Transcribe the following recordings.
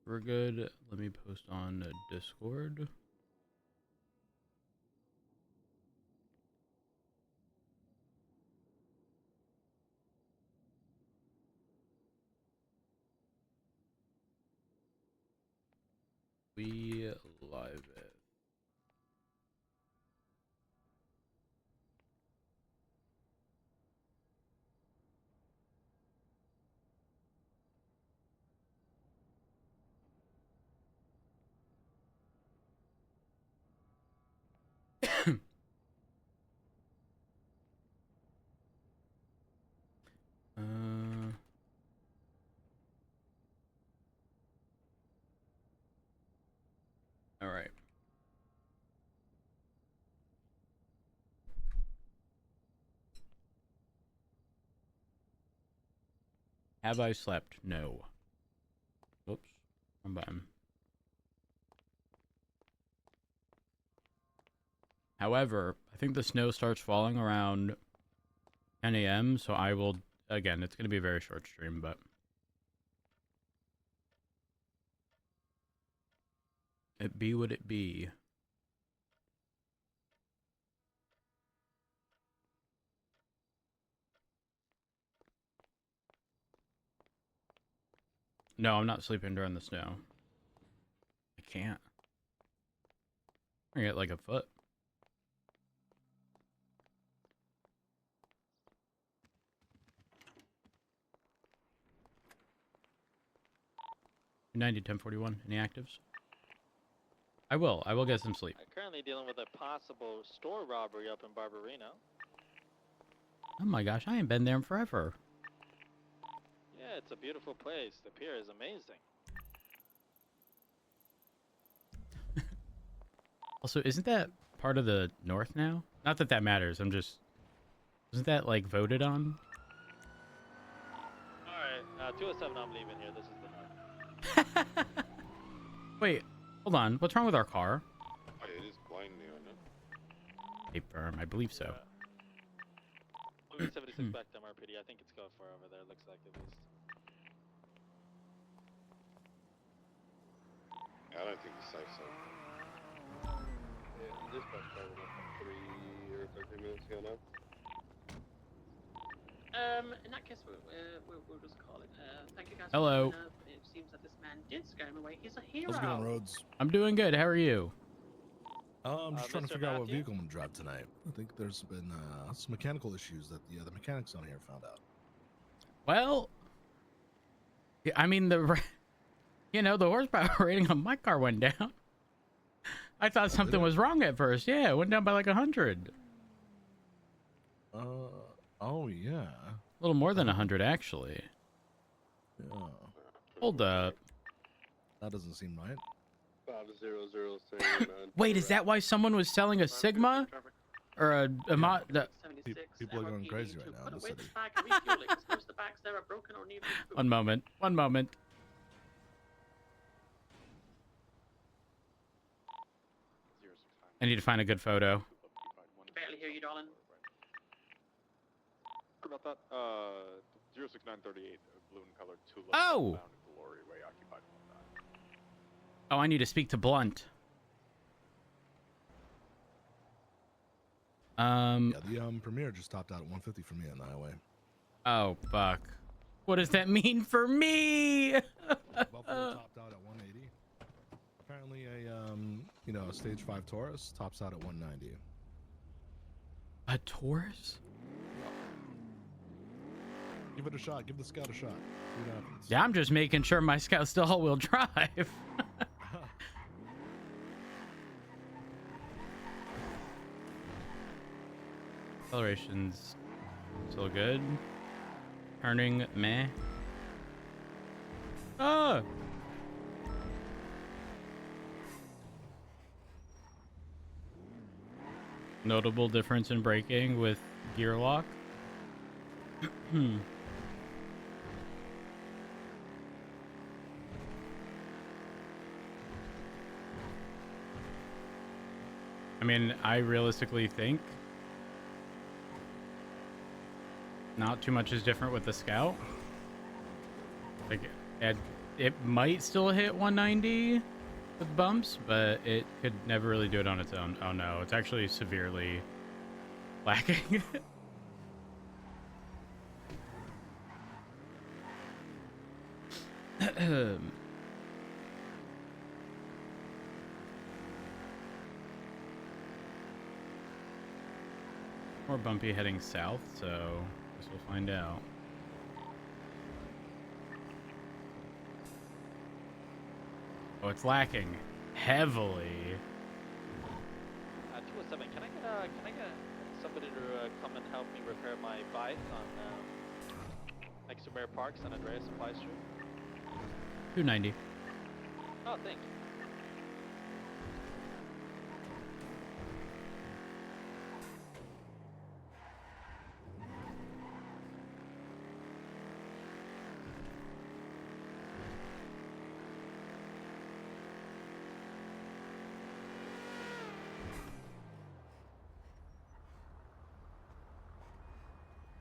we're good. Let me post on Discord. We live it. All right. Have I slept? No. Oops. Wrong button. However, I think the snow starts falling around 10 a.m. So I will, again, it's going to be a very short stream, but it be what it be. No, I'm not sleeping during the snow. I can't. I get like a foot. $90, 1041. Any actives? I will. I will get some sleep. I'm currently dealing with a possible store robbery up in Barbarino. Oh my gosh, I ain't been there in forever. Yeah, it's a beautiful place. The pier is amazing. Also, isn't that part of the north now? Not that that matters. I'm just... Isn't that, like, voted on? Alright, 207, I'm leaving here. This is the north. Wait, hold on. What's wrong with our car? It is blind neon. Paper, I believe so. Moving 76 back to MRPD. I think it's going for over there. Looks like at least. I don't think it's safe, so. Yeah, this bus started like 3 or 13 minutes ago now. In that case, we'll just call it. Thank you guys. Hello. For coming up. It seems that this man did scare him away. He's a hero. How's it going, Rhodes? I'm doing good. How are you? I'm just trying to Mr. figure out what Matthew? vehicle I'm gonna drive tonight. I think there's been some mechanical issues that the mechanics on here found out. Well, yeah, I mean, you know, the horsepower rating on my car went down. I thought something was wrong at first. Yeah, it went down by like 100. Oh yeah. A little more than 100, actually. Yeah. Hold up. That doesn't seem right. 5003. Wait, is that why someone was selling a Sigma? Or a mod? 76, People are going MRPD crazy to right now put in the away city. the bag and refuel it, 'cause most of the bags there are broken or nearly full. One moment. One moment. I need to find a good photo. I barely hear you, darling. About that, 06938, blue and colored tulip. Oh! Found in Glory Way, occupied 19. Oh, I need to speak to Blunt. Yeah, the Premier just topped out at 150 for me on the highway. Oh, fuck. What does that mean for me? Buffalo topped out at 180. Apparently a stage 5 Taurus tops out at 190. A Taurus? Give it a shot. Give the Scout a shot. See what happens. Yeah, I'm just making sure my Scout's still all-wheel drive. Acceleration's still good. Turning, meh. Ah! Notable difference in braking with gear lock. I mean, I realistically think not too much is different with the Scout. Like, it might still hit 190 with bumps, but it could never really do it on its own. Oh no, it's actually severely lacking. More bumpy heading south, so guess we'll find out. Oh, it's lacking heavily. 207. Can I get somebody to come and help me repair my bike on next to Bear Park, San Andreas Supply Street? 290. Oh, thank you.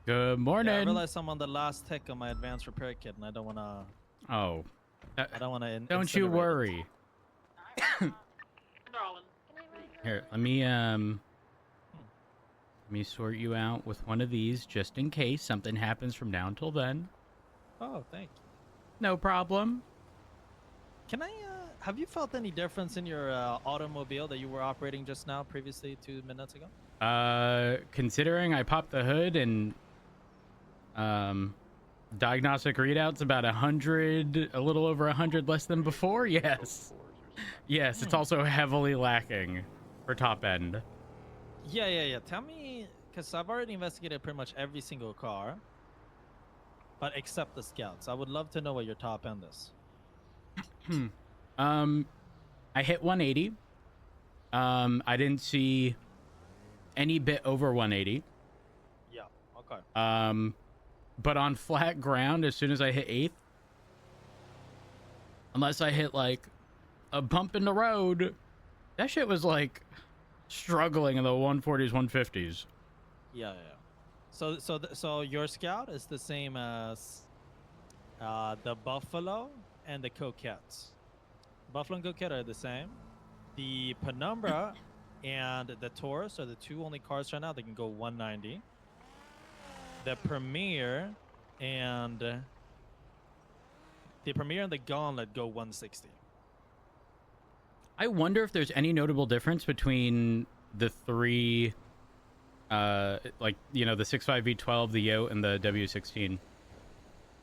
Good morning. Yeah, I realized I'm on the last tick of my advanced repair kit, and I don't wanna. Oh, I don't wanna. don't you worry. Darling. Here, let me sort you out with one of these just in case something happens from now until then. Oh, thank you. No problem. Can I? Have you felt any difference in your automobile that you were operating just now, previously 2 minutes ago? Considering I popped the hood and diagnostic readouts about 100, a little over 100 less than before. Yes. Yes, it's also heavily lacking for top end. Yeah. Tell me, because I've already investigated pretty much every single car, but except the Scouts. I would love to know what your top end is. I hit 180. I didn't see any bit over 180. Yeah. Okay. But on flat ground, as soon as I hit 8th, unless I hit like a bump in the road, that shit was like struggling in the 140s, 150s. Yeah. So your Scout is the same as the Buffalo and the Coquettes. Buffalo and Coquette are the same. The Penumbra and the Taurus are the two only cars right now that can go 190. The Premier and the Gauntlet go 160. I wonder if there's any notable difference between the three, like, you know, the 6.5 V12, the Yote, and the W16.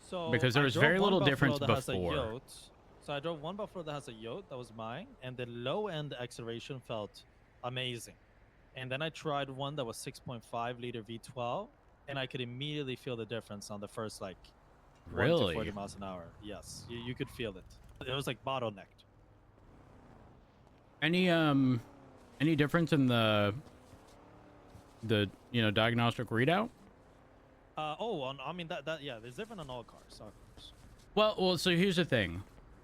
So because there was very little difference before. So I drove one Buffalo that has a Yote, that was mine, and the low end acceleration felt amazing. And then I tried one that was 6.5 liter V12, and I could immediately feel the difference on the first like 1 to 40 miles an hour. Yes, you could feel it. It was like bottlenecked. Any difference in the you know, diagnostic readout? I mean that yeah, it's different on all cars. Well, so here's the thing.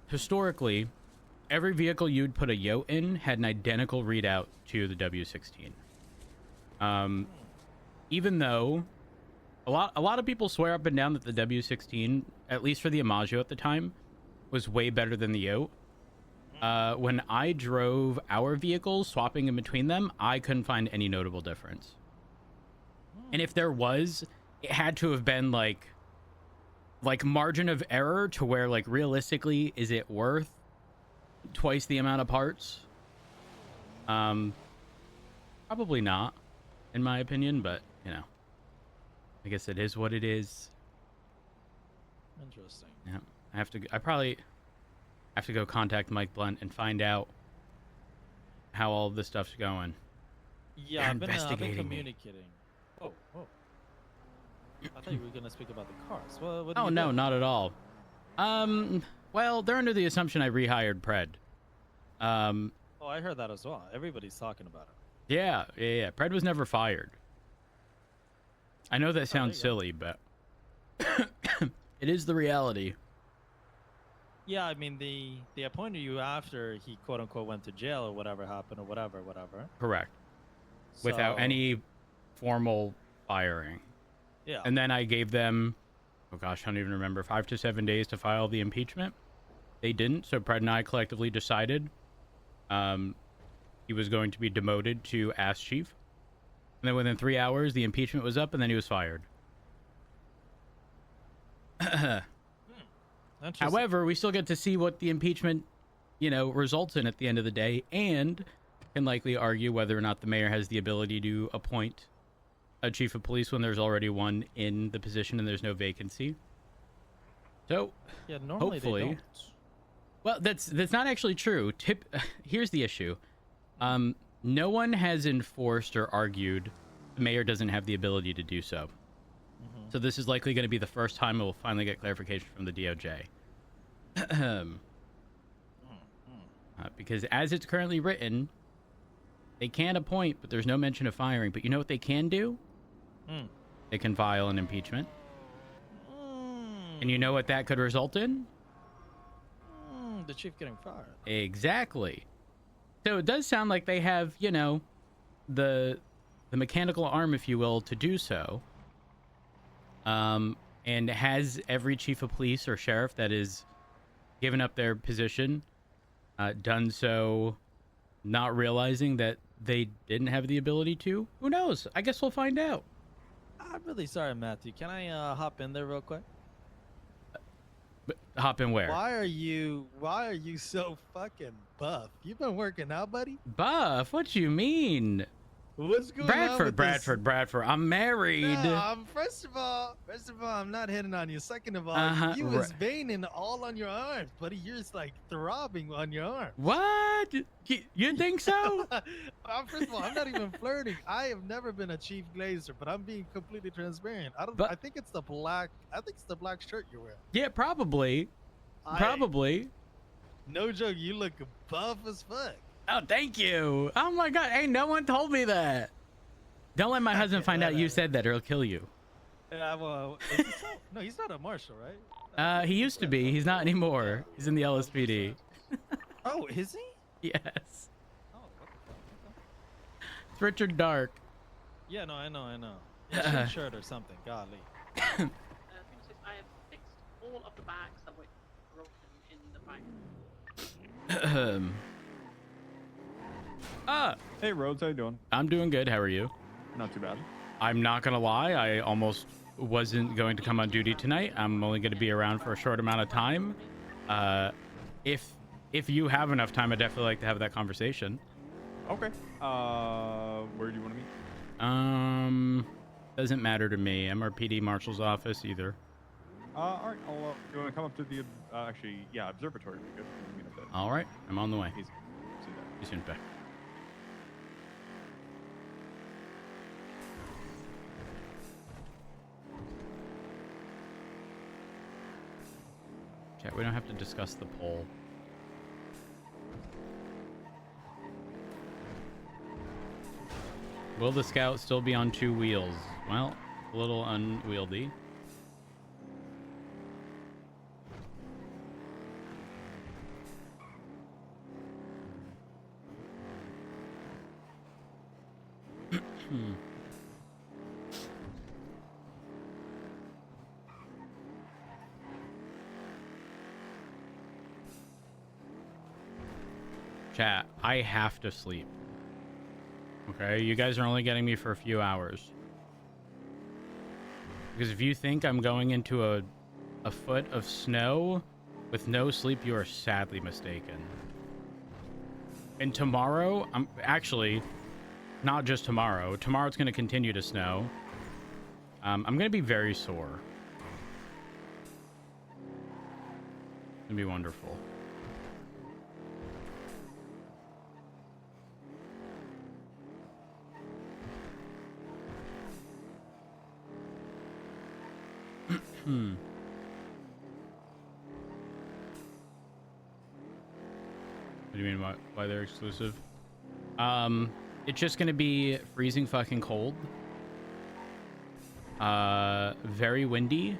Historically, every vehicle you'd put a Yote in had an identical readout to the W16. Even though a lot of people swear up and down that the W16, at least for the Imaggio at the time, was way better than the Yote. When I drove our vehicles, swapping in between them, I couldn't find any notable difference. And if there was, it had to have been like margin of error to where, like, realistically, is it worth twice the amount of parts? Probably not, in my opinion, but, you know, I guess it is what it is. Interesting. Yeah, I probably have to go contact Mike Blunt and find out how all of this stuff's going. Yeah, I've been investigating me. communicating. Oh. I thought you were gonna speak about the cars. Well, what Oh, no, not at all. Well, they're under the assumption I rehired Pred. Oh, I heard that as well. Everybody's talking about it. Yeah. Pred was never fired. I know that sounds there you silly, but it is the reality. Yeah, I mean, they appointed you after he quote unquote went to jail or whatever happened or whatever. Correct. Without So, any formal firing. Yeah. And then I gave them, oh gosh, I don't even remember, 5 to 7 days to file the impeachment. they didn't. So Brad and I collectively decided he was going to be demoted to ass chief. And then within 3 hours, the impeachment was up, and then he was fired. However, we still get to see what the impeachment, results in at the end of the day, and can likely argue whether or not the mayor has the ability to appoint a chief of police when there's already one in the position and there's no vacancy. So, yeah, normally hopefully, they don't. well, that's not actually true. Here's the issue. No one has enforced or argued the mayor doesn't have the ability to do so. So this is likely going to be the first time we'll finally get clarification from the DOJ. Because as it's currently written, they can appoint, but there's no mention of firing. But you know what they can do? They can file an impeachment. And you know what that could result in? The chief getting fired. Exactly. So it does sound like they have, the mechanical arm, if you will, to do so. And has every chief of police or sheriff that is given up their position done so not realizing that they didn't have the ability to? Who knows? I guess we'll find out. I'm really sorry, Matthew. Can I hop in there real quick? But hop in where? Why are you so fucking buff? You been working out, buddy? Buff? What you mean? What's going on with Bradford. I'm married. No, first of all, I'm not hitting on you. Second of all, you was veining all on your arms, buddy. You're just like throbbing on your arms. What? You think so? First of all, I'm not even flirting. I have never been a chief glazer, but I'm being completely transparent. I think it's the black. I think it's the black shirt you're wearing. Yeah, probably. Probably. No joke. You look buff as fuck. Oh, thank you. Oh my God. Hey, no one told me that. Don't let my husband find out you said that or he'll kill you. Well, no, he's not a marshal, right? He used to be. He's not anymore. He's in the LSPD. Oh, is he? Yes. Oh, what the fuck? It's Richard Dark. Yeah, no, I know. Yeah, shirt or something. Golly. I have fixed all of the bags that were broken in the bank. Hey, Rhodes, how you doing? I'm doing good. How are you? Not too bad. I'm not gonna lie. I almost wasn't going to come on duty tonight. I'm only going to be around for a short amount of time. If you have enough time, I'd definitely like to have that conversation. Okay. Where do you want to meet? Doesn't matter to me. MRPD Marshal's office either. All right. You want to come up to the observatory would be good. We can meet up there. All right. I'm on the way. Easy. See you there. See you soon. Bye. Chat, we don't have to discuss the poll. Will the Scout still be on 2 wheels? Well, a little unwieldy. Chat, I have to sleep. Okay, you guys are only getting me for a few hours. Because if you think I'm going into a foot of snow with no sleep, you are sadly mistaken. And tomorrow, I'm actually not just tomorrow. Tomorrow it's going to continue to snow. I'm going to be very sore. It's going to be wonderful. What do you mean why they're exclusive? It's just gonna be freezing fucking cold. Very windy.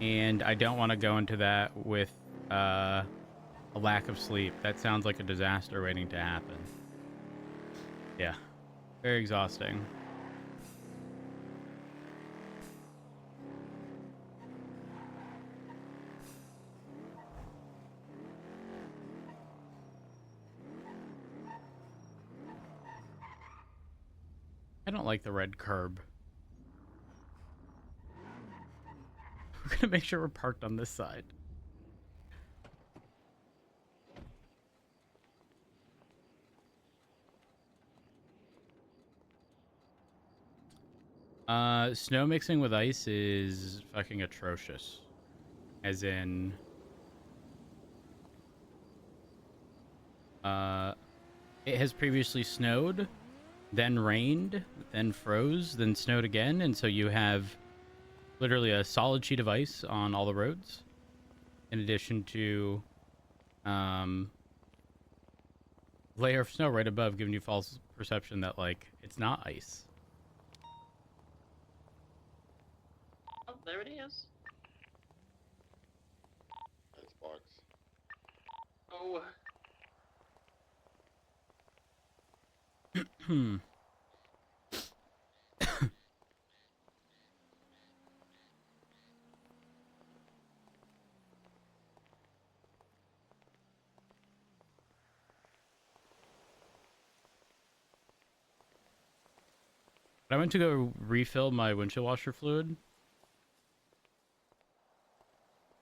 And I don't want to go into that with a lack of sleep. That sounds like a disaster waiting to happen. Yeah. Very exhausting. I don't like the red curb. We're gonna make sure we're parked on this side. Snow mixing with ice is fucking atrocious. As in, it has previously snowed, then rained, then froze, then snowed again, and so you have literally a solid sheet of ice on all the roads, in addition to layer of snow right above, giving you false perception that like it's not ice. Oh, there it is. Nice box. Oh. Hmm. I went to go refill my windshield washer fluid.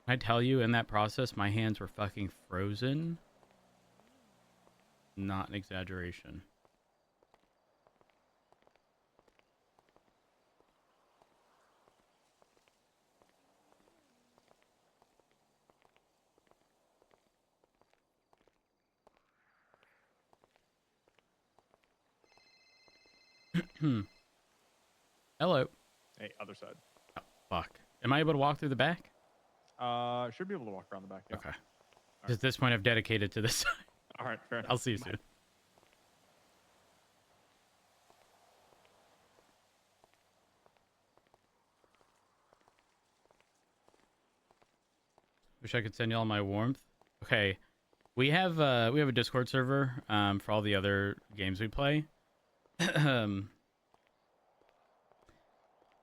I tell you, in that process, my hands were fucking frozen. Not an exaggeration. Hello. Hey, other side. Oh, fuck. Am I able to walk through the back? Should be able to walk around the back. Yeah. Okay. At this point, I've dedicated to this side. All right, fair enough. I'll see you soon. Wish I could send you all my warmth. Okay, we have a Discord server for all the other games we play.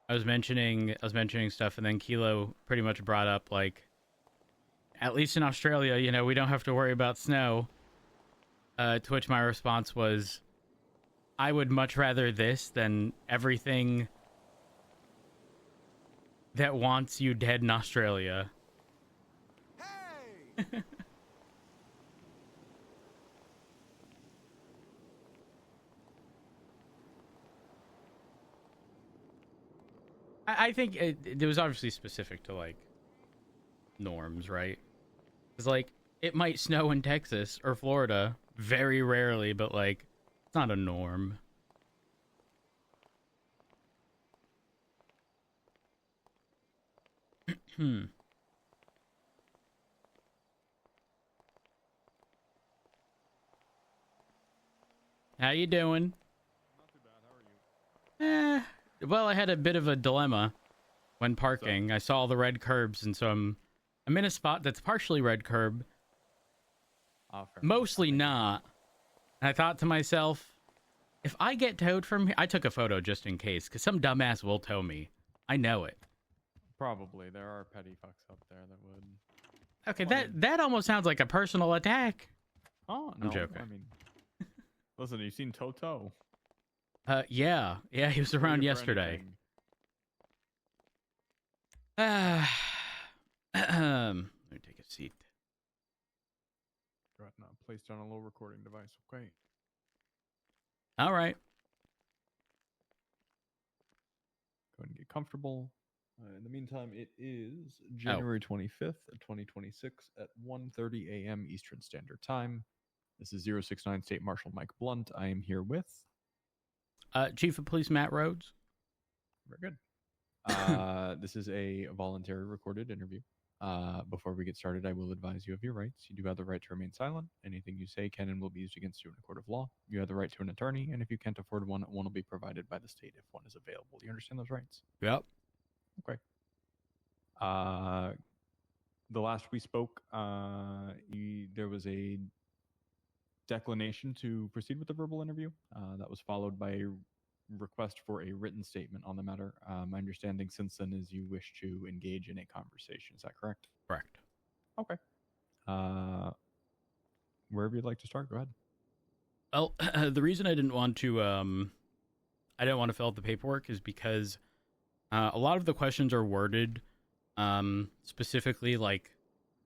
I was mentioning stuff, and then Kilo pretty much brought up like, at least in Australia, you know, we don't have to worry about snow. To which my response was, I would much rather this than everything that wants you dead in Australia. Hey! I think it was obviously specific to like norms, right? It's like it might snow in Texas or Florida very rarely, but like it's not a norm. How you doing? Not too bad. How are you? Well, I had a bit of a dilemma when parking. I saw all the red curbs, and so I'm in a spot that's partially red curb, mostly not. And I thought to myself, if I get towed from here, I took a photo just in case, because some dumbass will tow me. I know it. Probably. There are petty fucks up there that would. Okay, that almost sounds like a personal attack. Oh, no. I'm joking. I mean, listen, you've seen Toto. Yeah, he was around yesterday. Let me take a seat. Right now, placed on a low recording device. Okay. All right. Go ahead and get comfortable. In the meantime, it is January 25th, 2026 at 1:30 a.m. Eastern Standard Time. This is 069 State Marshal Mike Blunt. I am here with... Chief of Police Matt Rhodes. Very good. This is a voluntary recorded interview. Before we get started, I will advise you of your rights. You do have the right to remain silent. Anything you say can and will be used against you in a court of law. You have the right to an attorney, and if you can't afford one will be provided by the state if one is available. You understand those rights? Yep. Okay. The last we spoke, there was a declination to proceed with the verbal interview. That was followed by a request for a written statement on the matter. My understanding since then is you wish to engage in a conversation. Is that correct? Correct. Okay. Wherever you'd like to start, go ahead. Well, the reason I didn't want to I didn't want to fill out the paperwork is because a lot of the questions are worded specifically, like,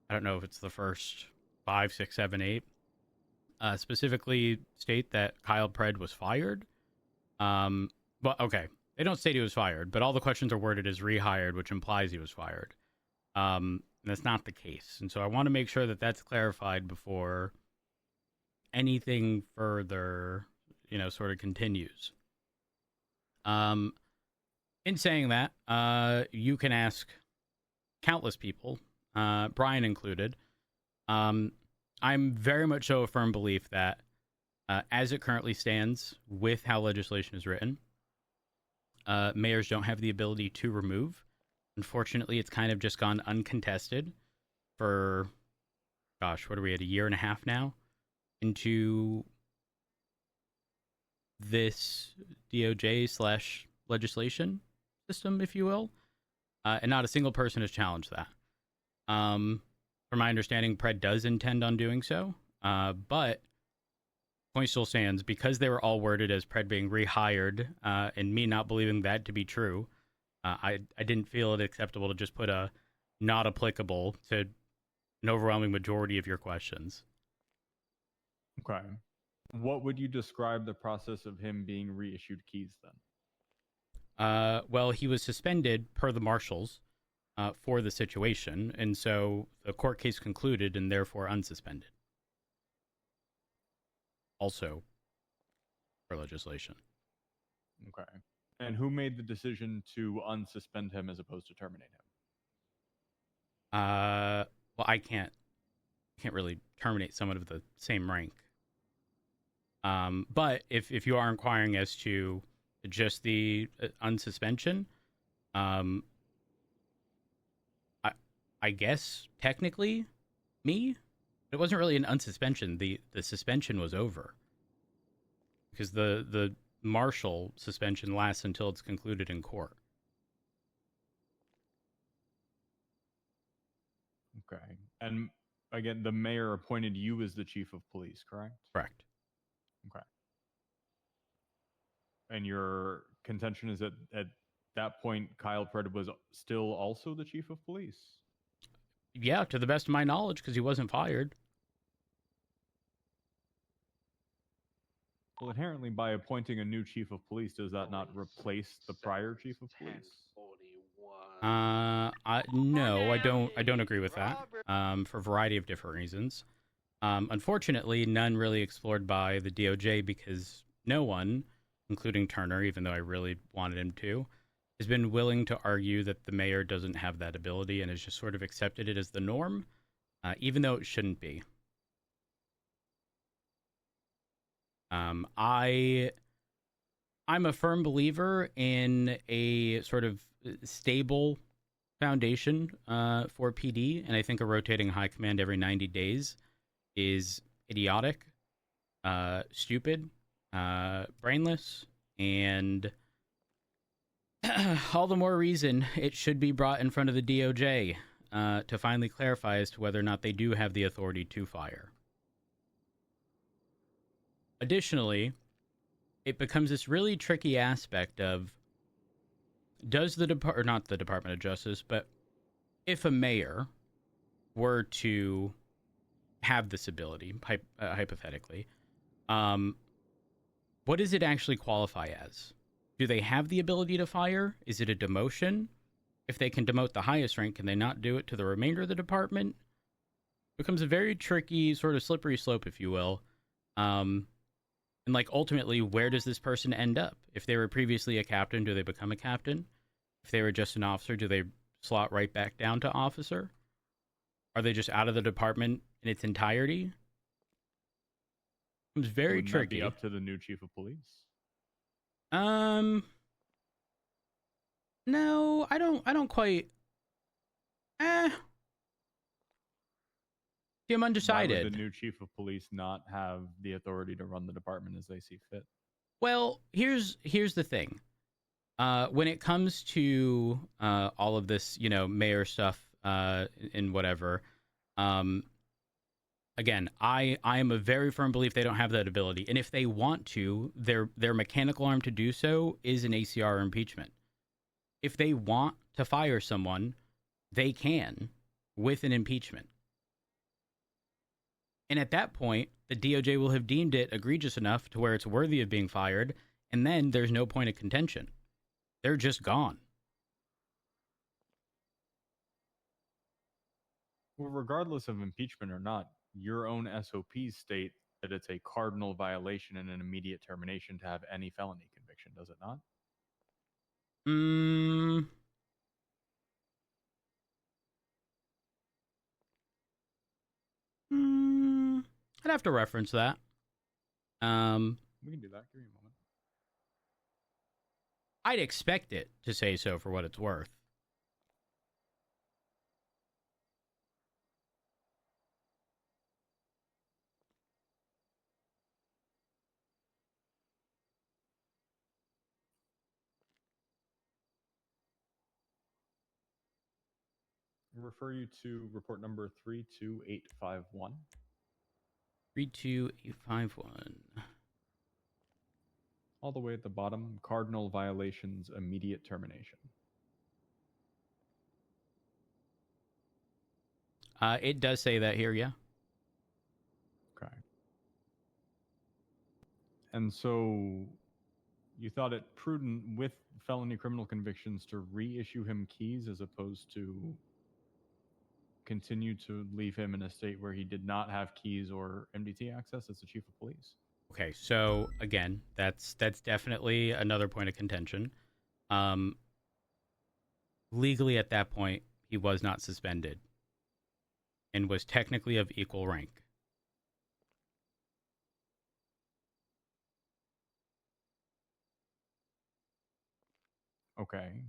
I don't know if it's the first 5, 6, 7, 8, specifically state that Kyle Pred was fired. But okay, they don't state he was fired, but all the questions are worded as rehired, which implies he was fired. And that's not the case. And so I want to make sure that that's clarified before anything further, sort of continues. In saying that, you can ask countless people, Brian included. I'm very much so a firm belief that as it currently stands with how legislation is written, mayors don't have the ability to remove. Unfortunately, it's kind of just gone uncontested for, gosh, what are we at, a year and a half now into this DOJ / legislation system, if you will. And not a single person has challenged that. From my understanding, Pred does intend on doing so. But point still stands, because they were all worded as Pred being rehired, and me not believing that to be true, I didn't feel it acceptable to just put a not applicable to an overwhelming majority of your questions. Okay. What would you describe the process of him being reissued keys then? Well, he was suspended per the marshals for the situation, and so the court case concluded and therefore unsuspended. Also, for legislation. Okay. And who made the decision to unsuspend him as opposed to terminate him? Well, I can't really terminate someone of the same rank. But if you are inquiring as to just the unsuspension, I guess technically me. It wasn't really an unsuspension. The suspension was over because the marshal suspension lasts until it's concluded in court. Okay. And again, the mayor appointed you as the chief of police, correct? Correct. Okay. And your contention is that at that point, Kyle Pred was still also the chief of police? Yeah, to the best of my knowledge, because he wasn't fired. Well, inherently, by appointing a new chief of police, does that not replace the prior chief of police? No, I don't agree with that. For a variety of different reasons. Unfortunately, none really explored by the DOJ because no one, including Turner, even though I really wanted him to, has been willing to argue that the mayor doesn't have that ability and has just sort of accepted it as the norm, even though it shouldn't be. I'm a firm believer in a sort of stable foundation for PD, and I think a rotating high command every 90 days is idiotic, stupid, brainless, and all the more reason it should be brought in front of the DOJ to finally clarify as to whether or not they do have the authority to fire. Additionally, it becomes this really tricky aspect of, does not the Department of Justice, but if a mayor were to have this ability, hypothetically, what does it actually qualify as? Do they have the ability to fire? Is it a demotion? If they can demote the highest rank, can they not do it to the remainder of the department? It becomes a very tricky, sort of slippery slope, if you will. And like ultimately, where does this person end up? If they were previously a captain, do they become a captain? If they were just an officer, do they slot right back down to officer? Are they just out of the department in its entirety? It was very Wouldn't tricky. That be up to the new chief of police? No, I don't quite. See, I'm undecided. Why would the new chief of police not have the authority to run the department as they see fit? Well, here's the thing. When it comes to all of this, mayor stuff and whatever, again, I am a very firm belief they don't have that ability. And if they want to, their mechanical arm to do so is an ACR impeachment. If they want to fire someone, they can with an impeachment. And at that point, the DOJ will have deemed it egregious enough to where it's worthy of being fired, and then there's no point of contention. They're just gone. Well, regardless of impeachment or not, your own SOPs state that it's a cardinal violation and an immediate termination to have any felony conviction, does it not? I'd have to reference that. We can do that. Give me a moment. I'd expect it to say so for what it's worth. Refer you to report number 32851. 32851. All the way at the bottom, cardinal violations, immediate termination. It does say that here, yeah. Okay. And so you thought it prudent with felony criminal convictions to reissue him keys as opposed to continue to leave him in a state where he did not have keys or MDT access as the chief of police? Okay, so again, that's definitely another point of contention. Legally at that point, he was not suspended and was technically of equal rank. Okay.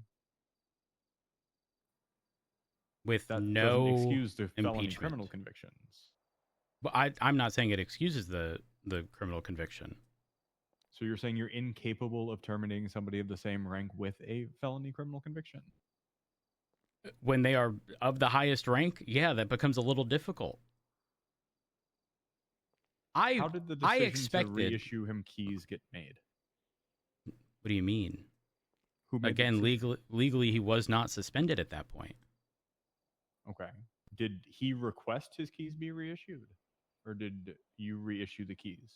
With That no doesn't excuse the felony impeachment. criminal convictions. But I'm not saying it excuses the criminal conviction. So you're saying you're incapable of terminating somebody of the same rank with a felony criminal conviction? When they are of the highest rank, yeah, that becomes a little difficult. How did the decision to reissue him keys get made? What do you mean? Who made the Again, decision? legally, he was not suspended at that point. Okay. Did he request his keys be reissued? Or did you reissue the keys?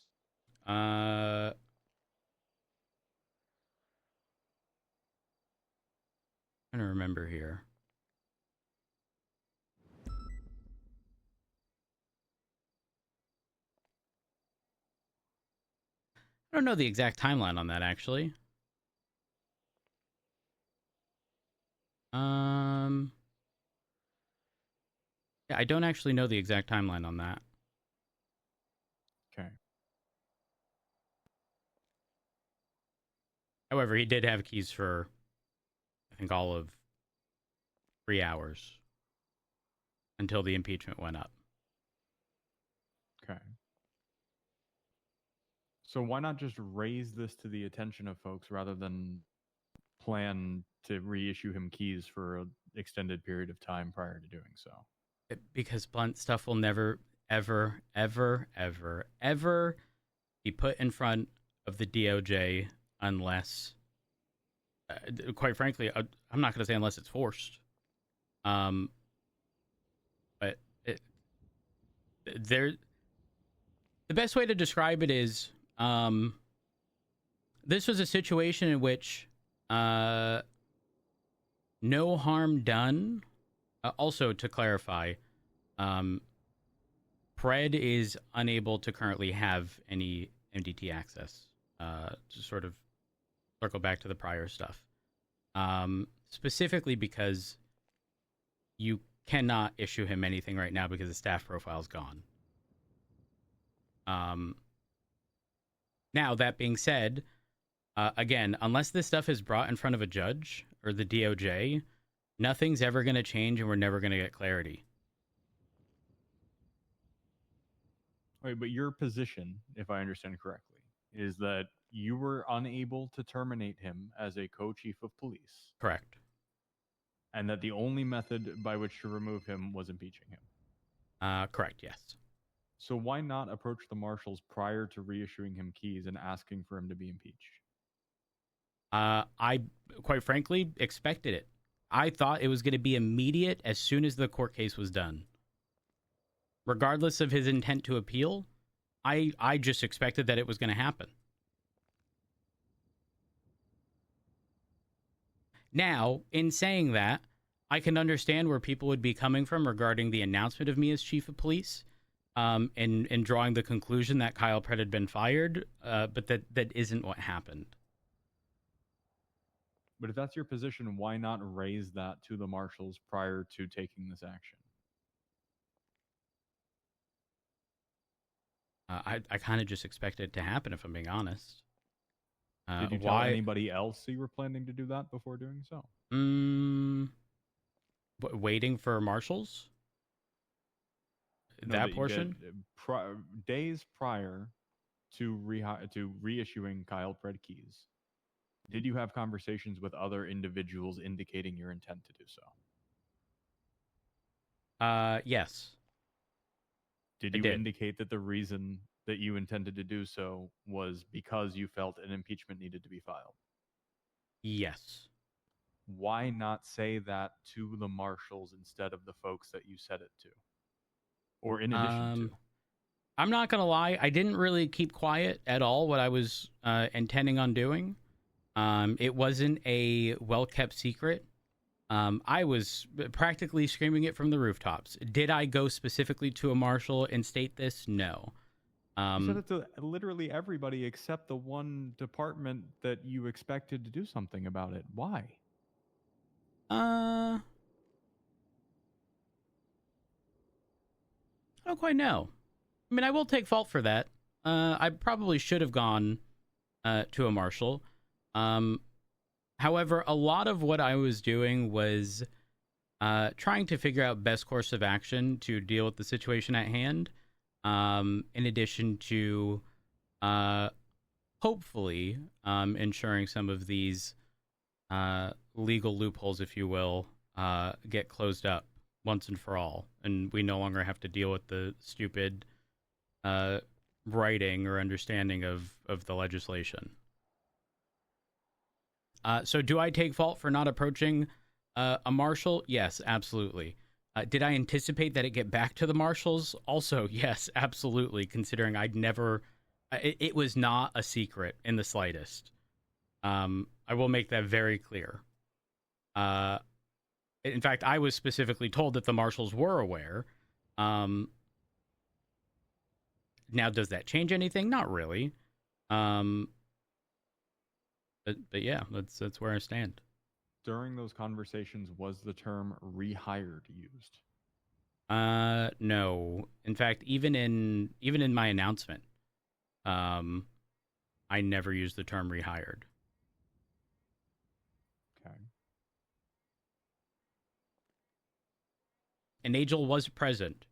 I'm trying to remember here. I don't know the exact timeline on that, actually. Yeah, I don't actually know the exact timeline on that. Okay. However, he did have keys for, I think, all of 3 hours until the impeachment went up. Okay. So why not just raise this to the attention of folks rather than plan to reissue him keys for an extended period of time prior to doing so? Because blunt stuff will never, ever, ever, ever, ever be put in front of the DOJ unless, quite frankly, I'm not going to say unless it's forced. But the best way to describe it is, this was a situation in which no harm done. Also, to clarify, Pred is unable to currently have any MDT access. To sort of circle back to the prior stuff, specifically because you cannot issue him anything right now because the staff profile is gone. Now, that being said, again, unless this stuff is brought in front of a judge or the DOJ, nothing's ever going to change and we're never going to get clarity. Wait, but your position, if I understand correctly, is that you were unable to terminate him as a co-chief of police. Correct. And that the only method by which to remove him was impeaching him. Correct, yes. So why not approach the marshals prior to reissuing him keys and asking for him to be impeached? I, quite frankly, expected it. I thought it was going to be immediate as soon as the court case was done. Regardless of his intent to appeal, I just expected that it was going to happen. Now, in saying that, I can understand where people would be coming from regarding the announcement of me as chief of police, and drawing the conclusion that Kyle Pratt had been fired, but that isn't what happened. But if that's your position, why not raise that to the marshals prior to taking this action? I kind of just expected it to happen, if I'm being honest. Did you tell anybody else you were planning to do that before doing so? Waiting for marshals? No, that portion? Days prior to reissuing Kyle Pratt keys, did you have conversations with other individuals indicating your intent to do so? Yes. Did you indicate that the reason that you intended to do so was because you felt an impeachment needed to be filed? Yes. Why not say that to the marshals instead of the folks that you said it to? Or in addition to? I'm not going to lie. I didn't really keep quiet at all what I was intending on doing. It wasn't a well-kept secret. I was practically screaming it from the rooftops. Did I go specifically to a marshal and state this? No. You said it to literally everybody except the one department that you expected to do something about it. Why? I don't quite know. I mean, I will take fault for that. I probably should have gone to a marshal. However, a lot of what I was doing was trying to figure out best course of action to deal with the situation at hand, in addition to hopefully ensuring some of these legal loopholes, if you will, get closed up once and for all, and we no longer have to deal with the stupid writing or understanding of the legislation. So do I take fault for not approaching a marshal? Yes, absolutely. Did I anticipate that it get back to the marshals? Also, yes, absolutely, considering I'd never... It was not a secret in the slightest. I will make that very clear. In fact, I was specifically told that the marshals were aware. Now, does that change anything? Not really. But yeah, that's where I stand. During those conversations, was the term rehired used? No. In fact, even in my announcement, I never used the term rehired. Okay. And Angel was present.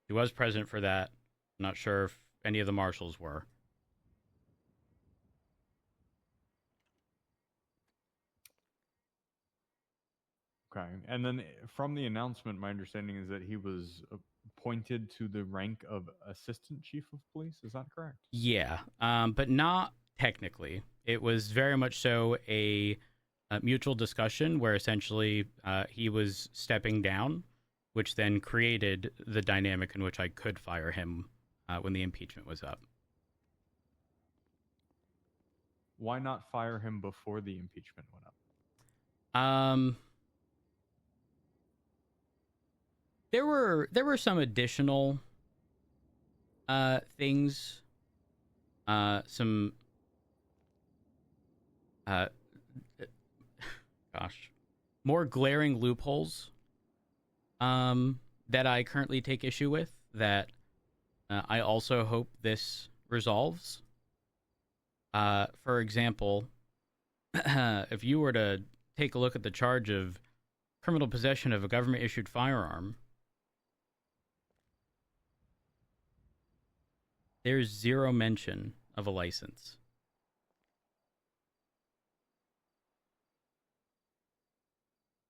He was present for that. I'm not sure if any of the marshals were. Okay. And then from the announcement, my understanding is that he was appointed to the rank of assistant chief of police. Is that correct? Yeah, but not technically. It was very much so a mutual discussion where essentially he was stepping down, which then created the dynamic in which I could fire him when the impeachment was up. Why not fire him before the impeachment went up? There were some additional things, some more glaring loopholes that I currently take issue with that I also hope this resolves. For example, if you were to take a look at the charge of criminal possession of a government-issued firearm, there's zero mention of a license.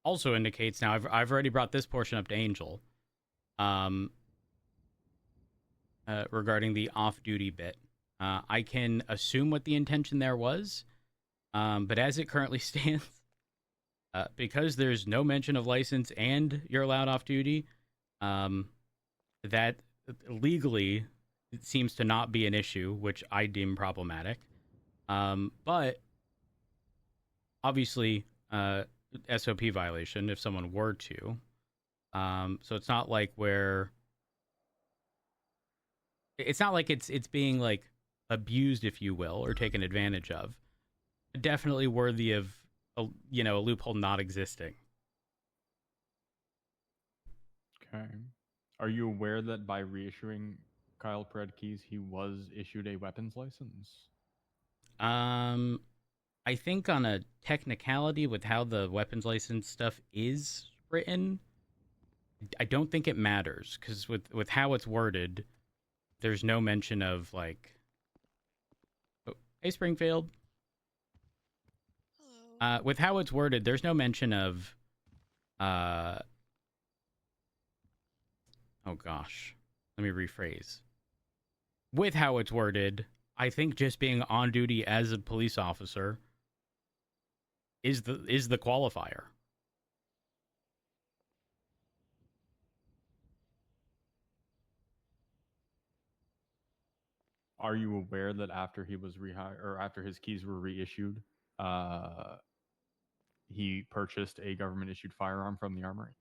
Also indicates, now I've already brought this portion up to Angel. regarding the off-duty bit. I can assume what the intention there was, but as it currently stands, because there's no mention of license and you're allowed off-duty, that legally it seems to not be an issue, which I deem problematic. But obviously, SOP violation if someone were to. So it's not like it's being like abused, if you will, or taken advantage of. Definitely worthy of a loophole not existing. Okay. Are you aware that by reissuing Kyle Pred keys, he was issued a weapons license? I think on a technicality with how the weapons license stuff is written, I don't think it matters, because with how it's worded, there's no mention of like, oh, hey Springfield. Hello. With how it's worded, there's no mention of, oh gosh, let me rephrase. With how it's worded, I think just being on duty as a police officer is the qualifier. Are you aware that after he was rehired, or after his keys were reissued, he purchased a government-issued firearm from the armory?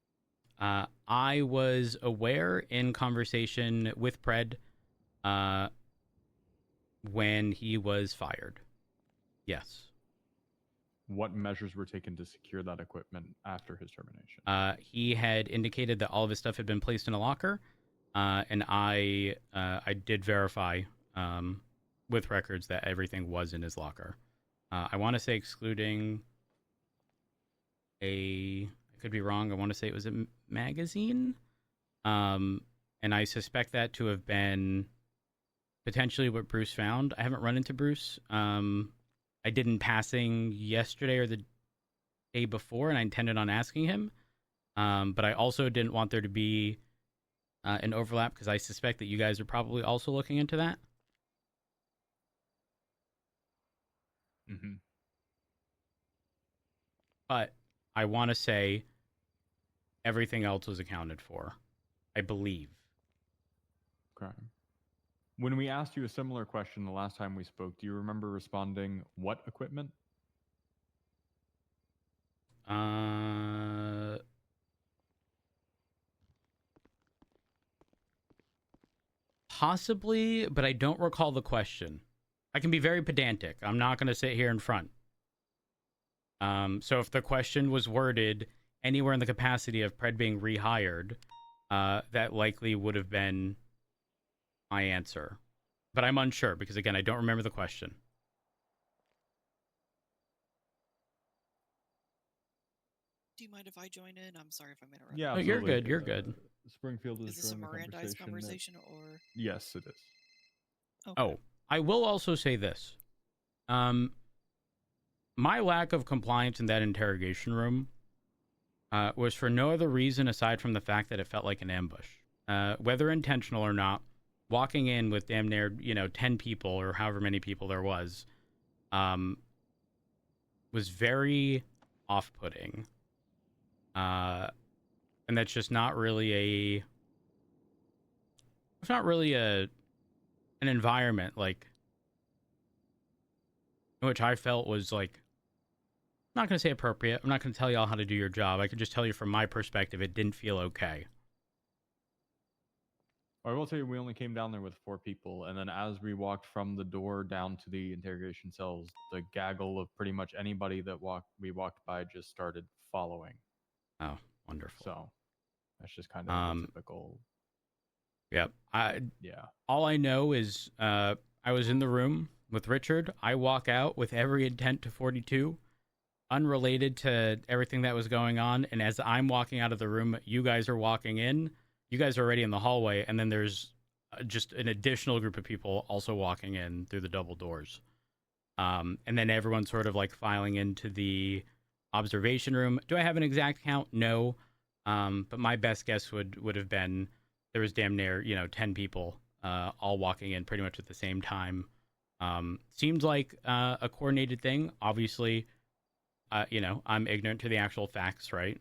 I was aware in conversation with Pred when he was fired. Yes. What measures were taken to secure that equipment after his termination? He had indicated that all of his stuff had been placed in a locker, and I did verify with records that everything was in his locker. I want to say excluding I could be wrong, I want to say it was a magazine, and I suspect that to have been potentially what Bruce found. I haven't run into Bruce. I did in passing yesterday or the day before, and I intended on asking him. But I also didn't want there to be an overlap, because I suspect that you guys are probably also looking into that. Mm-hmm. But I want to say everything else was accounted for, I believe. Okay. When we asked you a similar question the last time we spoke, do you remember responding, what equipment? Possibly, but I don't recall the question. I can be very pedantic. I'm not going to sit here in front. So if the question was worded anywhere in the capacity of Pred being rehired, that likely would have been my answer. But I'm unsure, because again, I don't remember the question. Do you mind if I join in? I'm sorry if I'm interrupting. Yeah, No, you're absolutely. good. You're good. Springfield is Is this a joining the Mirandized conversation. conversation or? Yes, it is. Okay. Oh, I will also say this. My lack of compliance in that interrogation room was for no other reason aside from the fact that it felt like an ambush. Whether intentional or not, walking in with damn near, 10 people or however many people there was very off-putting. And that's just not really an environment like in which I felt was like, I'm not going to say appropriate. I'm not going to tell y'all how to do your job. I can just tell you from my perspective, it didn't feel okay. I will tell you, we only came down there with 4 people, and then as we walked from the door down to the interrogation cells, the gaggle of pretty much anybody that we walked by just started following. Oh, wonderful. So that's just kind of a typical. Yep. Yeah. All I know is I was in the room with Richard. I walk out with every intent to 42, unrelated to everything that was going on. And as I'm walking out of the room, you guys are walking in. You guys are already in the hallway, and then there's just an additional group of people also walking in through the double doors. And then everyone's sort of like filing into the observation room. Do I have an exact count? No. But my best guess would have been there was damn near, 10 people all walking in pretty much at the same time. Seemed like a coordinated thing. Obviously, I'm ignorant to the actual facts, right?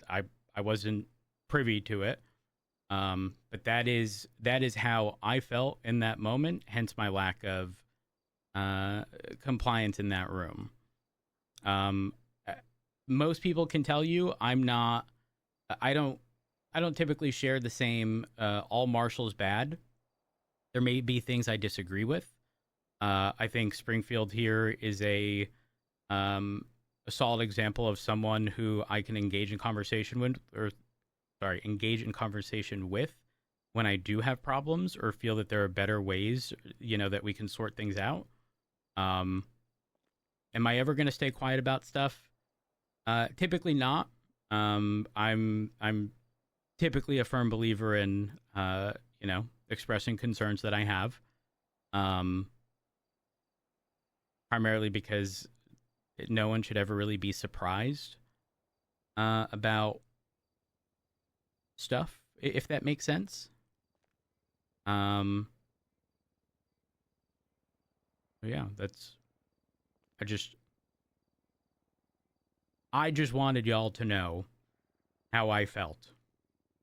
I wasn't privy to it. But that is how I felt in that moment, hence my lack of compliance in that room. Most people can tell you I don't typically share the same all marshals bad. There may be things I disagree with. I think Springfield here is a solid example of someone who I can engage in conversation with, when I do have problems or feel that there are better ways, that we can sort things out. Am I ever going to stay quiet about stuff? Typically not. I'm typically a firm believer in, expressing concerns that I have. Primarily because no one should ever really be surprised about stuff, if that makes sense. Yeah, I just wanted y'all to know how I felt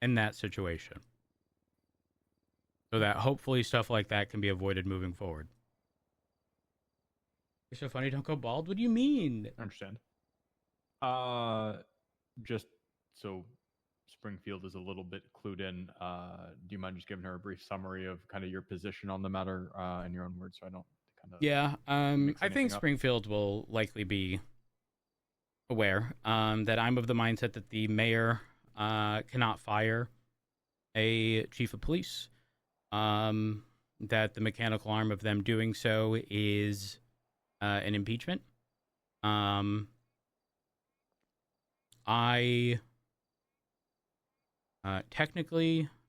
in that situation, so that hopefully stuff like that can be avoided moving forward. You're so funny, don't go bald? What do you mean? I understand. Just so Springfield is a little bit clued in, do you mind just giving her a brief summary of kind of your position on the matter in your own words, so I don't kind of... Yeah, mix I think anything up? Springfield will likely be aware that I'm of the mindset that the mayor cannot fire a chief of police, that the mechanical arm of them doing so is an impeachment. I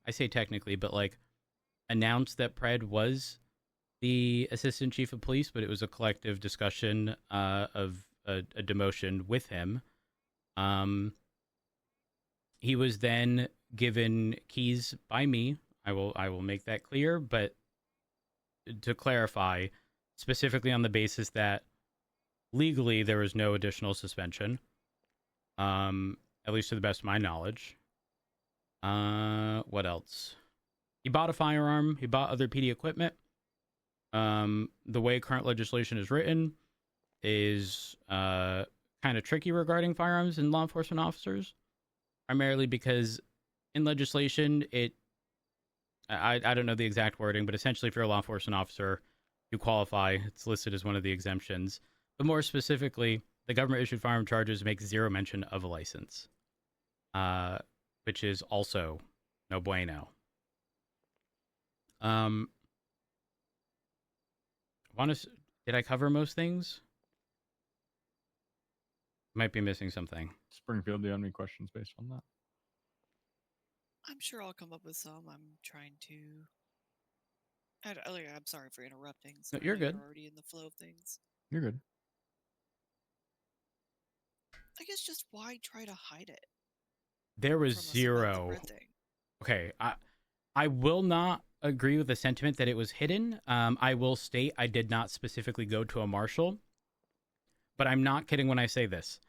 say technically, but like announced that Pred was the assistant chief of police, but it was a collective discussion of a demotion with him. He was then given keys by me. I will make that clear, but to clarify, specifically on the basis that legally there was no additional suspension, at least to the best of my knowledge. What else? He bought a firearm. He bought other PD equipment. The way current legislation is written is kind of tricky regarding firearms and law enforcement officers, primarily because in legislation, I don't know the exact wording, but essentially if you're a law enforcement officer, you qualify. It's listed as one of the exemptions. But more specifically, the government-issued firearm charges make zero mention of a license, which is also no bueno. Did I cover most things? Might be missing something. Springfield, do you have any questions based on that? I'm sure I'll come up with some. I'm trying to. I'm sorry for interrupting. No, So you're good. You're already in the flow of things. You're good. I guess just why try to hide it? There was from us about the zero. red thing? Okay, I will not agree with the sentiment that it was hidden. I will state I did not specifically go to a marshal, but I'm not kidding when I say this.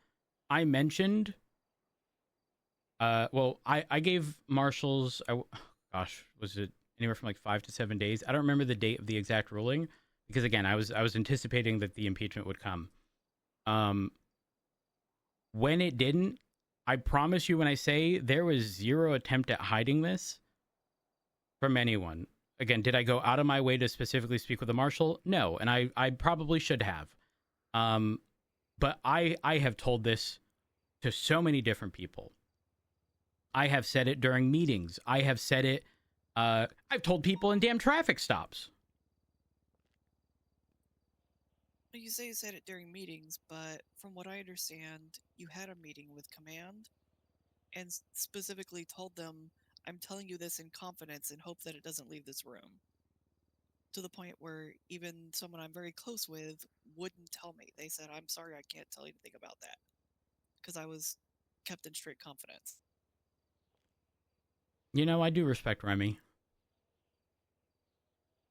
I mentioned, I gave marshals, was it anywhere from like 5 to 7 days? I don't remember the date of the exact ruling because again, I was anticipating that the impeachment would come. When it didn't, I promise you when I say there was zero attempt at hiding this from anyone. Again, did I go out of my way to specifically speak with a marshal? No, and I probably should have. But I have told this to so many different people. I have said it during meetings. I have said it, I've told people in damn traffic stops. You say you said it during meetings, but from what I understand, you had a meeting with command and specifically told them, I'm telling you this in confidence and hope that it doesn't leave this room. To the point where even someone I'm very close with wouldn't tell me. They said, I'm sorry, I can't tell you anything about that. Because I was kept in strict confidence. You know, I do respect Remy.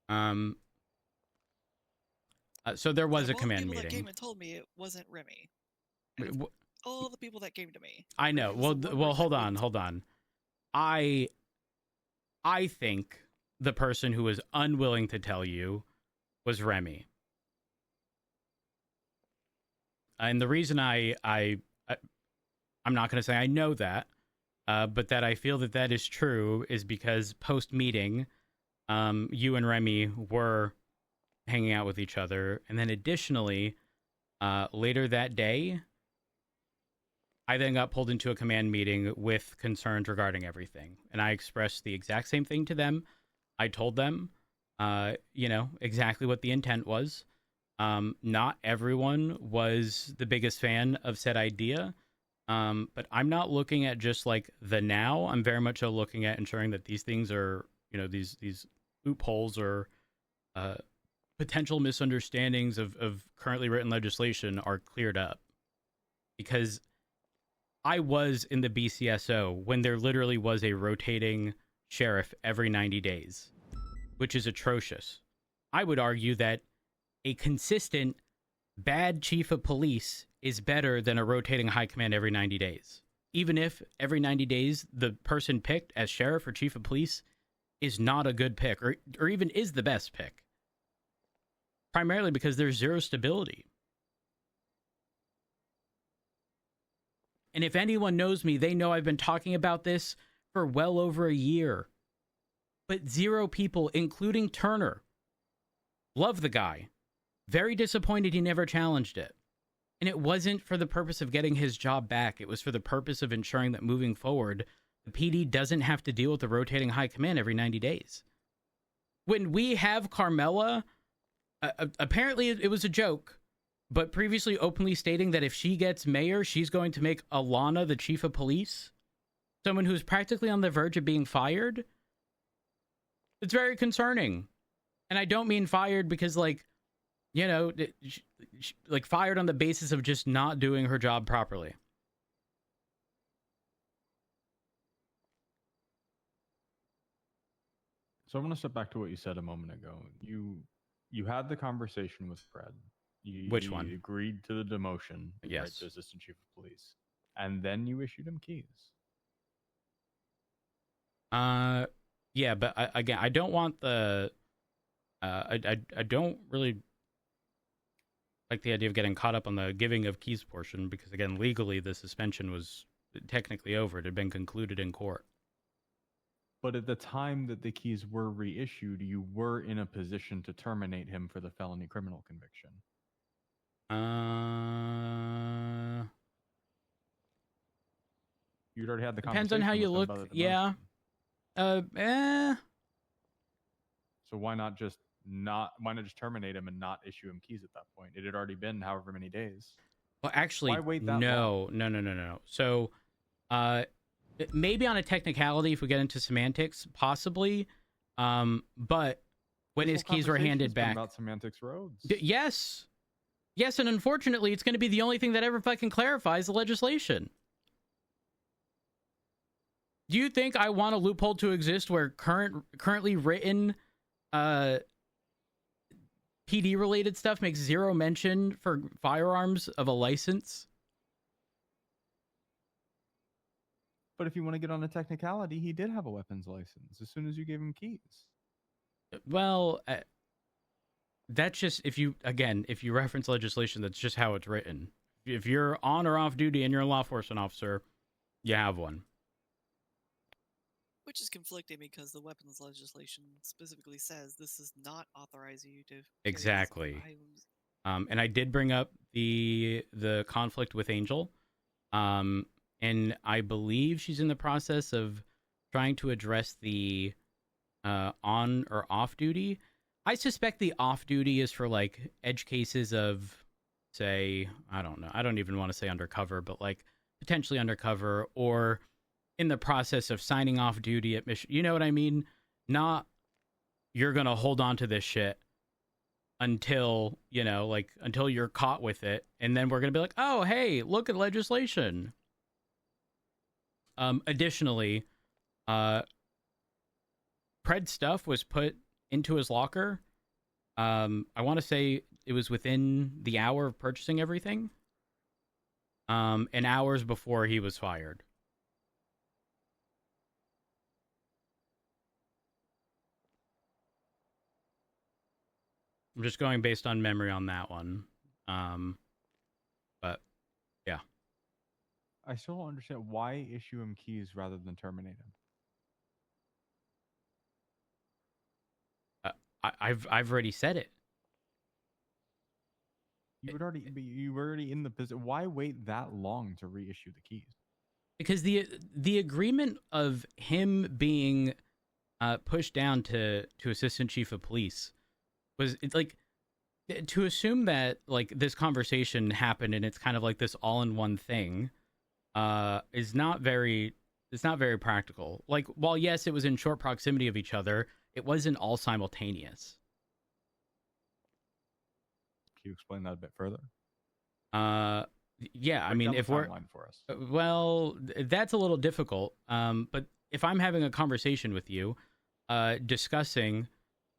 So there was Out a of all the command people that meeting. came and told me it wasn't Remy. Wait, Out of all the people that came to me. I know. Remy was Well, the one well, person hold that on, wouldn't- hold on. I think the person who was unwilling to tell you was Remy. And the reason I'm not going to say I know that, but that I feel that that is true is because post meeting, you and Remy were hanging out with each other, and then additionally, later that day, I then got pulled into a command meeting with concerns regarding everything, and I expressed the exact same thing to them. I told them, exactly what the intent was. Not everyone was the biggest fan of said idea, but I'm not looking at just like the now. I'm very much looking at ensuring that these things are, these loopholes or potential misunderstandings of currently written legislation are cleared up. Because I was in the BCSO when there literally was a rotating sheriff every 90 days, which is atrocious. I would argue that a consistent bad chief of police is better than a rotating high command every 90 days. Even if every 90 days the person picked as sheriff or chief of police is not a good pick or even is the best pick. Primarily because there's zero stability. And if anyone knows me, they know I've been talking about this for well over a year. But zero people, including Turner, love the guy. Very disappointed he never challenged it. And it wasn't for the purpose of getting his job back. It was for the purpose of ensuring that moving forward, the PD doesn't have to deal with the rotating high command every 90 days. When we have Carmela, apparently it was a joke, but previously openly stating that if she gets mayor, she's going to make Alana the chief of police, someone who's practically on the verge of being fired. It's very concerning. And I don't mean fired because, like fired on the basis of just not doing her job properly. So I want to step back to what you said a moment ago. You had the conversation with Fred. Which one? You agreed to the demotion. Yes. Right, to assistant chief of police, and then you issued him keys. Yeah, but I don't want the. I don't really like the idea of getting caught up on the giving of keys portion because, again, legally the suspension was technically over. It had been concluded in court. But at the time that the keys were reissued, you were in a position to terminate him for the felony criminal conviction. You'd already had the Depends conversation. on how you with him look. about the Yeah. demotion. So why not just terminate him and not issue him keys at that point? It had already been however many days. Well, actually, Why wait that no. So, maybe on a technicality, if we get into semantics, possibly. But when his keys were handed back, about semantics roads. Yes, and unfortunately, it's going to be the only thing that ever fucking clarifies the legislation. Do you think I want a loophole to exist where currently written PD related stuff makes zero mention for firearms of a license? But if you want to get on a technicality, he did have a weapons license as soon as you gave him keys. Well, that's just if you reference legislation, that's just how it's written. If you're on or off duty and you're a law enforcement officer, you have one. Which is conflicting because the weapons legislation specifically says this is not authorizing you to carry these Exactly. items. And I did bring up the conflict with Angel. And I believe she's in the process of trying to address the on or off duty. I suspect the off duty is for like edge cases of, say, I don't know. I don't even want to say undercover, but like potentially undercover or in the process of signing off duty at mission. You know what I mean? Not you're going to hold on to this shit until, until you're caught with it. And then we're going to be like, oh, hey, look at legislation. Additionally, Pred stuff was put into his locker. I want to say it was within the hour of purchasing everything. And hours before he was fired. I'm just going based on memory on that one. But yeah. I still don't understand why issue him keys rather than terminate him. I've already said it. You were already in the position. Why wait that long to reissue the keys? Because the agreement of him being pushed down to assistant chief of police was, it's like, to assume that like this conversation happened and it's kind of like this all-in-one thing is not very practical. Like, while yes, it was in short proximity of each other, it wasn't all simultaneous. Can you explain that a bit further? Yeah, I mean, if we're for us. well, that's a little difficult. But if I'm having a conversation with you, discussing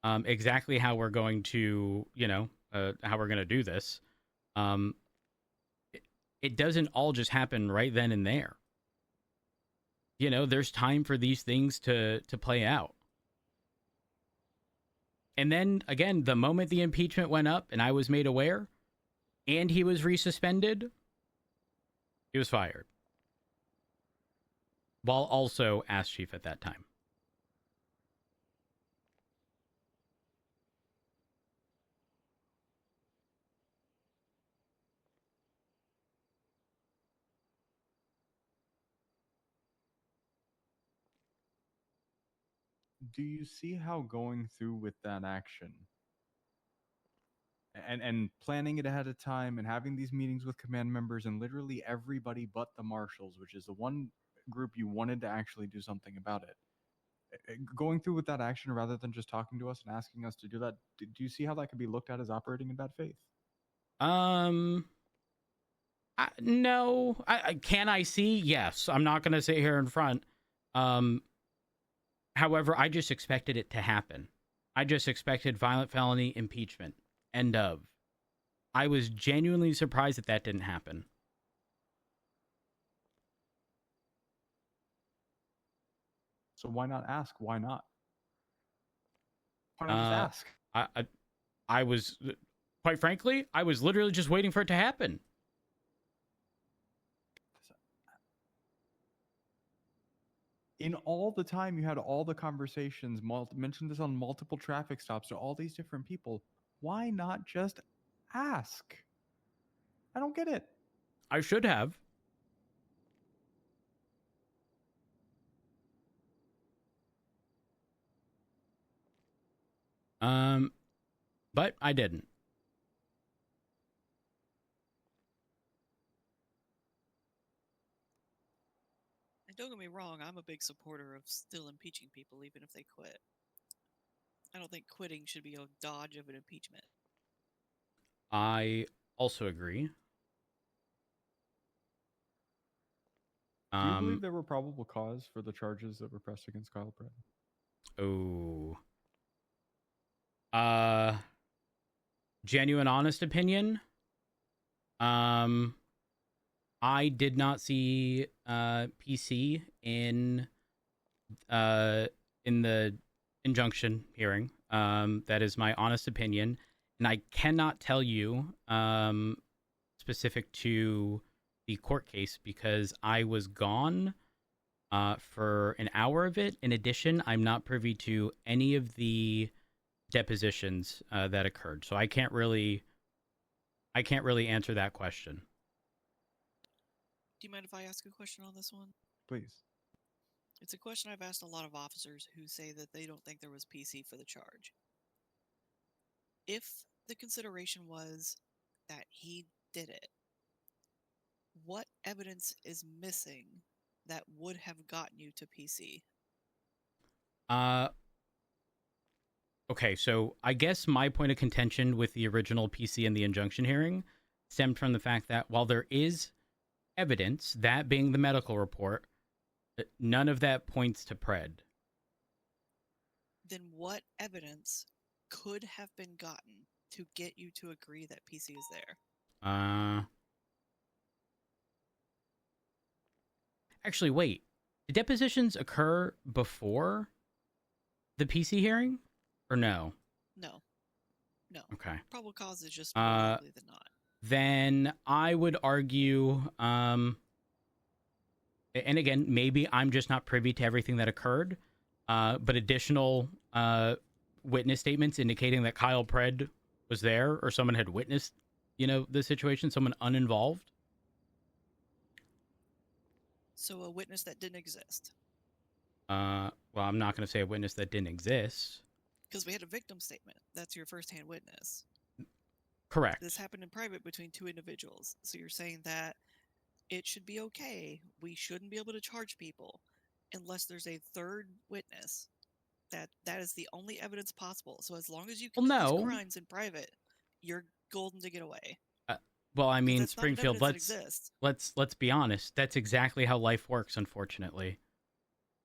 exactly how we're going to, how we're going to do this, it doesn't all just happen right then and there. There's time for these things to play out. And then, again, the moment the impeachment went up and I was made aware and he was resuspended, he was fired. While also ass chief at that time. Do you see how going through with that action and planning it ahead of time and having these meetings with command members and literally everybody but the marshals, which is the one group you wanted to actually do something about it, going through with that action rather than just talking to us and asking us to do that, do you see how that could be looked at as operating in bad faith? No. Can I see? Yes. I'm not going to sit here in front. However, I just expected it to happen. I just expected violent felony impeachment. End of. I was genuinely surprised that didn't happen. So why not ask? Why not? Why not just ask? I was, quite frankly, I was literally just waiting for it to happen. In all the time you had all the conversations, mentioned this on multiple traffic stops to all these different people, why not just ask? I don't get it. I should have. But I didn't. And don't get me wrong, I'm a big supporter of still impeaching people even if they quit. I don't think quitting should be a dodge of an impeachment. I also agree. Do you believe there were probable cause for the charges that were pressed against Kyle Pratt? Oh. Genuine, honest opinion. I did not see PC in the injunction hearing. That is my honest opinion, and I cannot tell you specific to the court case because I was gone for an hour of it. In addition, I'm not privy to any of the depositions that occurred, so I can't really answer that question. Do you mind if I ask a question on this one? Please. It's a question I've asked a lot of officers who say that they don't think there was PC for the charge. If the consideration was that he did it, what evidence is missing that would have gotten you to PC? Okay, so I guess my point of contention with the original PC and the injunction hearing stemmed from the fact that while there is evidence, that being the medical report, none of that points to Pred. then what evidence could have been gotten to get you to agree that PC is there? Actually, wait. Did depositions occur before the PC hearing, or no? No. No. Okay. Probable cause is just more likely than not. Then I would argue, and again, maybe I'm just not privy to everything that occurred, but additional witness statements indicating that Kyle Pred was there or someone had witnessed, the situation, someone uninvolved. So a witness that didn't exist. Well, I'm not going to say a witness that didn't exist. Because we had a victim statement. That's your first-hand witness. Correct. This happened in private between two individuals. So you're saying that it should be okay. We shouldn't be able to charge people unless there's a third witness. That is the only evidence possible. So as long as you commit these crimes in private, you're golden to get away. Well, I mean, that's not an Springfield, evidence that exists. let's be honest. That's exactly how life works, unfortunately.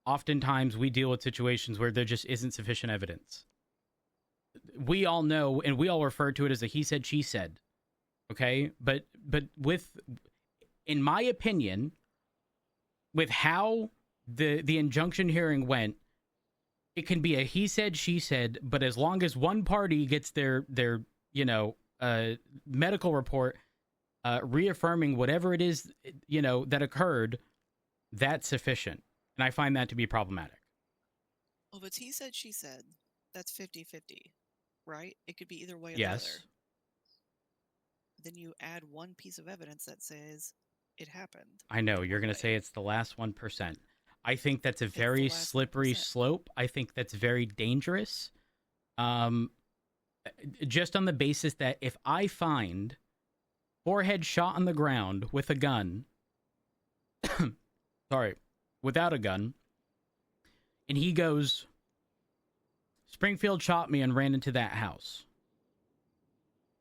Oftentimes, we deal with situations where there just isn't sufficient evidence. We all know, and we all refer to it as a he said, she said. Okay? But in my opinion, with how the injunction hearing went, it can be a he said, she said, but as long as one party gets their medical report reaffirming whatever it is, that occurred, that's sufficient. And I find that to be problematic. Well, if it's he said, she said, that's 50-50, right? It could be either way or Yes. the other. Then you add one piece of evidence that says it happened. I know, you're going to say it's the last 1%. I think that's a It's the very last slippery 1%. slope. I think that's very dangerous. Just on the basis that if I find forehead shot on the ground with a gun, without a gun, and he goes, Springfield shot me and ran into that house,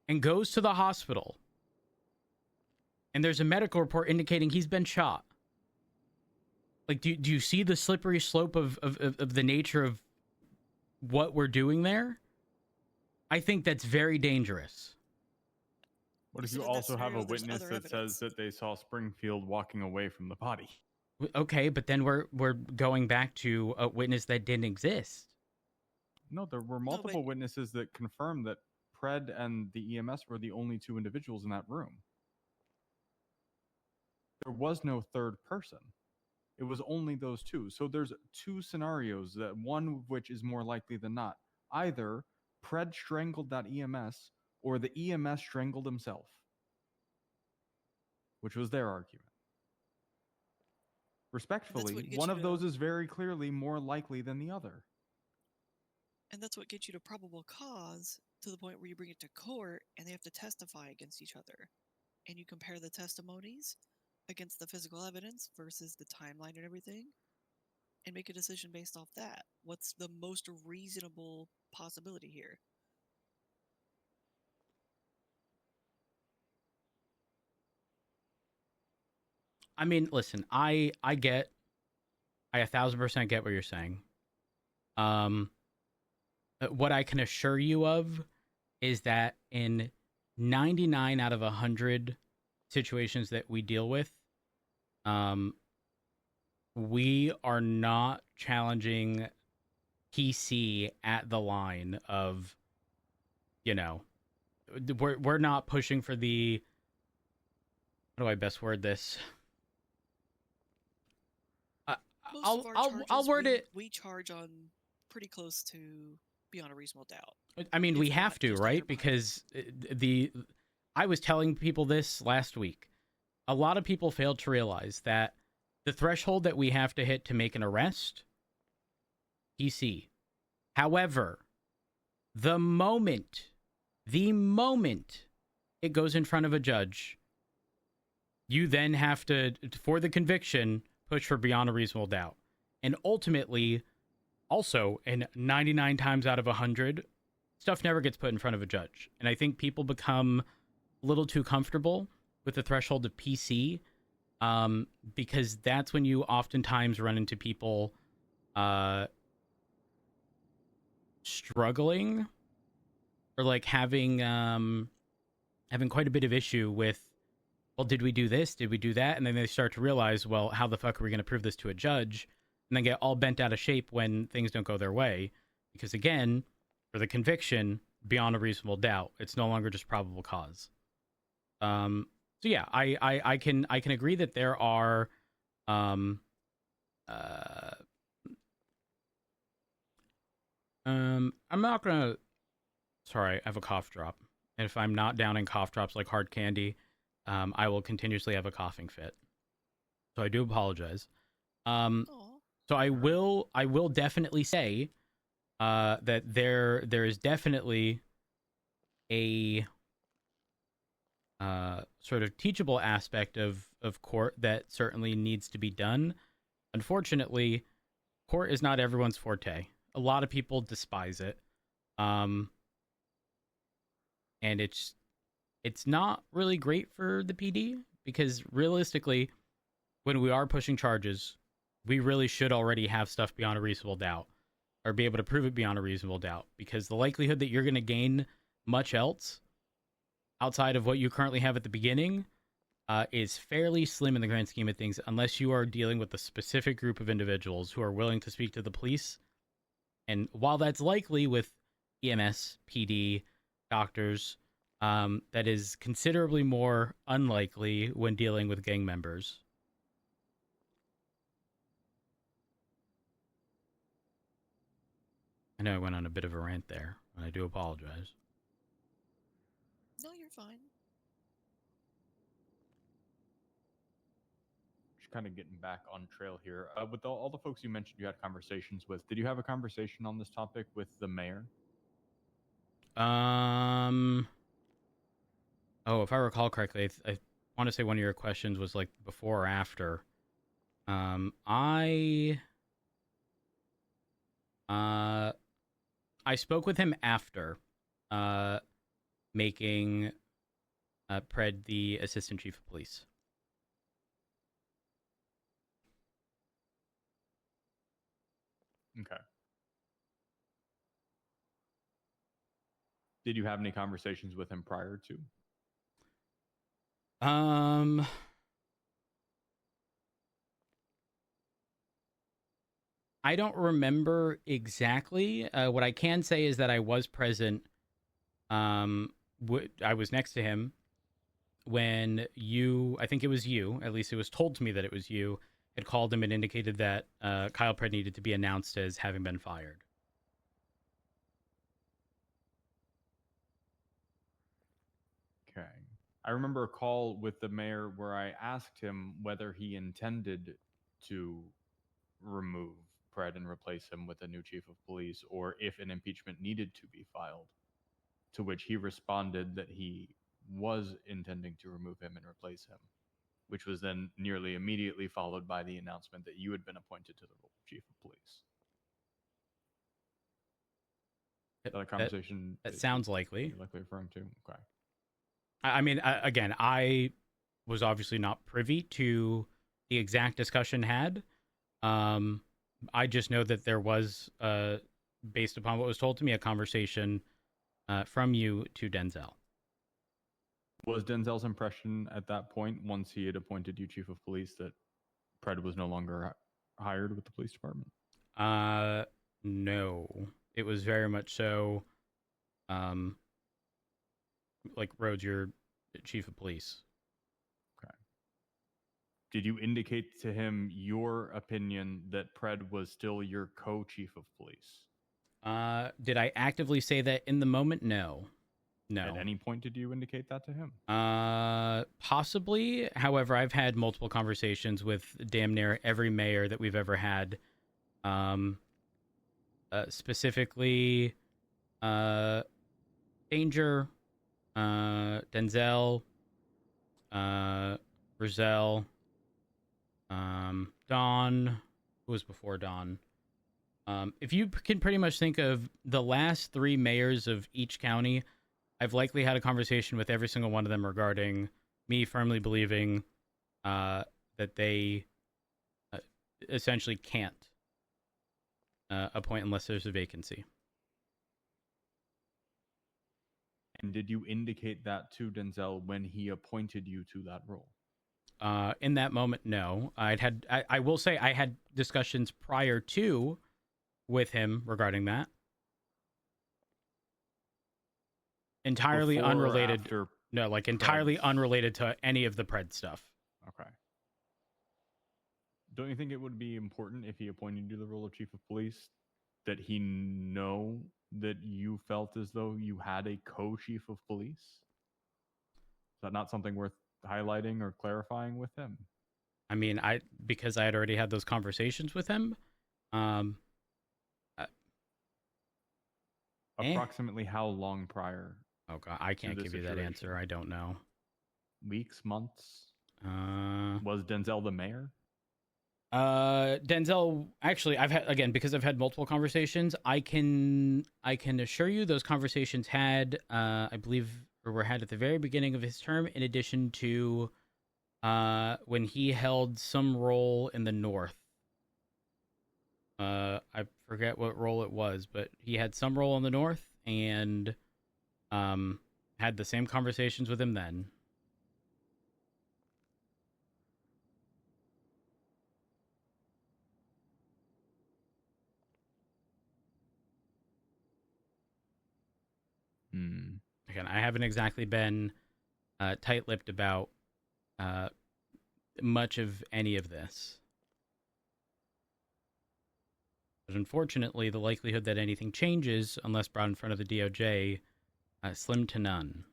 and goes to the hospital, and there's a medical report indicating he's been shot. Like, do you see the slippery slope of the nature of what we're doing there? I think that's very dangerous. What if So you in that also have a scenario, there's witness other that says evidence. that they saw Springfield walking away from the body? Okay, but then we're going back to a witness that didn't exist. No, there were but- multiple witnesses that confirmed that Pred and the EMS were the only two individuals in that room. There was no third person. It was only those two. So there's two scenarios, that one of which is more likely than not. Either Pred strangled that EMS or the EMS strangled himself, which was their argument. Respectfully, what gets one you of to- those is very clearly more likely than the other. And that's what gets you to probable cause to the point where you bring it to court and they have to testify against each other. And you compare the testimonies against the physical evidence versus the timeline and everything and make a decision based off that. What's the most reasonable possibility here? I mean, listen, I 1,000% get what you're saying. What I can assure you of is that in 99 out of 100 situations that we deal with, we are not challenging PC at the line of, we're not pushing for the, how do I best word this? Most of our I'll charges word it. We charge on pretty close to beyond a reasonable doubt. I mean, we It's have not to, just right? either Because I was telling people this last week. A lot of people failed to realize that the threshold that we have to hit to make an arrest, PC. However, the moment it goes in front of a judge, you then have to, for the conviction, push for beyond a reasonable doubt. And ultimately, also, in 99 times out of 100, stuff never gets put in front of a judge. And I think people become a little too comfortable with the threshold of PC, because that's when you oftentimes run into people struggling or like having quite a bit of issue with, well, did we do this? Did we do that? And then they start to realize, well, how the fuck are we going to prove this to a judge? And then get all bent out of shape when things don't go their way. Because again, for the conviction, beyond a reasonable doubt, it's no longer just probable cause. So yeah, I can agree that there are I'm not gonna, sorry, I have a cough drop. And if I'm not downing cough drops like hard candy, I will continuously have a coughing fit. So I do apologize. Aw. So I will definitely say that there is definitely a sort of teachable aspect of court that certainly needs to be done. Unfortunately, court is not everyone's forte. A lot of people despise it. And it's not really great for the PD because realistically, when we are pushing charges, we really should already have stuff beyond a reasonable doubt or be able to prove it beyond a reasonable doubt, because the likelihood that you're going to gain much else outside of what you currently have at the beginning is fairly slim in the grand scheme of things, unless you are dealing with a specific group of individuals who are willing to speak to the police. And while that's likely with EMS, PD, doctors, that is considerably more unlikely when dealing with gang members. I know I went on a bit of a rant there, and I do apologize. No, you're fine. Just kind of getting back on trail here. With all the folks you mentioned you had conversations with, did you have a conversation on this topic with the mayor? Oh, if I recall correctly, I want to say one of your questions was like before or after. I spoke with him after making Pred the assistant chief of police. Okay. Did you have any conversations with him prior to? I don't remember exactly. What I can say is that I was present. I was next to him when you, I think it was you, at least it was told to me that it was you, had called him and indicated that Kyle Pred needed to be announced as having been fired. Okay. I remember a call with the mayor where I asked him whether he intended to remove Pred and replace him with a new chief of police, or if an impeachment needed to be filed, to which he responded that he was intending to remove him and replace him, which was then nearly immediately followed by the announcement that you had been appointed to the role of chief of police. Is that a conversation that sounds likely. You're likely referring to? Okay. I mean, again, I was obviously not privy to the exact discussion had. I just know that there was, based upon what was told to me, a conversation from you to Denzel. Was Denzel's impression at that point, once he had appointed you chief of police, that Pred was no longer hired with the police department? No. It was very much so, like, Rhodes, you're chief of police. Okay. Did you indicate to him your opinion that Pred was still your co-chief of police? Did I actively say that in the moment? No. No. At any point did you indicate that to him? Possibly. However, I've had multiple conversations with damn near every mayor that we've ever had. Specifically, Danger, Denzel, Rizal, Don, who was before Don. If you can pretty much think of the last 3 mayors of each county, I've likely had a conversation with every single one of them regarding me firmly believing that they essentially can't appoint unless there's a vacancy. And did you indicate that to Denzel when he appointed you to that role? In that moment, no. I will say I had discussions prior to with him regarding that. Entirely Before or unrelated. after No, like entirely Preds? unrelated to any of the Pred stuff. Okay. Don't you think it would be important if he appointed you to the role of chief of police that he know that you felt as though you had a co-chief of police? Is that not something worth highlighting or clarifying with him? I mean, because I had already had those conversations with him. Approximately how long prior? Oh God, I can't the give you that situation? answer. I don't know. Weeks, months? Was Denzel the mayor? Denzel, actually, I've had, again, because I've had multiple conversations, I can assure you those conversations had, I believe, or were had at the very beginning of his term, in addition to when he held some role in the North. I forget what role it was, but he had some role in the North, and had the same conversations with him then. Again, I haven't exactly been tight-lipped about much of any of this. But unfortunately, the likelihood that anything changes, unless brought in front of the DOJ, slim to none.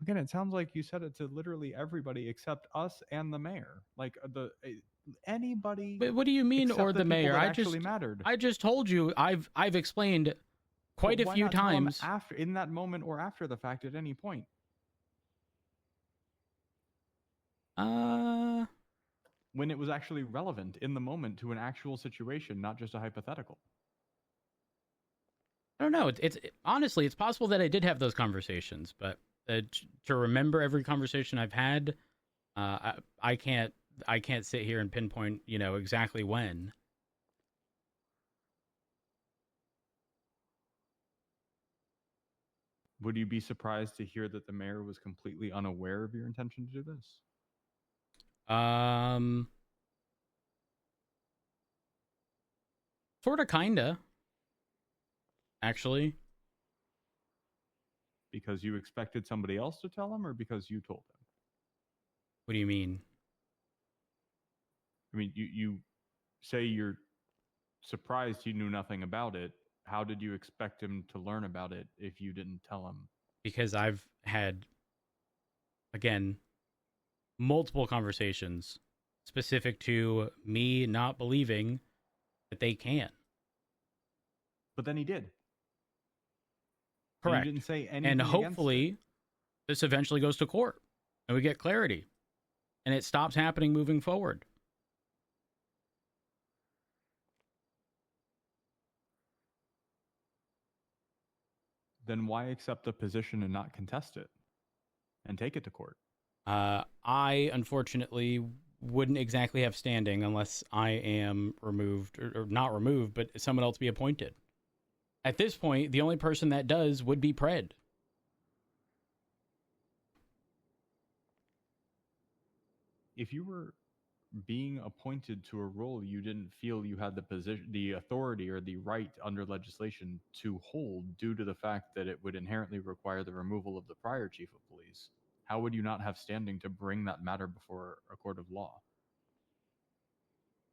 Again, it sounds like you said it to literally everybody except us and the mayor. Like anybody. But what do you mean, except or the people mayor? that I actually mattered. I just told you. I've explained quite But a why few not tell him times. after, in that moment or after the fact, at any point. When it was actually relevant in the moment to an actual situation, not just a hypothetical. I don't know. Honestly, it's possible that I did have those conversations, but to remember every conversation I've had, I can't sit here and pinpoint, exactly when. Would you be surprised to hear that the mayor was completely unaware of your intention to do this? Sorta, kinda. Actually. Because you expected somebody else to tell him, or because you told him? What do you mean? I mean, you say you're surprised he knew nothing about it. How did you expect him to learn about it if you didn't tell him? Because I've had, again, multiple conversations specific to me not believing that they can. But then he did. Correct. And you didn't say anything. And hopefully this eventually goes to court and we get clarity and it stops happening moving forward. Then why accept the position and not contest it and take it to court? I unfortunately wouldn't exactly have standing unless I am removed, or not removed, but someone else be appointed. At this point, the only person that does would be Pred. If you were being appointed to a role you didn't feel you had the position, the authority, or the right under legislation to hold, due to the fact that it would inherently require the removal of the prior chief of police, how would you not have standing to bring that matter before a court of law?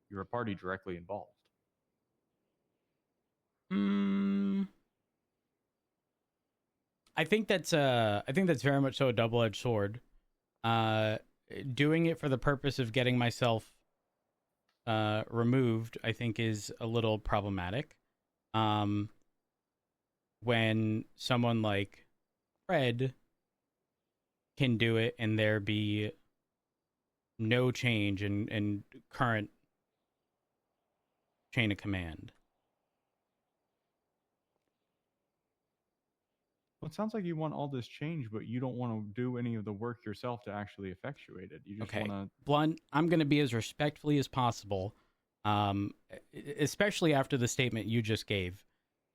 You're a party directly involved. I think that's very much so a double-edged sword. Doing it for the purpose of getting myself removed, I think, is a little problematic. When someone like Fred can do it and there be no change in current chain of command. Well, it sounds like you want all this change, but you don't want to do any of the work yourself to actually effectuate it. You just want to... Blunt, I'm going to be as respectfully as possible, especially after the statement you just gave.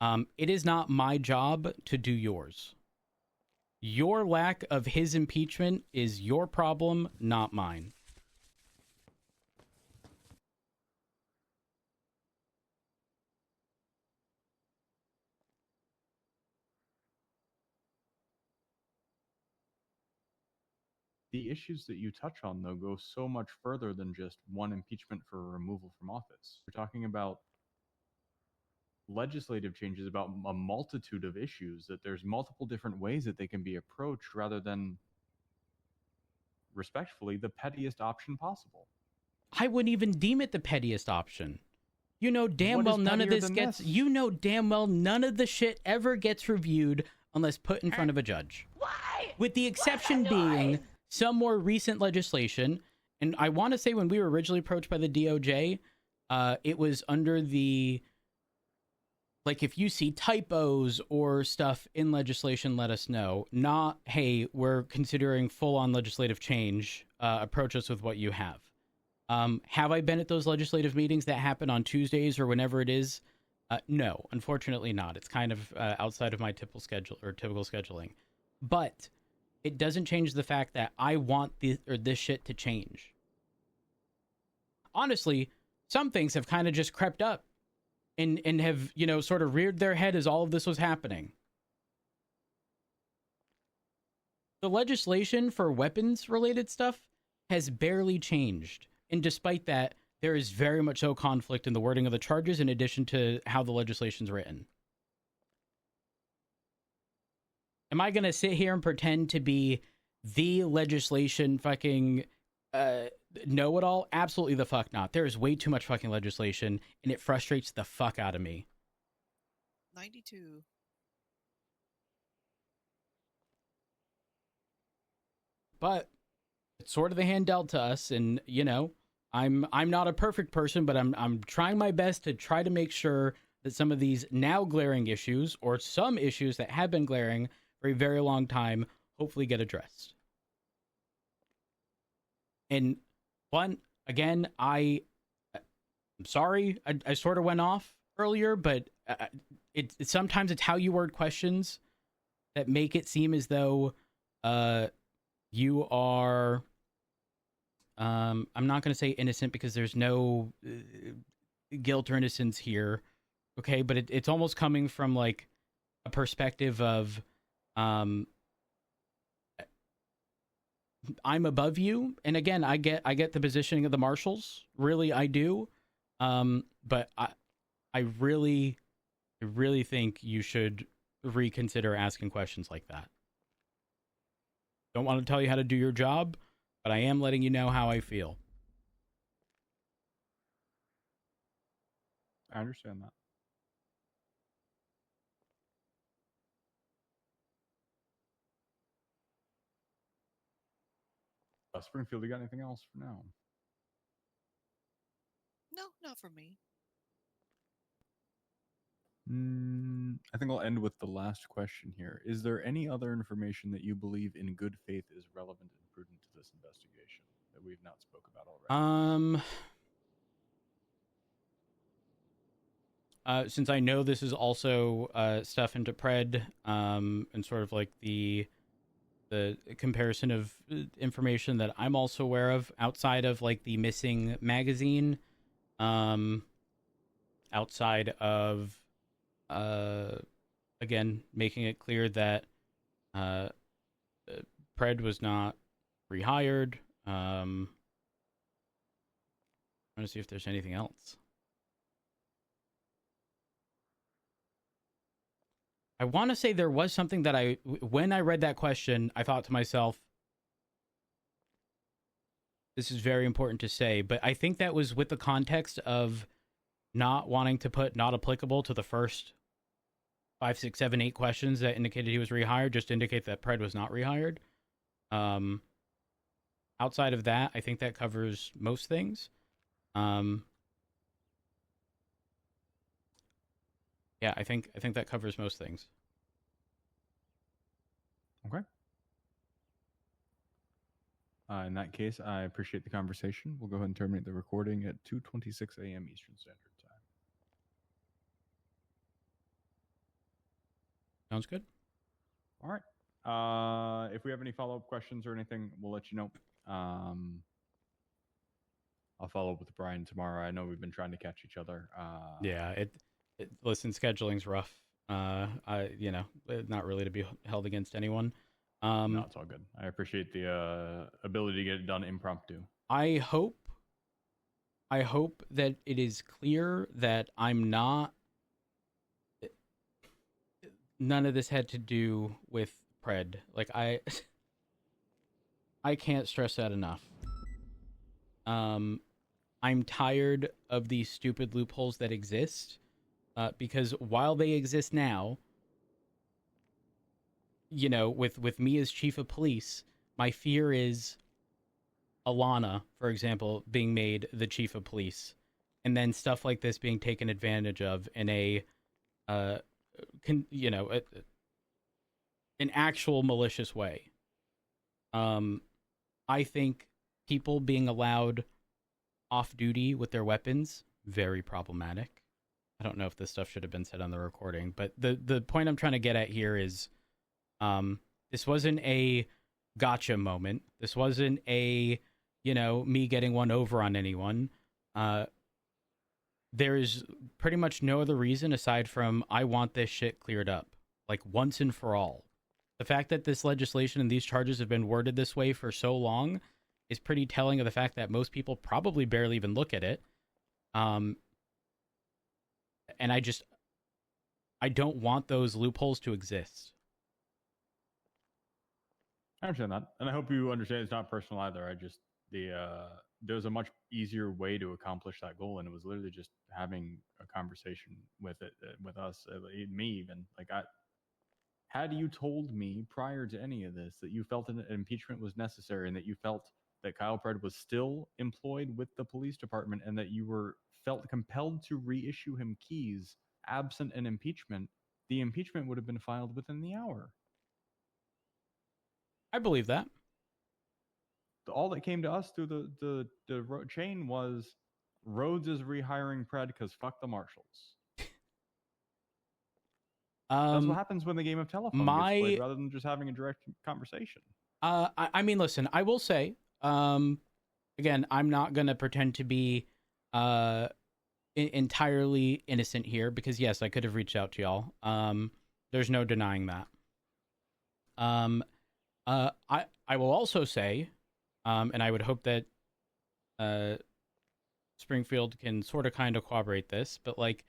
It is not my job to do yours. Your lack of his impeachment is your problem, not mine. The issues that you touch on, though, go so much further than just one impeachment for removal from office. You're talking about legislative changes about a multitude of issues, that there's multiple different ways that they can be approached rather than, respectfully, the pettiest option possible. I wouldn't even deem it the pettiest option. You know damn What well is none of pettier this than gets... this? You know damn well none of the shit ever gets reviewed unless put in front of a judge. Why? With the exception being some more recent legislation. And I want to say when we were originally approached by the DOJ, it was under the... Like, if you see typos or stuff in legislation, let us know. Not, hey, we're considering full-on legislative change. Approach us with what you have. Have I been at those legislative meetings that happen on Tuesdays or whenever it is? No, unfortunately not. It's kind of outside of my typical scheduling. But it doesn't change the fact that I want this shit to change. Honestly, some things have kind of just crept up and have, you know, sort of reared their head as all of this was happening. The legislation for weapons-related stuff has barely changed. And despite that, there is very much so conflict in the wording of the charges in addition to how the legislation's written. Am I going to sit here and pretend to be the legislation fucking know-it-all? Absolutely the fuck not. There is way too much fucking legislation, and it frustrates the fuck out of me. 92. But it's sort of the hand dealt to us, and, you know, I'm not a perfect person, but I'm trying my best to try to make sure that some of these now glaring issues, or some issues that have been glaring for a very long time, hopefully get addressed. And one, again, I'm sorry, I sort of went off earlier, but sometimes it's how you word questions that make it seem as though you are... I'm not going to say innocent because there's no guilt or innocence here, okay? But it's almost coming from, like, a perspective of... I'm above you, and again, I get the positioning of the marshals, really, I do, but I really think you should reconsider asking questions like that. Don't want to tell you how to do your job, but I am letting you know how I feel. I understand that. Springfield, you got anything else for now? No, not for me. I think I'll end with the last question here. Is there any other information that you believe in good faith is relevant and prudent to this investigation that we've not spoke about already? Since I know this is also stuff into Pred, and sort of like the comparison of information that I'm also aware of outside of like the missing magazine, outside of again making it clear that Pred was not rehired. I'm trying to see if there's anything else. I want to say there was something that when I read that question, I thought to myself, this is very important to say, but I think that was with the context of not wanting to put not applicable to the first 5, 6, 7, 8 questions that indicated he was rehired, just indicate that Pred was not rehired. Outside of that, I think that covers most things. Yeah, I think that covers most things. Okay. In that case, I appreciate the conversation. We'll go ahead and terminate the recording at 2:26 a.m. Eastern Standard Time. Sounds good. All right. If we have any follow-up questions or anything, we'll let you know. I'll follow up with Brian tomorrow. I know we've been trying to catch each other. Yeah, listen, scheduling's rough. Not really to be held against anyone. No, it's all good. I appreciate the ability to get it done impromptu. I hope that it is clear that I'm not. None of this had to do with Pred. Like I can't stress that enough. I'm tired of these stupid loopholes that exist, because while they exist now, you know, with me as chief of police, my fear is Alana, for example, being made the chief of police, and then stuff like this being taken advantage of in an actual malicious way. I think people being allowed off duty with their weapons, very problematic. I don't know if this stuff should have been said on the recording, but the point I'm trying to get at here is, this wasn't a gotcha moment. This wasn't a, me getting one over on anyone. There is pretty much no other reason aside from I want this shit cleared up, like once and for all. The fact that this legislation and these charges have been worded this way for so long is pretty telling of the fact that most people probably barely even look at it. And I don't want those loopholes to exist. I understand that, and I hope you understand it's not personal either. There's a much easier way to accomplish that goal, and it was literally just having a conversation with us, me even. Had you told me prior to any of this that you felt an impeachment was necessary and that you felt that Kyle Pred was still employed with the police department and that you felt compelled to reissue him keys absent an impeachment, the impeachment would have been filed within the hour. I believe that. All that came to us through the chain was Rhodes is rehiring Pred because fuck the marshals. That's what happens when the game of telephone gets played rather than just having a direct conversation. I mean, listen, I will say, again, I'm not going to pretend to be entirely innocent here because, yes, I could have reached out to y'all. There's no denying that. I will also say, and I would hope that Springfield can sort of kind of corroborate this, but like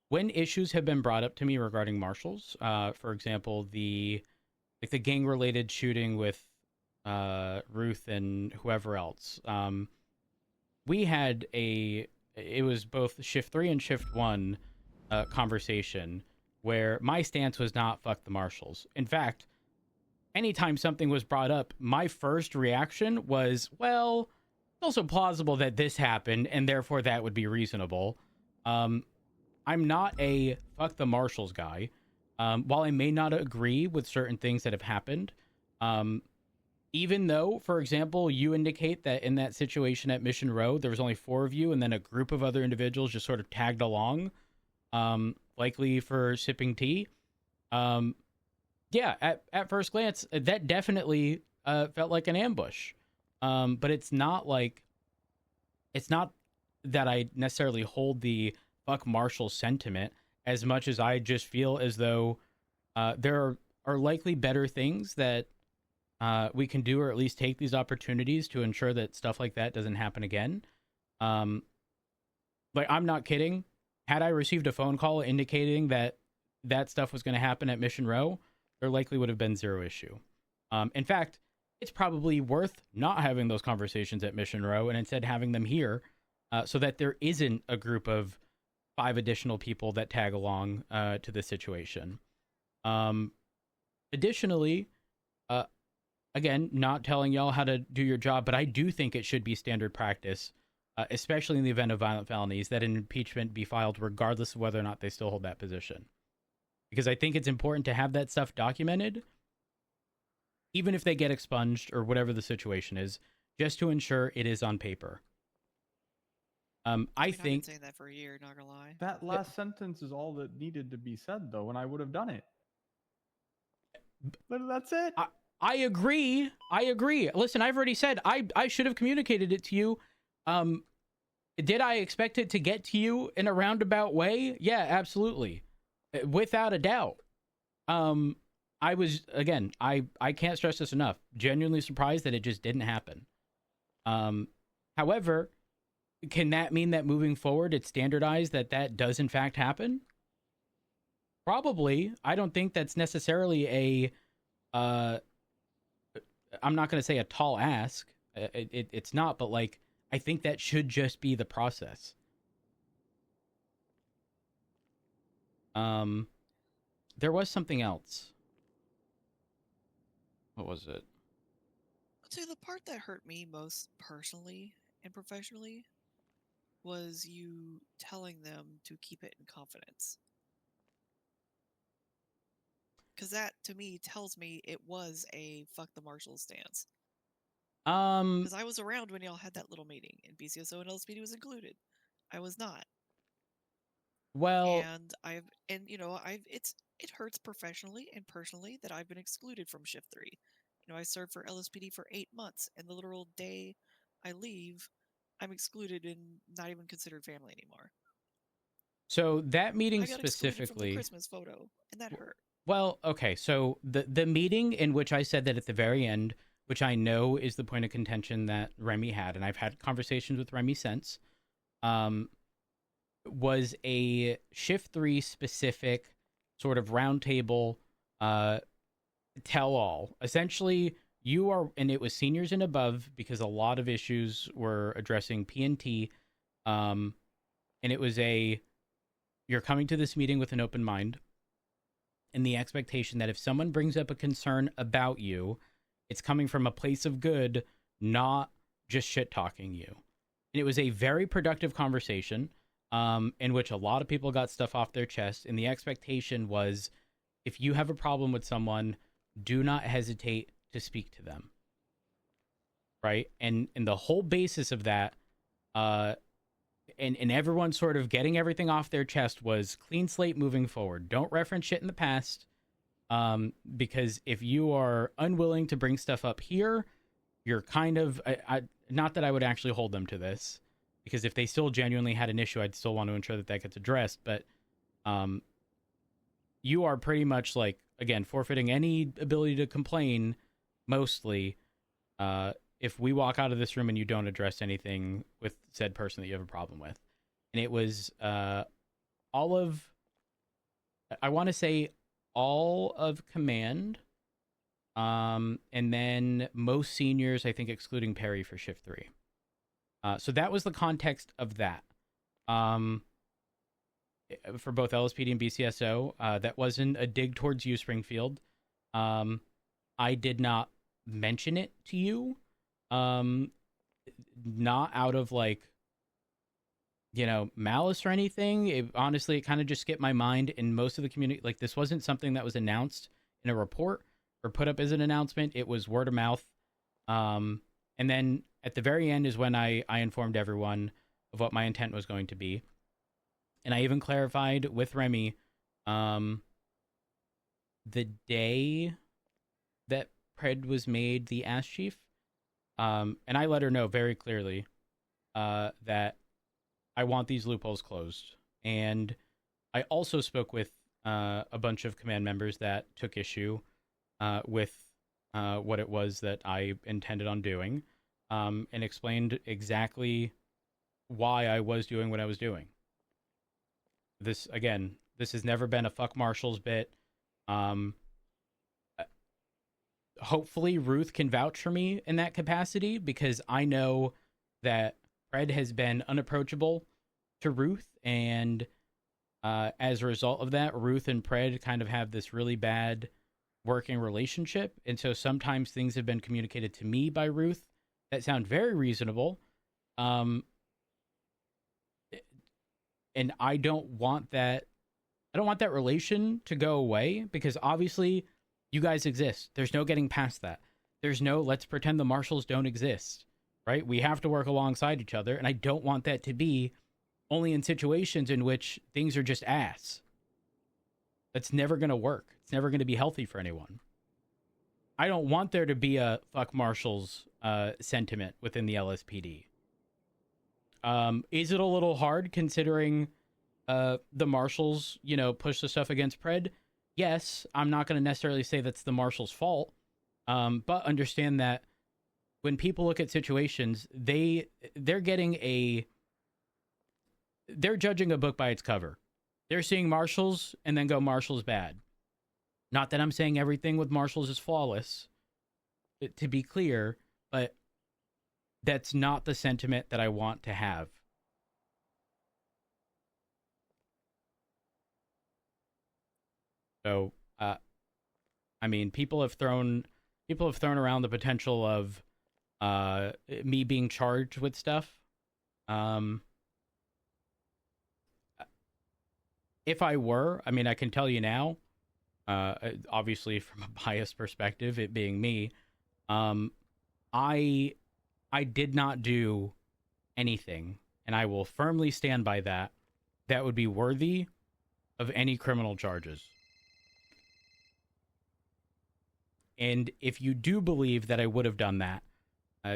when issues have been brought up to me regarding marshals, for example, the gang related shooting with Ruth and whoever else, we had it was both shift 3 and shift 1 conversation where my stance was not fuck the marshals. In fact, anytime something was brought up, my first reaction was, well, it's also plausible that this happened, and therefore that would be reasonable. I'm not a fuck the marshals guy. While I may not agree with certain things that have happened, even though, for example, you indicate that in that situation at Mission Row, there was only 4 of you, and then a group of other individuals just sort of tagged along, likely for sipping tea. Yeah, at first glance, that definitely felt like an ambush. But it's not that I necessarily hold the fuck Marshall sentiment as much as I just feel as though there are likely better things that we can do, or at least take these opportunities to ensure that stuff like that doesn't happen again. I'm not kidding. Had I received a phone call indicating that stuff was going to happen at Mission Row, there likely would have been zero issue. In fact, it's probably worth not having those conversations at Mission Row and instead having them here, so that there isn't a group of 5 additional people that tag along to the situation. Additionally, again, not telling y'all how to do your job, but I do think it should be standard practice, especially in the event of violent felonies, that an impeachment be filed regardless of whether or not they still hold that position. Because I think it's important to have that stuff documented, even if they get expunged or whatever the situation is, just to ensure it is on paper. I've been saying that for a year, not gonna lie. That last sentence is all that needed to be said, though, and I would have done it. But that's it. I agree. I agree. Listen, I've already said I should have communicated it to you. Did I expect it to get to you in a roundabout way? Yeah, absolutely. Without a doubt. I was, again, I can't stress this enough. Genuinely surprised that it just didn't happen. However, can that mean that moving forward it's standardized that does in fact happen? Probably. I don't think that's necessarily I'm not going to say a tall ask. It's not, but like, I think that should just be the process. There was something else. What was it? So the part that hurt me most personally and professionally was you telling them to keep it in confidence. Because that, to me, tells me it was a fuck the marshals stance. Because I was around when y'all had that little meeting, and BCSO and LSPD was included. I was not. Well, and it hurts professionally and personally that I've been excluded from Shift 3. You know, I served for LSPD for 8 months, and the literal day I leave, I'm excluded and not even considered family anymore. so that meeting I got excluded from the specifically. Christmas photo, and that hurt. Well, okay, so the meeting in which I said that at the very end, which I know is the point of contention that Remy had, and I've had conversations with Remy since, was a Shift 3 specific sort of roundtable tell-all. Essentially, you are, and it was seniors and above because a lot of issues were addressing P&T, and it was you're coming to this meeting with an open mind, and the expectation that if someone brings up a concern about you, it's coming from a place of good, not just shit-talking you. And it was a very productive conversation in which a lot of people got stuff off their chest, and the expectation was if you have a problem with someone, do not hesitate to speak to them. Right? And the whole basis of that, and everyone sort of getting everything off their chest was clean slate moving forward. Don't reference shit in the past, because if you are unwilling to bring stuff up here, you're kind of... not that I would actually hold them to this, because if they still genuinely had an issue, I'd still want to ensure that gets addressed, but you are pretty much, like, again, forfeiting any ability to complain, mostly, if we walk out of this room and you don't address anything with said person that you have a problem with. And it was I want to say all of command, and then most seniors, I think excluding Perry for Shift 3. So that was the context of that. For both LSPD and BCSO, that wasn't a dig towards you, Springfield. I did not mention it to you. Not out of, like, malice or anything. Honestly, it kind of just skipped my mind. In most of the community, like, this wasn't something that was announced in a report or put up as an announcement. It was word of mouth. And then at the very end is when I informed everyone of what my intent was going to be. And I even clarified with Remy the day that Pred was made the ass chief. And I let her know very clearly that I want these loopholes closed. And I also spoke with a bunch of command members that took issue with what it was that I intended on doing, and explained exactly why I was doing what I was doing. This has never been a fuck marshals bit. Hopefully Ruth can vouch for me in that capacity, because I know that Fred has been unapproachable to Ruth, and as a result of that, Ruth and Pred kind of have this really bad working relationship, and so sometimes things have been communicated to me by Ruth that sound very reasonable, and I don't want that relation to go away, because obviously you guys exist. There's no getting past that. There's no let's pretend the marshals don't exist, right? We have to work alongside each other, and I don't want that to be only in situations in which things are just ass. That's never going to work. It's never going to be healthy for anyone. I don't want there to be a fuck marshals sentiment within the LSPD. Is it a little hard considering the marshals, you know, push the stuff against Pred? Yes, I'm not going to necessarily say that's the marshals' fault, but understand that when people look at situations, they're judging a book by its cover. They're seeing marshals and then go marshals bad. Not that I'm saying everything with marshals is flawless, to be clear, but that's not the sentiment that I want to have. So, I mean, people have thrown around the potential of me being charged with stuff. If I were, I mean, I can tell you now, obviously from a biased perspective, it being me, I did not do anything, and I will firmly stand by that, that would be worthy of any criminal charges. And if you do believe that I would have done that,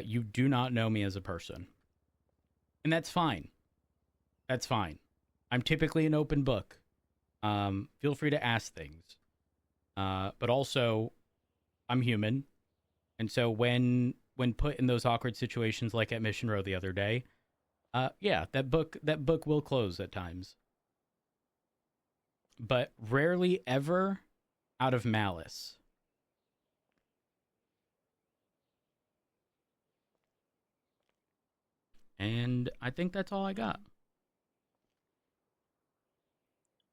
you do not know me as a person. And that's fine. That's fine. I'm typically an open book. Feel free to ask things. But also, I'm human. And so when put in those awkward situations like at Mission Row the other day, yeah, that book will close at times. But rarely ever out of malice. And I think that's all I got.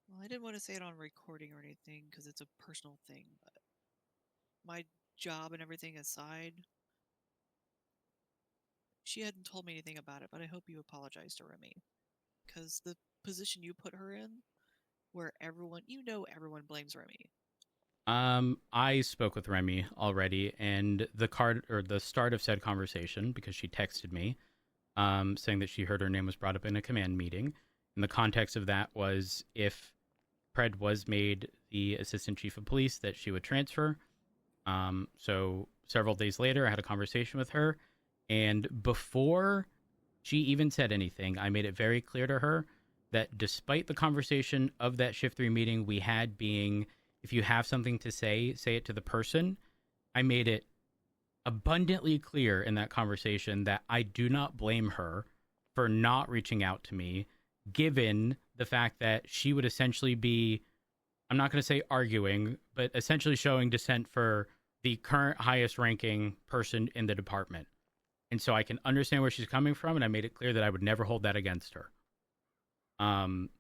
Well, I didn't want to say it on recording or anything because it's a personal thing, but my job and everything aside, she hadn't told me anything about it, but I hope you apologize to Remy because the position you put her in, where everyone blames Remy. I spoke with Remy already, and the start of said conversation, because she texted me, saying that she heard her name was brought up in a command meeting. And the context of that was if Pred was made the assistant chief of police, that she would transfer. So several days later, I had a conversation with her, and before she even said anything, I made it very clear to her that despite the conversation of that Shift 3 meeting we had being, if you have something to say it to the person, I made it abundantly clear in that conversation that I do not blame her for not reaching out to me, given the fact that she would essentially be, I'm not going to say arguing, but essentially showing dissent for the current highest ranking person in the department. And so I can understand where she's coming from, and I made it clear that I would never hold that against her. What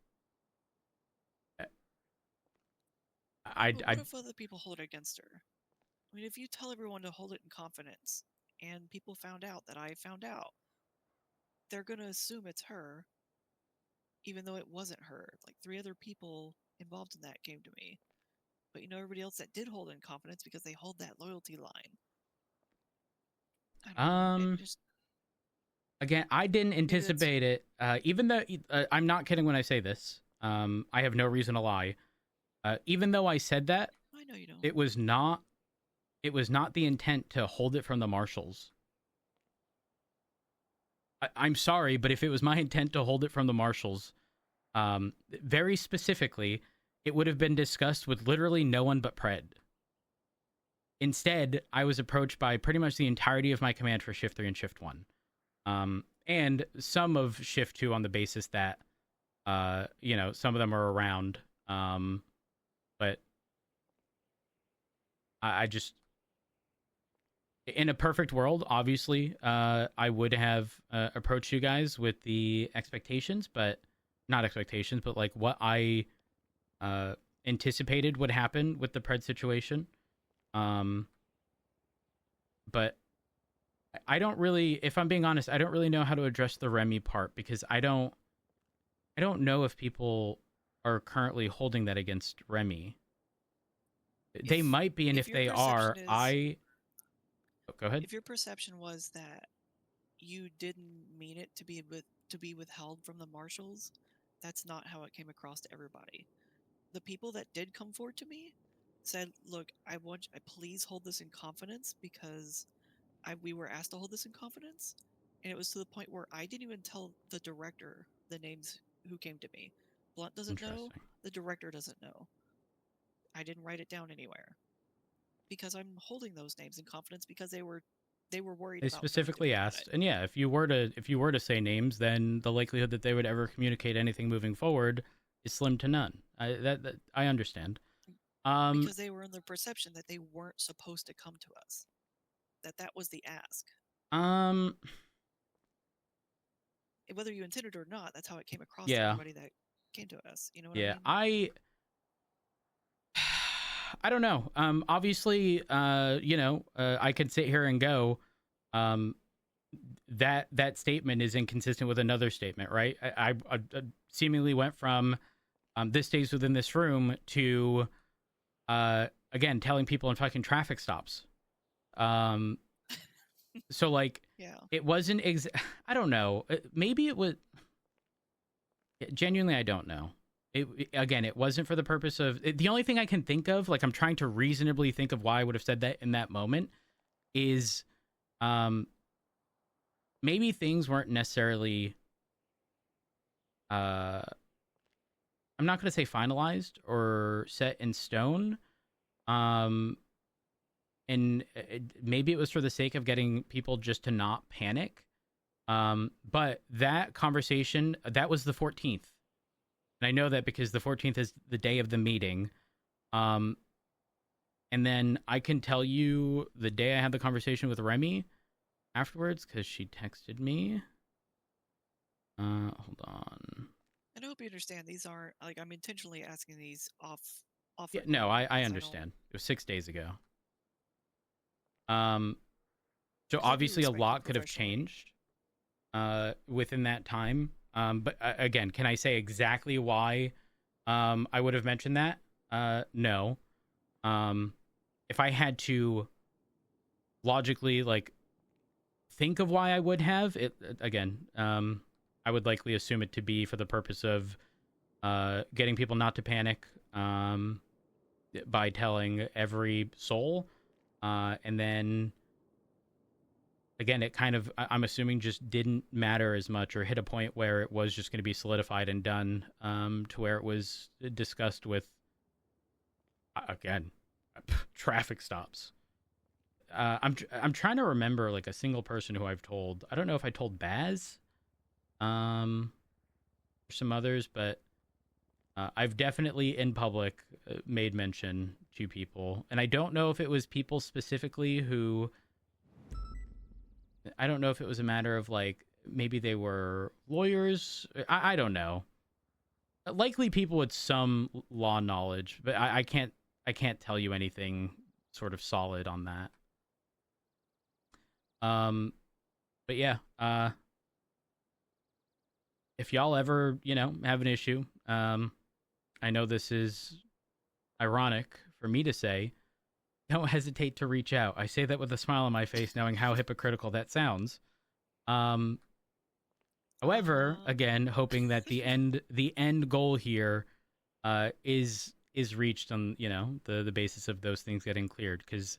if other people hold it against her? I mean, if you tell everyone to hold it in confidence, and people found out that I found out, they're going to assume it's her, even though it wasn't her. Like 3 other people involved in that came to me. But everybody else that did hold it in confidence because they hold that loyalty line. I don't know. Again, I didn't anticipate it. Even though I'm not kidding when I say this, I have no reason to lie. Even though I said that, I know you don't. It was not the intent to hold it from the marshals. I'm sorry, but if it was my intent to hold it from the marshals, very specifically, it would have been discussed with literally no one but Pred. Instead, I was approached by pretty much the entirety of my command for Shift 3 and Shift 1. And some of Shift 2 on the basis that, some of them are around. But I just, in a perfect world, obviously, I would have approached you guys with the expectations, but not expectations, but like what I anticipated would happen with the Pred situation. But I don't really, if I'm being honest, I don't really know how to address the Remy part, because I don't know if people are currently holding that against Remy. They might be, and if they are, go ahead. If your perception was that you didn't mean it to be withheld from the marshals, that's not how it came across to everybody. The people that did come forward to me said, "Look, please hold this in confidence because we were asked to hold this in confidence." And it was to the point where I didn't even tell the director the names who came to me. Blunt doesn't know. Interesting. The director doesn't know. I didn't write it down anywhere because I'm holding those names in confidence because they were worried They about coming to specifically me about asked, it. and yeah, if you were to say names, then the likelihood that they would ever communicate anything moving forward is slim to none. I understand. Because they were in the perception that they weren't supposed to come to us. That was the ask. Whether you intended or not, that's how it came across to Yeah. everybody that came to us. You know what Yeah, I mean? I don't know. Obviously, I could sit here and go, that statement is inconsistent with another statement, right? I seemingly went from, this stays within this room to, again, telling people in fucking traffic stops. So like, Yeah. it wasn't I don't know. Maybe it was. Genuinely, I don't know. It wasn't for the purpose of the only thing I can think of. Like, I'm trying to reasonably think of why I would have said that in that moment. Is, maybe things weren't necessarily. I'm not going to say finalized or set in stone. And maybe it was for the sake of getting people just to not panic. But that conversation, that was the 14th. And I know that because the 14th is the day of the meeting. And then I can tell you the day I had the conversation with Remy afterwards, because she texted me. Hold on. And I hope you understand these aren't, like, I'm intentionally asking these off Yeah, record no, I because don't- understand. It was 6 days ago. So Because I do obviously a respect you lot could have professionally. changed within that time. But again, can I say exactly why I would have mentioned that? No. If I had to logically like think of why I would have it again, I would likely assume it to be for the purpose of getting people not to panic by telling every soul, and then again, it kind of, I'm assuming, just didn't matter as much or hit a point where it was just going to be solidified and done, to where it was discussed with, again, traffic stops. I'm trying to remember like a single person who I've told. I don't know if I told Baz, or some others, but I've definitely in public made mention to people, and I don't know if it was people specifically who. I don't know if it was a matter of like maybe they were lawyers. I don't know. Likely people with some law knowledge, but I can't tell you anything sort of solid on that. But yeah, if y'all ever, have an issue, I know this is ironic for me to say, don't hesitate to reach out. I say that with a smile on my face, knowing how hypocritical that sounds. However, again, hoping that the end goal here is reached on the basis of those things getting cleared, because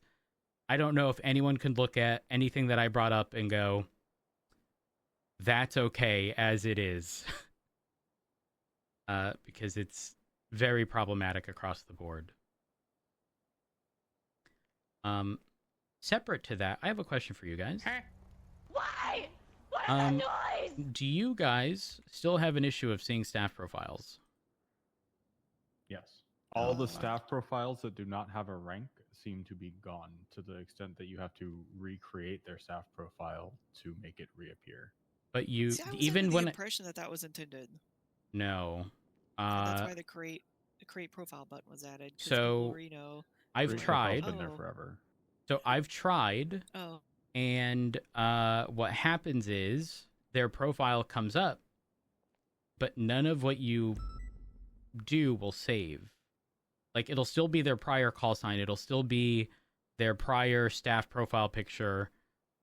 I don't know if anyone can look at anything that I brought up and go, that's okay as it is. Because it's very problematic across the board. Separate to that, I have a question for you guys. Why? What is that noise? Do you guys still have an issue of seeing staff profiles? Yes. All the wow. staff profiles that do not have a rank seem to be gone, to the extent that you have to recreate their staff profile to make it reappear. But you, See, I was even under when the impression that was intended. no, And that's why the create profile button was added. 'Cause so people were, I've Create tried. profile's been there Oh. forever. So I've tried, Oh, and what happens is their profile comes up, but none of what you do will save. Like, it'll still be their prior call sign, it'll still be their prior staff profile picture,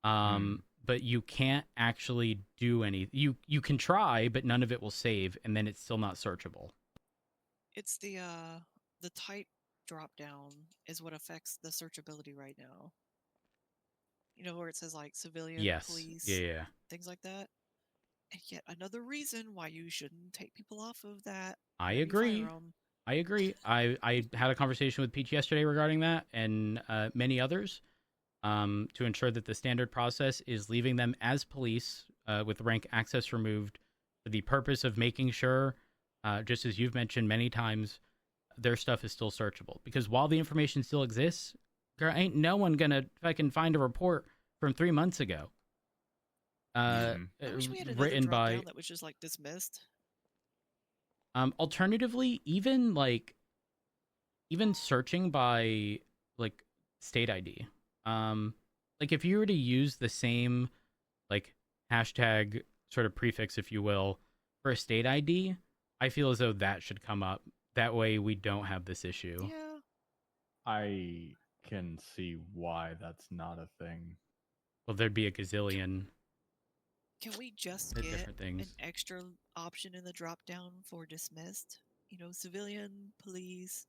but you can't actually do any. You can try, but none of it will save, and then it's still not searchable. it's the type drop down is what affects the searchability right now. You know, where it says like civilian, Yes. police, Yeah. things like that. And yet another reason why you shouldn't take people off of that. I whenever you fire agree. 'em. I agree. I had a conversation with Peach yesterday regarding that and many others to ensure that the standard process is leaving them as police with rank access removed for the purpose of making sure, just as you've mentioned many times, their stuff is still searchable. Because while the information still exists, there ain't no one gonna fucking find a report from 3 months ago. I wish we had another Written drop by down that was just like dismissed. alternatively, even searching by like state ID. Like if you were to use the same like hashtag sort of prefix, if you will, for a state ID, I feel as though that should come up. That way we don't have this issue. Yeah. I can see why that's not a thing. Well, there'd be a gazillion Can we just different get an things. extra option in the drop down for dismissed? You know, civilian, police,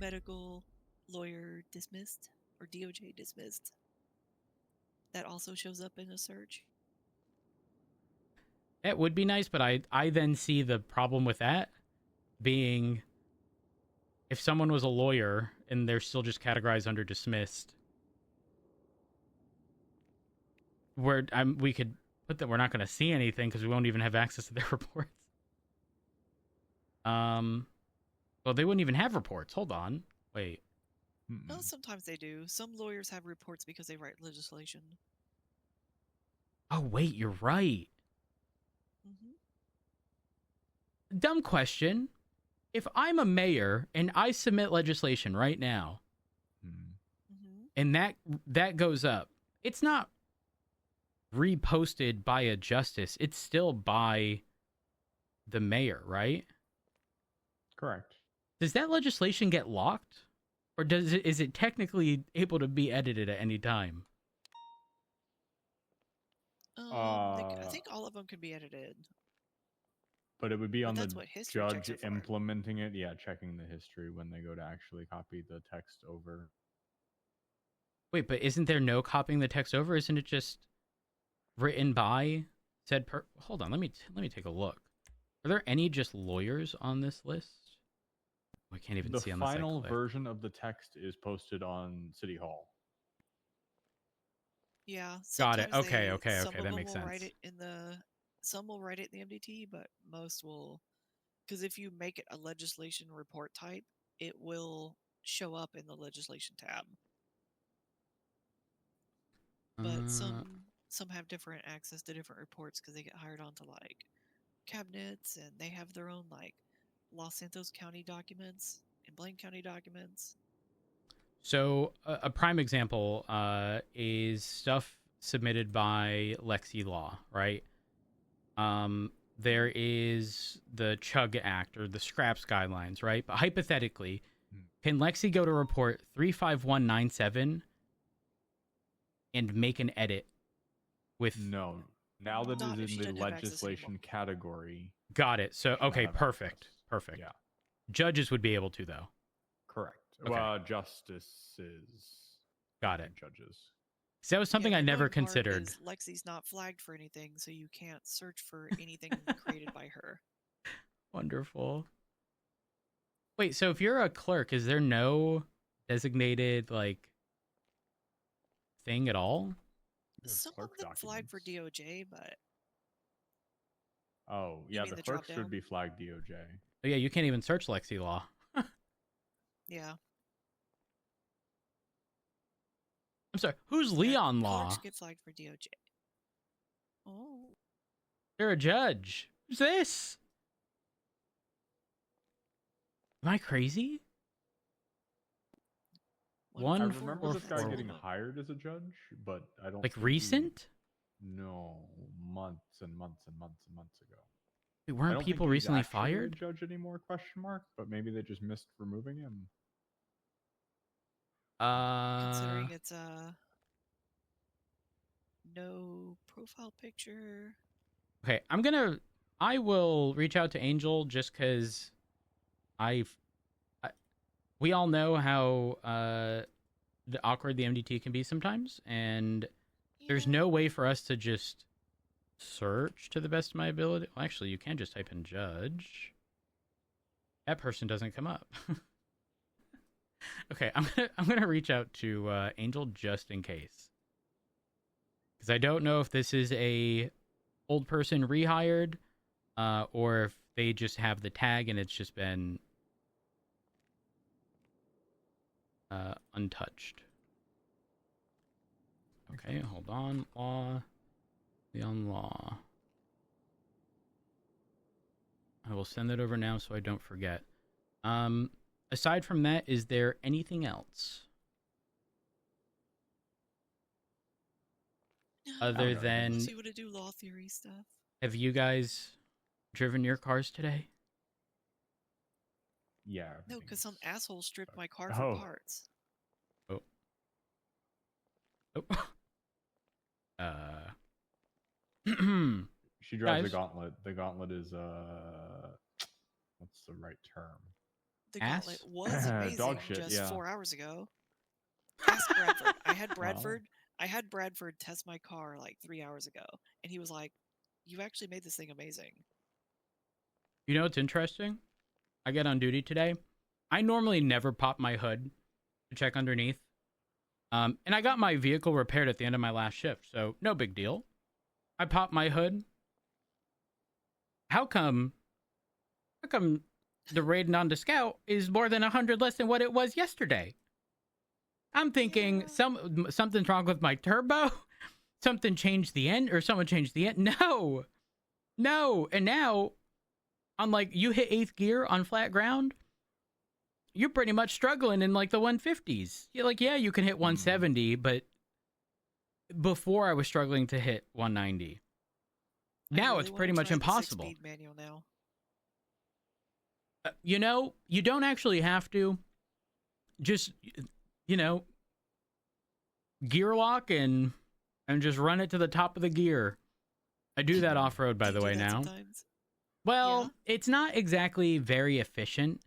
medical, lawyer dismissed, or DOJ dismissed. That also shows up in a search. That would be nice, but I then see the problem with that being if someone was a lawyer and they're still just categorized under dismissed, we could put that we're not going to see anything because we won't even have access to their reports. Well, they wouldn't even have reports. Hold on. Wait. Well, sometimes they do. Some lawyers have reports because they write legislation. Oh, wait, you're right. Dumb question. If I'm a mayor and I submit legislation right now, and that goes up, it's not reposted by a justice. It's still by the mayor, right? Correct. Does that legislation get locked, or is it technically able to be edited at any time? I think all of them can be edited. But it would be on that's the what history checks judge are for. implementing it. Yeah, checking the history when they go to actually copy the text over. Wait, but isn't there no copying the text over? Isn't it just written by said Hold on, let me take a look. Are there any just lawyers on this list? I can't even see on the the final version of the text is posted on City Hall. Yeah. Got it. sometimes Okay, some of that them makes will sense. Write it in some will write it in the MDT, but most will, because if you make it a legislation report type, it will show up in the legislation tab. But some have different access to different reports because they get hired onto like cabinets and they have their own like Los Santos County documents and Blaine County documents. So a prime example is stuff submitted by Lexi Law, right? There is the Chug Act or the Scraps Guidelines, right? But hypothetically, can Lexi go to report 35197 and make an edit with... No. Now that Not it if is she in the doesn't have access legislation category. Got it. So, okay, have perfect. access. Perfect. Yeah. Judges would be able to, though. Correct. Okay. Well, justices. Got it. Judges. So that was something I the never annoying part considered. is Lexi's not flagged for anything, so you can't search for anything created by her. Wonderful. Wait, so if you're a clerk, is there no designated like thing at all? Some of them flagged for DOJ, but Oh, You yeah, mean the the clerks drop-down? should be flagged DOJ. Oh, yeah, you can't even search Lexi Law. yeah. I'm sorry, who's Leon Law? Clerks get flagged for DOJ. Oh. They're a judge. Who's this? Am I crazy? I One remember this guy 441. getting hired as a judge, but I don't Like think recent? No, months and months and months and months ago. Wait, I weren't don't people think he's recently actually a fired? judge anymore? Question mark. But maybe they just missed removing him. Considering it's no profile picture. Okay, I will reach out to Angel just because we all know how the awkward the MDT can be sometimes, and there's Yeah. no way for us to just search to the best of my ability. Well, actually, you can just type in judge. That person doesn't come up. Okay, I'm gonna reach out to Angel just in case, because I don't know if this is a old person rehired, or if they just have the tag and it's just been untouched. Okay, hold on. Law. Beyond law. I will send that over now so I don't forget. Aside from that, is there anything else? Other than, Unless you want to do law theory stuff. have you guys driven your cars today? Yeah. No, because some everything's- asshole stripped my car Oh. for parts. Oh. She drives Guys. the gauntlet. The gauntlet is what's the right term? The Ass? gauntlet was amazing Dog shit, just yeah. 4 hours ago. Ask Bradford. I had Wow. Bradford. I had Bradford test my car like 3 hours ago, and he was like, "You actually made this thing amazing." You know what's interesting? I get on duty today. I normally never pop my hood to check underneath. And I got my vehicle repaired at the end of my last shift, so no big deal. I popped my hood. How come the rating on the Scout is more than 100 less than what it was yesterday? I'm thinking Yeah. something's wrong with my turbo. Something changed the end, or someone changed the end. No. And now, on like, you hit 8th gear on flat ground, you're pretty much struggling in like the 150s. You're like, yeah, you can hit 170, but before I was struggling to hit 190. I Now really it's wanna pretty much try the impossible. 6-speed manual now. You know, you don't actually have to. Just, you know, gear lock and just run it to the top of the gear. I do that off road, by Do the you way, do that now. sometimes? Well, it's not exactly very efficient.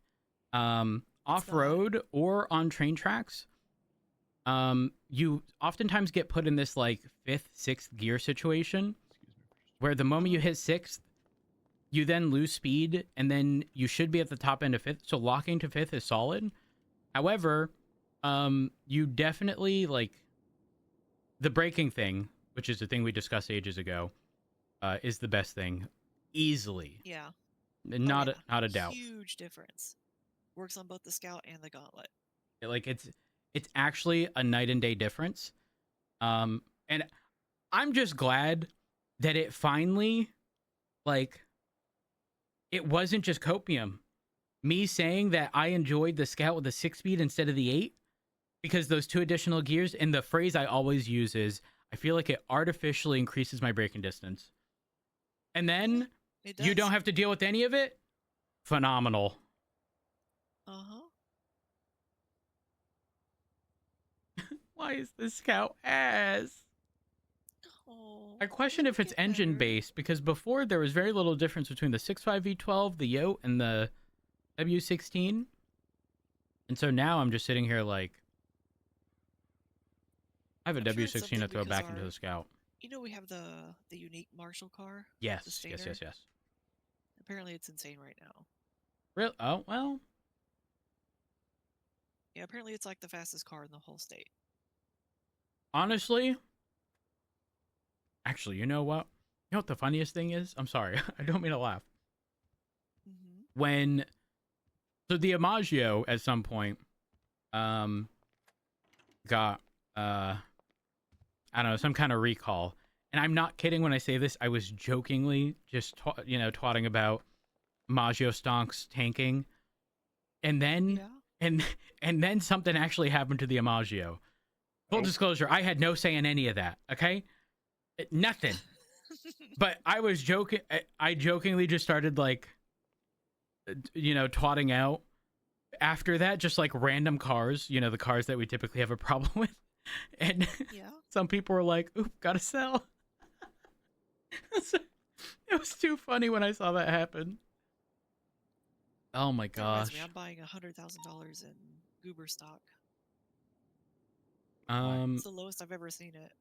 Off road or on train tracks, you oftentimes get put in this like 5th, 6th gear situation where the moment you hit 6th, you then lose speed, and then you should be at the top end of 5th. So locking to 5th is solid. However, you definitely, like, the braking thing, which is the thing we discussed ages ago, is the best thing, easily. Yeah. Not Oh, a doubt. Huge difference. Works on both the Scout and the Gauntlet. Like, it's actually a night and day difference. And I'm just glad that it finally, like, it wasn't just copium. Me saying that I enjoyed the Scout with the 6-speed instead of the 8, because those 2 additional gears, and the phrase I always use is, I feel like it artificially increases my braking distance. And then It does. you don't have to deal with any of it. Phenomenal. Uh-huh. Why is the Scout ass? Oh, I question if it's engine based, because before there was very little difference between the 6.5 V12, the Yote, and the W16. And so now I'm just sitting here like, I have a I'm sure it's W16 to something throw back because into our- the Scout. You know we have the unique Marshall car? the Yes, yes, Stater? yes. Apparently it's insane right now. Real? Oh, well, Yeah, apparently it's like the fastest car in the whole state. honestly, actually, you know what? You know what the funniest thing is? I'm sorry. I don't mean to laugh. Mm-hmm. So the Imaggio at some point got I don't know, some kind of recall. And I'm not kidding when I say this. I was jokingly just twatting about Maggio stonks tanking. And then and then something actually happened to the Imaggio. Full disclosure, I had no say in any of that, okay? Nothing. But I was joking. I jokingly just started like twatting out after that, just like random cars, the cars that we typically have a problem with. And some people were like, oop, gotta sell. It was too funny when I saw that happen. Oh my That reminds gosh. me, I'm buying $100,000 in Goober stock. It's the lowest I've ever seen it.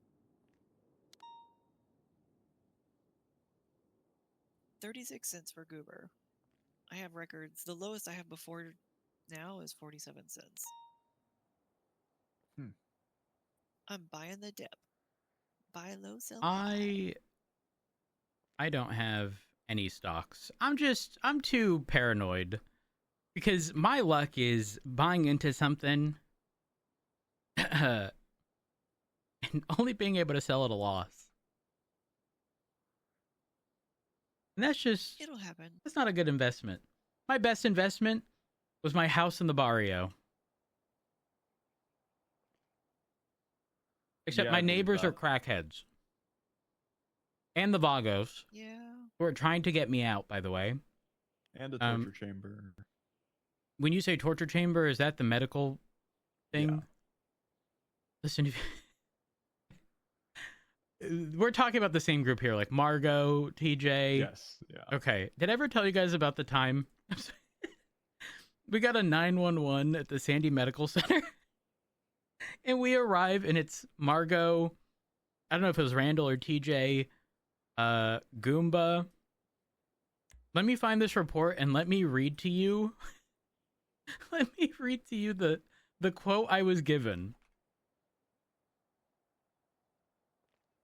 36 cents for Goober. I have records. The lowest I have before now is 47 cents. I'm buying the dip. Buy low, sell high. I don't have any stocks. I'm too paranoid because my luck is buying into something and only being able to sell at a loss. And It'll happen. that's not a good investment. My best investment was my house in the barrio. Except Yeah, my I believe neighbors are that. crackheads. And the Vagos, Yeah. who are trying to get me out, by the way. And a torture chamber. When you say torture chamber, is that the medical thing? Yeah. Listen, we're talking about the same group here, like Margot, TJ. Yes. Yeah. Okay. Did I ever tell you guys about the time we got a 911 at the Sandy Medical Center? And we arrive, and it's Margot. I don't know if it was Randall or TJ. Goomba. Let me find this report and let me read to you. Let me read to you the quote I was given.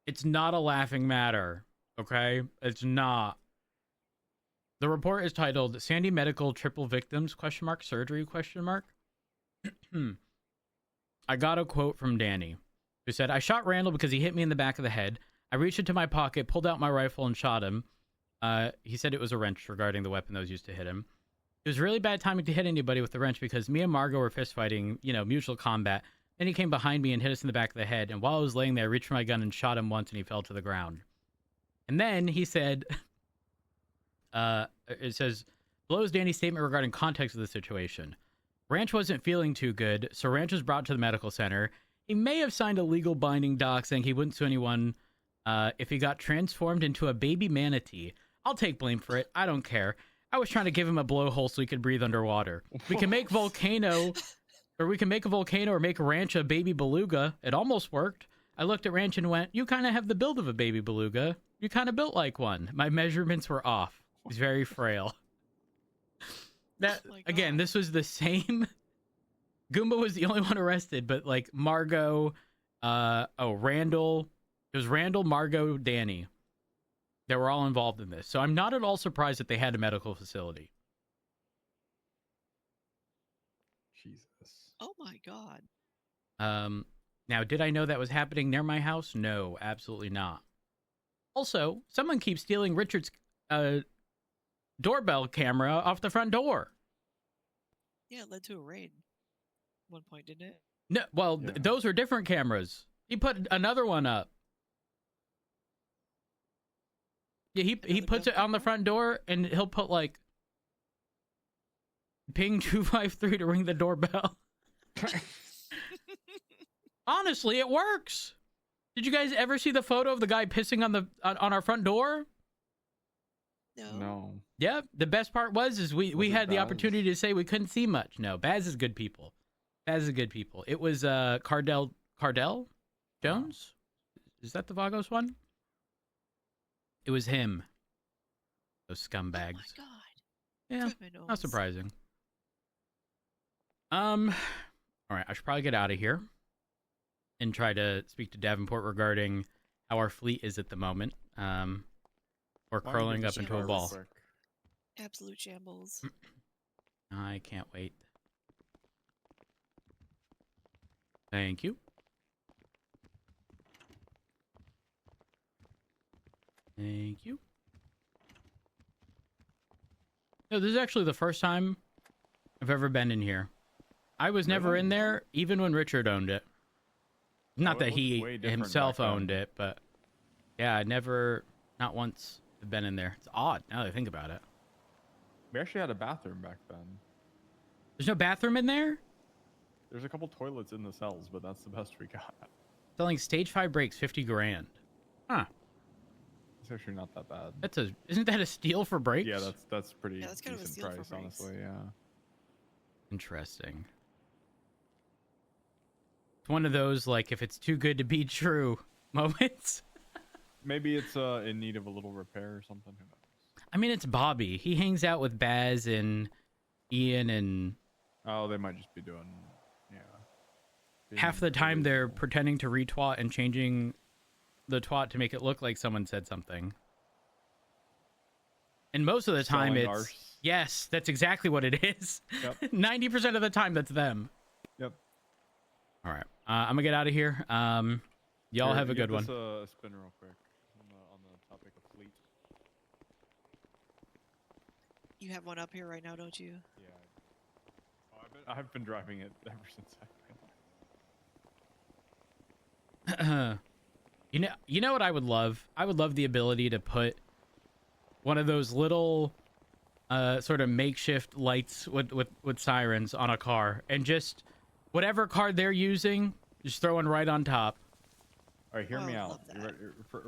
It's not a laughing matter, okay? It's not. The report is titled Sandy Medical Triple Victims, surgery, ? I got a quote from Danny, who said, I shot Randall because he hit me in the back of the head. I reached into my pocket, pulled out my rifle, and shot him. He said it was a wrench regarding the weapon that was used to hit him. It was really bad timing to hit anybody with the wrench because me and Margot were fist fighting, mutual combat. Then he came behind me and hit us in the back of the head. And while I was laying there, I reached for my gun and shot him once and he fell to the ground. And then he said, it says, below is Danny's statement regarding context of the situation. Ranch wasn't feeling too good, so Ranch was brought to the medical center. He may have signed a legal binding doc saying he wouldn't sue anyone if he got transformed into a baby manatee. I'll take blame for it. I don't care. I was trying to give him a blowhole so he could breathe underwater. We can make volcano, or we can make a volcano or make Ranch a baby beluga. It almost worked. I looked at Ranch and went, you kind of have the build of a baby beluga. You kind of built like one. My measurements were off. He's very frail. That again, this was the same. Goomba was the only one arrested, but like Margot, Randall. It was Randall, Margot, Danny. They were all involved in this. So I'm not at all surprised that they had a medical facility. Jesus. Oh my god. Now, did I know that was happening near my house? No, absolutely not. Also, someone keeps stealing Richard's doorbell camera off the front door. Yeah, it led to a raid. At one point, didn't it? No, well, those are different cameras. He put another one up. Yeah, he puts it on the front door, and he'll put like ping 253 to ring the doorbell. Honestly, it works. Did you guys ever see the photo of the guy pissing on our front door? No. Yeah, the best part was we had the opportunity to say we couldn't see much. No, Baz is good people. Baz is good people. It was Cardell Jones? Is that the Vagos one? It was him. Those scumbags. Oh my god. Yeah, Criminals. not surprising. All right, I should probably get out of here and try to speak to Davenport regarding how our fleet is at the moment. We're curling up into a ball. Absolute shambles. I can't wait. Thank you. Thank you. No, this is actually the first time I've ever been in here. I was never in there, even when Richard owned it. Not that he himself owned it, but yeah, I never, not once, have been in there. It's odd now that I think about it. We actually had a bathroom back then. There's no bathroom in there? There's a couple toilets in the cells, but that's the best we got. Selling stage 5 brakes, 50 grand. Huh. It's actually not that bad. Isn't that a steal for brakes? Yeah, that's pretty Yeah, that's kind of a decent steal for price, brakes. honestly. Yeah. Interesting. It's one of those, like, if it's too good to be true moments. Maybe it's in need of a little repair or something. Who knows? I mean, it's Bobby. He hangs out with Baz and Ian, and Oh, they might just be doing, yeah. half the time they're pretending to retweet and changing the twat to make it look like someone said something. And most of the time Selling it's... arse. Yes, that's exactly what it is. Yep. 90% of the time that's them. Yep. All right. I'm going to get out of here. Y'all have a good one. A spin real quick on the topic of fleet. You have one up here right now, don't you? Yeah. Oh, I've been driving it ever since I You know what I would love? I would love the ability to put one of those little sort of makeshift lights with sirens on a car, and just whatever car they're using, just throw one right on top. All right, hear me out. You ready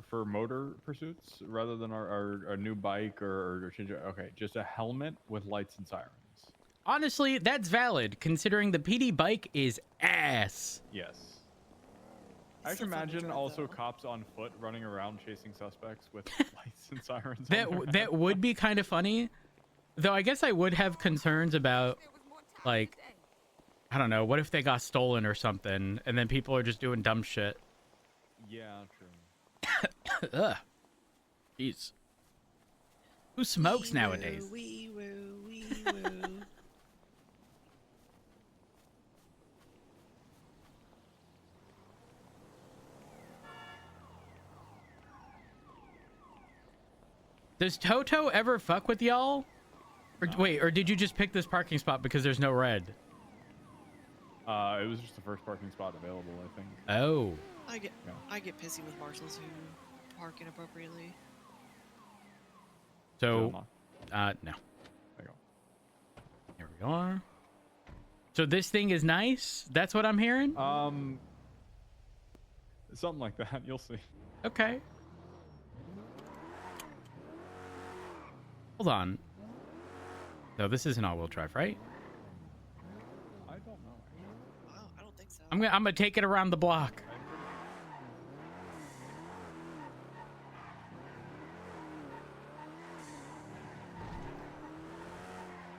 for motor pursuits rather than our new bike or change it. Okay, just a helmet with lights and sirens. Honestly, that's valid considering the PD bike is ass. Yes. I can imagine also cops on foot running around chasing suspects with lights and sirens. That would be kind of funny, though. I guess I would have concerns about, like, I don't know, what if they got stolen or something, and then people are just doing dumb shit. Yeah, true. Ugh. Jeez. Who smokes nowadays? Wee woo, wee woo. Does Toto ever fuck with y'all? Or wait, or did you just pick this parking spot because there's no red? It was just the first parking spot available, I think. Oh. I get pissy with marshals who park inappropriately. So, no. There you go. Here we are. So this thing is nice? That's what I'm hearing? Something like that. You'll see. Okay. Hold on. No, this isn't all-wheel drive, right? I don't know. Wow, I don't think so. I'm gonna take it around the block.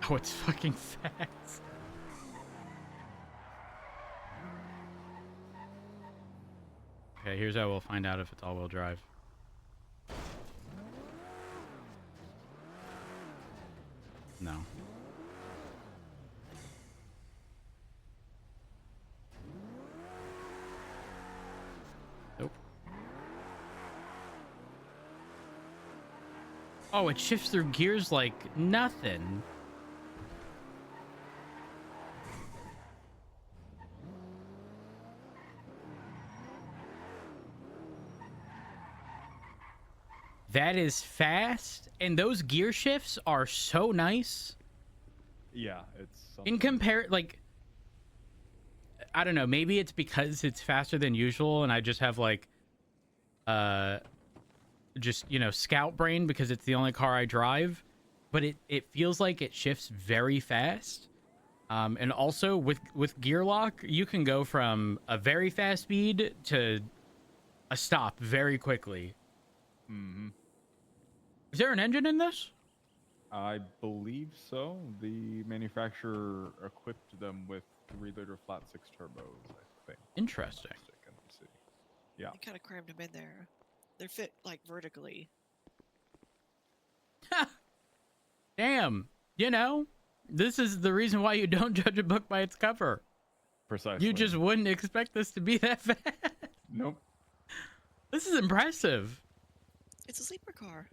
Oh, it's fucking fast. Okay, here's how we'll find out if it's all-wheel drive. No. Nope. Oh, it shifts through gears like nothing. That is fast, and those gear shifts are so nice. Yeah, it's like, I don't know, maybe it's because it's faster than usual and I just have like just, you know, scout brain because it's the only car I drive, but it feels like it shifts very fast. And also with gear lock, you can go from a very fast speed to a stop very quickly. Mm-hmm. Is there an engine in this? I believe so. The manufacturer equipped them with 3-liter flat 6 turbos, I think. Interesting. Let's see. Yeah. They kind of crammed them in there. They're fit like vertically. Damn. You know, this is the reason why you don't judge a book by its cover. Precisely. You just wouldn't expect this to be that fast. Nope. This is impressive. It's a sleeper car.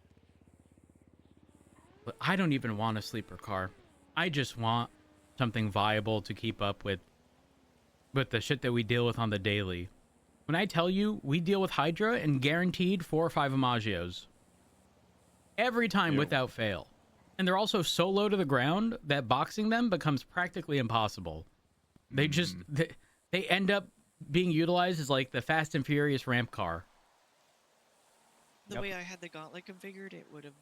But I don't even want a sleeper car. I just want something viable to keep up with the shit that we deal with on the daily. When I tell you we deal with Hydra and guaranteed 4 or 5 Imagios. Every time without fail. And they're also so low to the ground that boxing them becomes practically impossible. They just they end up being utilized as like the Fast and Furious ramp car. The Yep. way I had the gauntlet configured, it would have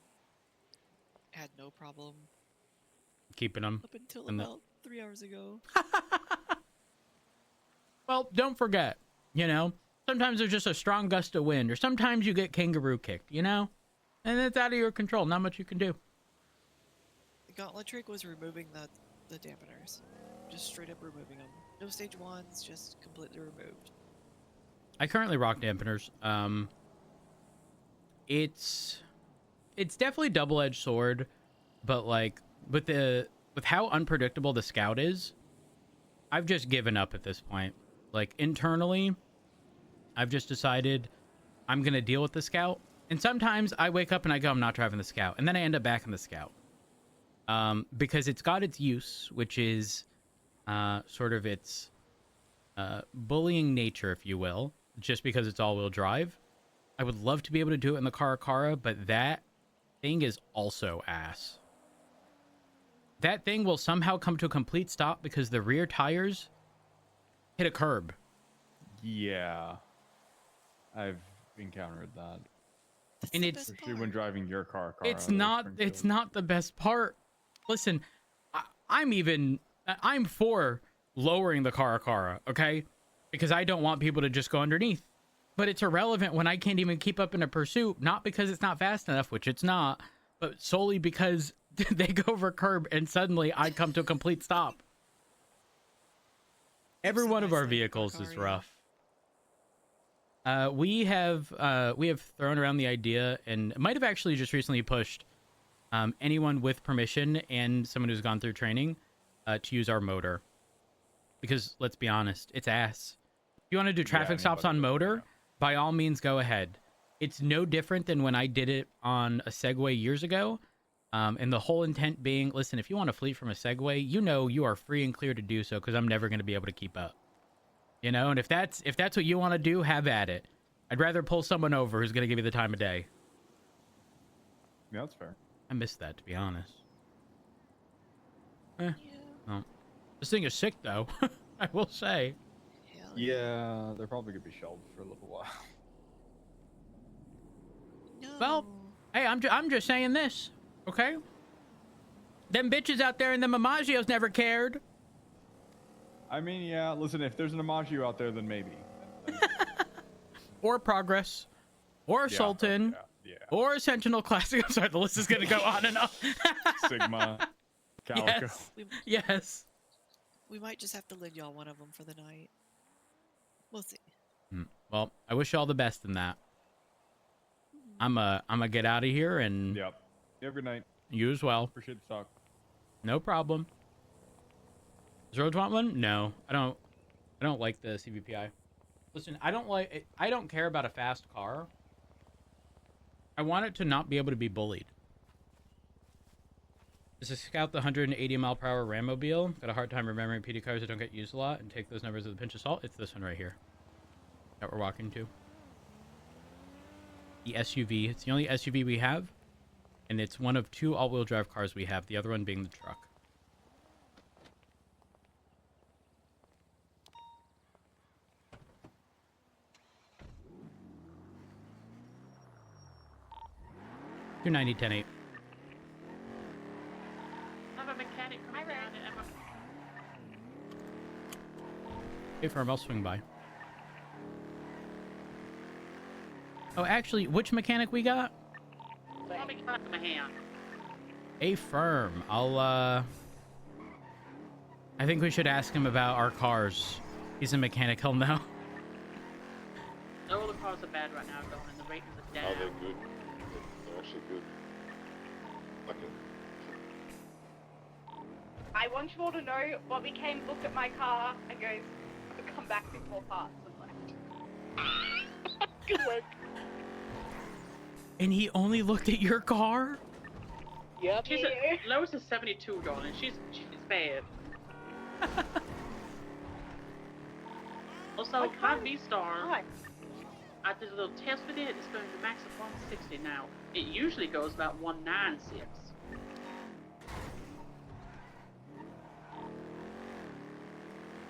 had no problem Keeping them. up until And about 3 hours ago. Well, don't forget, sometimes there's just a strong gust of wind, or sometimes you get kangaroo kicked, and it's out of your control. Not much you can do. The gauntlet trick was removing the dampeners. Just straight up removing them. No stage 1s, just completely removed. I currently rock dampeners. It's definitely double-edged sword, but like with how unpredictable the Scout is, I've just given up at this point. Like internally, I've just decided I'm gonna deal with the Scout. And sometimes I wake up and I go, I'm not driving the Scout, and then I end up back in the Scout. Because it's got its use, which is sort of its bullying nature, if you will, just because it's all-wheel drive. I would love to be able to do it in the Caracara, but that thing is also ass. That thing will somehow come to a complete stop because the rear tires hit a curb. Yeah, I've encountered that. That's And the it's- best Especially when part. driving your car. It's out of not Springfield. the best part. Listen, I'm for lowering the Caracara, okay? Because I don't want people to just go underneath. But it's irrelevant when I can't even keep up in a pursuit, not because it's not fast enough, which it's not, but solely because they go over a curb and suddenly I come to a complete stop. Every I've one seen of my our sniper vehicles car, is yeah. rough. We have thrown around the idea, and might have actually just recently pushed anyone with permission and someone who's gone through training to use our motor. Because let's be honest, it's ass. If you want to do traffic stops on anybody would, motor, by all means, go ahead. It's no different than when I did it on a Segway years ago. And the whole intent being, listen, if you want to flee from a Segway, you are free and clear to do so because I'm never going to be able to keep up. And if that's what you want to do, have at it. I'd rather pull someone over who's going to give you the time of day. Yeah, that's fair. I missed that, to be honest. Yeah. Well, this thing is sick, though. I will say. Hell Yeah, they're probably gonna be shelved for a little while. No. Well, hey, I'm just saying this, okay? Them bitches out there in the Mamagios never cared. I mean, yeah. Listen, if there's an Amagio out there, then maybe. Or Progress. Or Yeah, Sultan. Yeah. Or Sentinel Classic. I'm sorry, the list is going to go on and on. Sigma. Calico. Yes. Yes. We might just have to lend y'all one of them for the night. We'll see. Well, I wish you all the best in that. I'm gonna get out of here, and Yep. You have a good night. you as well. Appreciate the talk. No problem. Does Rhodes want one? No, I don't like the CVPI. Listen, I don't care about a fast car. I want it to not be able to be bullied. This is Scout the 180 mile per hour Rammobile. Got a hard time remembering PD cars that don't get used a lot and take those numbers with a pinch of salt. It's this one right here that we're walking to. The SUV. It's the only SUV we have, and it's one of 2 all-wheel drive cars we have, the other one being the truck. Two 90 10 8. Have a mechanic come down and Emma. Hey, firm, I'll swing by. Oh, actually, which mechanic we got? Let me cut my hand. A firm. I think we should ask him about our cars. He's a mechanic, he'll know. All the cars are bad right now, going, and the ratings are down. Oh, they're good. They're actually good. Okay. I want you all to know Bobby came, looked at my car, and goes, come back with 4 parts. And left. Good work. And he only looked at your car? Yep. She's Lois is 72, darling. She's bad. Also, my V-Star, I did a little test with it. It's going to max of 160 now. It usually goes about 196.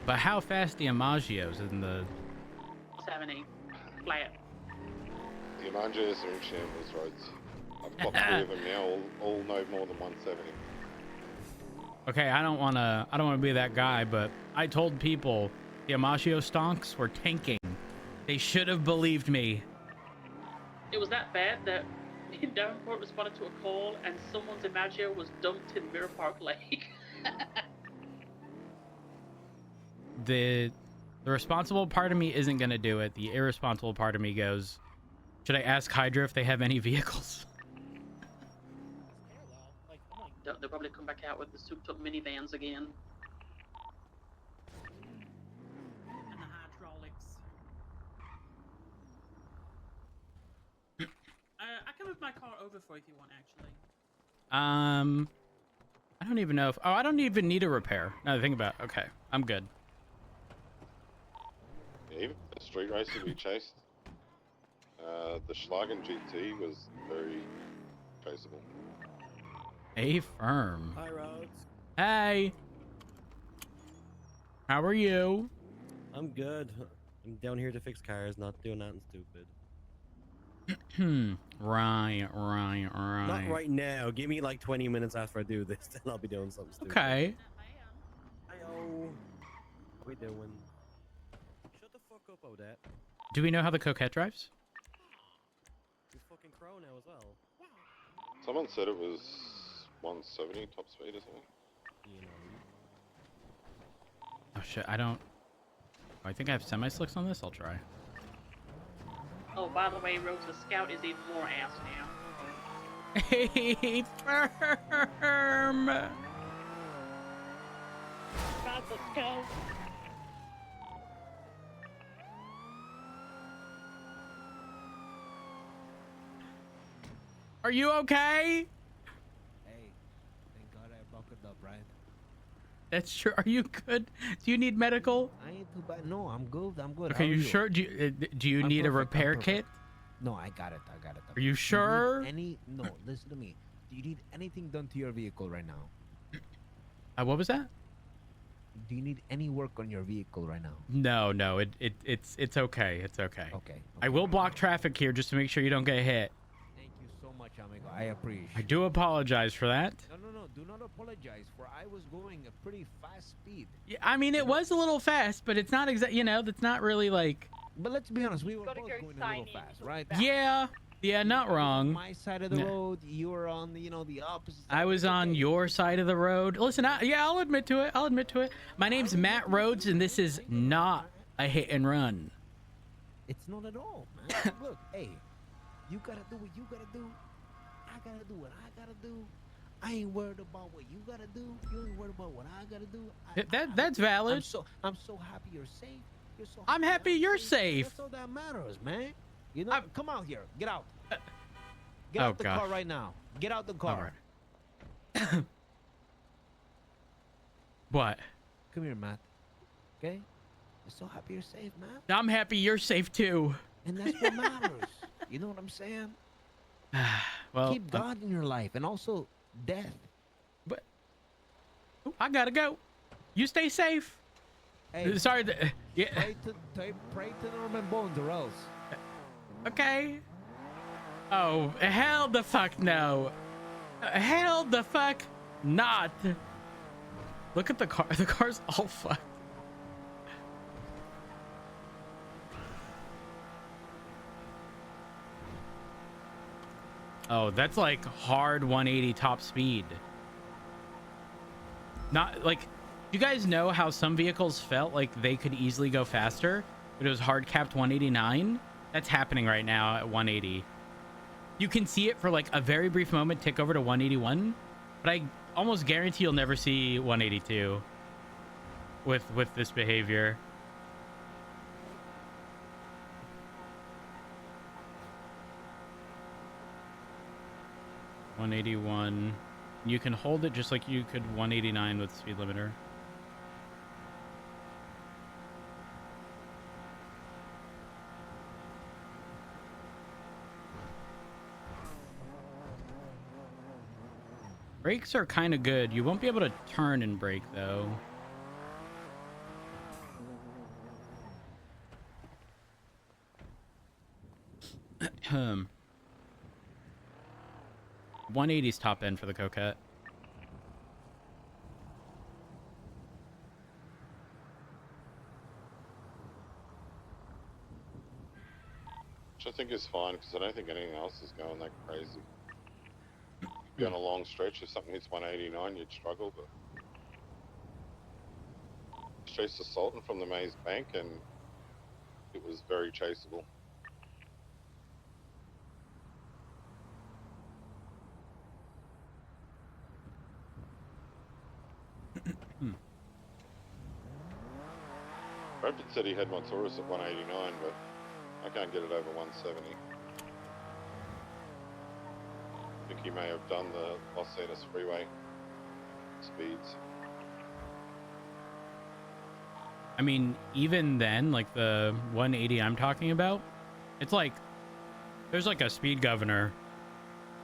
But how fast the Amagios in the... 70 flat. Yamanja is in shambles roads. I've got 3 of them now, all no more than 170. Okay, I don't wanna be that guy, but I told people the Amashio stonks were tanking. They should have believed me. It was that bad that me and Davenport responded to a call and someone's Imaggio was dumped in Mirror Park Lake. The responsible part of me isn't gonna do it. The irresponsible part of me goes, should I ask Hydra if they have any vehicles? They'll probably come back out with the souped up minivans again. And the hydraulics. I can move my car over for if you want, actually. I don't even know if... Oh, I don't even need a repair. Now that I think about it. Okay, I'm good. Yeah, even the street racer we chased, the Schlagen GT was very chaseable. A firm. Hi, Rhodes. Hey. How are you? I'm good. I'm down here to fix cars, not doing nothing stupid. Right. Not right now. Give me like 20 minutes after I do this, then I'll be doing something stupid. Okay. Hi-oh. What we doing? Shut the fuck up, Odette. Do we know how the Coquette drives? You fucking crow now as well. Someone said it was 170 top speed or something. You know. Oh shit, I don't... I think I have semi-slicks on this. I'll try. Oh, by the way, Rose, the Scout is even more ass now. Hey, firm. Not the Scout. Are you okay? Hey, thank God I buckled up, right? That's true. Are you good? Do you need medical? I ain't too bad. No, I'm good. I'm good. Okay, How are you sure? Do you I'm need a perfect, I'm repair perfect. kit? No, I got it. I got it. Are you sure? Do you need no, listen to me. Do you need anything done to your vehicle right now? What was that? Do you need any work on your vehicle right now? No. It's okay. It's okay. Okay. I will block traffic here just to make sure you don't get hit. Thank you so much, amigo. I appreciate I do apologize for that. No. Do not apologize, for I was going a pretty fast speed. Yeah, I mean, it was a little fast, but it's not exact. That's not really like. But let's be honest, we were both Gotta go going a little fast, right? Yeah, not wrong. My side of the road, you were on the, the opposite side. I was on your side of the road. Listen, I'll admit to it. My name's Matt Rhodes, and this is not a hit and run. It's not at all, man. Look, hey, you gotta do what you gotta do. I gotta do what I gotta do. I ain't worried about what you gotta do. You ain't worried about what I gotta do. That's valid. I'm so happy you're safe. You're so I'm happy you're safe. That's all that matters, man. Come out here. Get out. Get Oh, out the car right now. Get out the car. All right. What? Come here, Matt. Okay? I'm so happy you're safe, man. I'm happy you're safe too. And that's what matters. You know what I'm saying? Well, keep God in your life, and also death. But I gotta go. You stay safe. Hey, sorry. Yeah. Pray to Norman Bones or else. Okay. Oh, hell the fuck no. Hell the fuck not. Look at the car. The car's all fucked. Oh, that's like hard 180 top speed. Not like, you guys know how some vehicles felt like they could easily go faster, but it was hard capped 189? That's happening right now at 180. You can see it for like a very brief moment tick over to 181, but I almost guarantee you'll never see 182 with this behavior. $181. You can hold it just like you could 189 with speed limiter. Brakes are kind of good. You won't be able to turn and brake though. 180's top end for the Coquette. Which I think is fine, because I don't think anything else is going that crazy. If you're on a long stretch, if something hits 189, you'd struggle, but... Chased the Sultan from the Maze Bank, and it was very chaseable. Bradford said he had my Taurus at 189, but I can't get it over 170. I think he may have done the Los Angeles freeway speeds. I mean, even then, like the 180 I'm talking about, it's like there's like a speed governor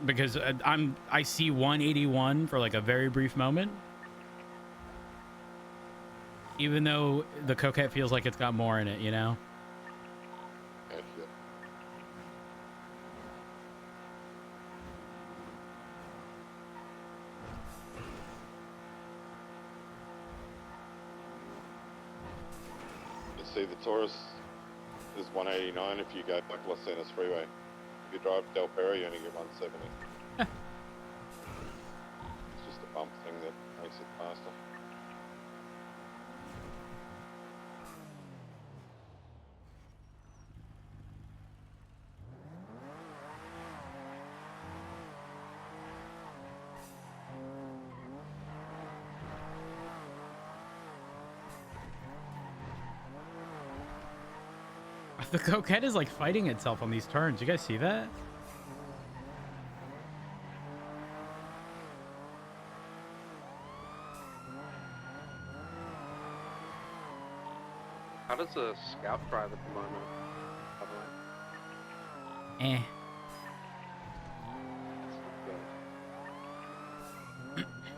because I see 181 for like a very brief moment. Even though the Coquette feels like it's got more in it, you know? Heck yeah. You see, the Taurus is 189 if you go like Los Angeles Freeway. If you drive Del Perro, you only get 170. It's just a bump thing that makes it faster. The Coquette is like fighting itself on these turns. You guys see that? How does a Scout drive at the moment, by the way? Eh.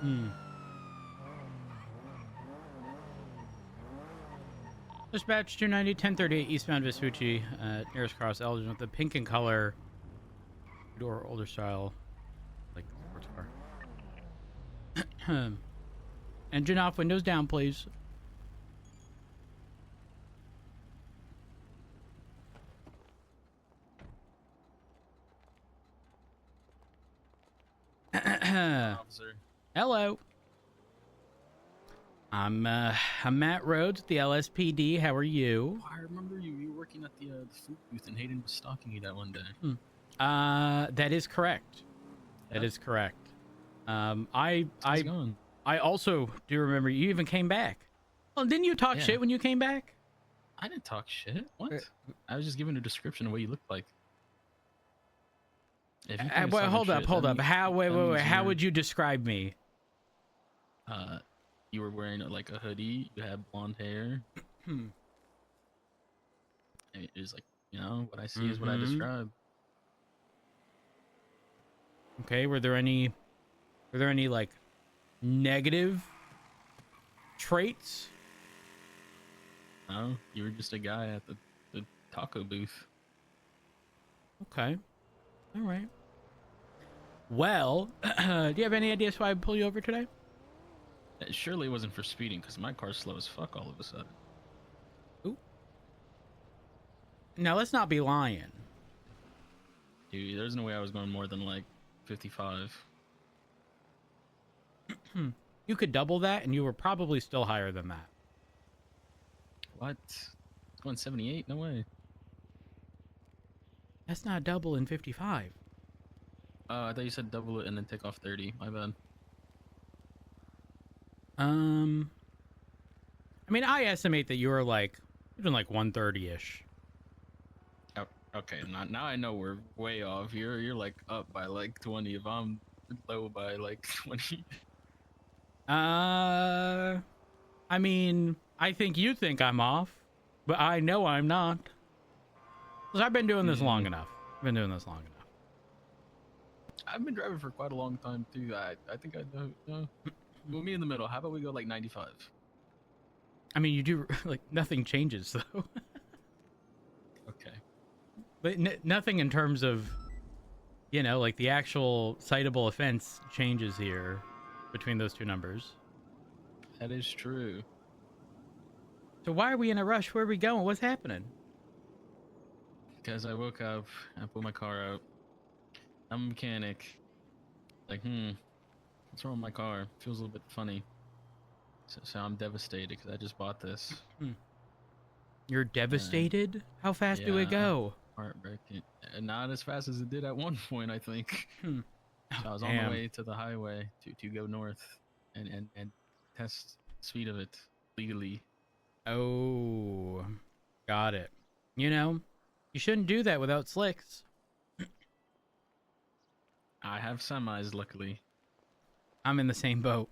Hmm. Dispatch 290, 1038 eastbound Vespucci, nearest cross Elgin with the pink in color, door older style, like sports car. Engine off, windows down, please. Officer. Hello. I'm Matt Rhodes with the LSPD. How are you? Oh, I remember you were working at the food booth and Hayden was stalking you that one day. That is correct. That is correct. I also do remember you even came back. Well, didn't you talk shit when you came back? I didn't talk shit. What? I was just giving a description of what you looked like. Well, hold up. Wait. How would you describe me? You were wearing like a hoodie. You had blonde hair. It was like, you know, what I see is what I describe. Okay. Were there any like negative traits? No, you were just a guy at the taco booth. Okay. All right. Well, do you have any ideas why I pull you over today? It surely wasn't for speeding, because my car's slow as fuck all of a sudden. Ooh. Now, let's not be lying. Dude, there's no way I was going more than, like, 55. You could double that, and you were probably still higher than that. What? Going 78? No way. That's not double in 55. I thought you said double it and then take off 30. My bad. I mean, I estimate that you're like, even like 130-ish. Oh, okay, now I know we're way off. You're like up by like 20 if I'm low by like 20. I mean, I think you think I'm off, but I know I'm not. Because I've been doing this long enough. I've been driving for quite a long time too. I think I know. We'll meet in the middle. How about we go like 95? I mean, you do, like, nothing changes, though. Okay. But nothing in terms of, you know, like the actual citable offense changes here between those two numbers. That is true. So why are we in a rush? Where are we going? What's happening? Because I woke up, I pulled my car out. I'm a mechanic. Like, what's wrong with my car? Feels a little bit funny. So I'm devastated because I just bought this. You're devastated? How fast do it go? Heartbreaking. Not as fast as it did at one point, I think. So I was on the way to the highway to go north and test the speed of it legally. Oh, got it. You know, you shouldn't do that without slicks. I have semis, luckily. I'm in the same boat.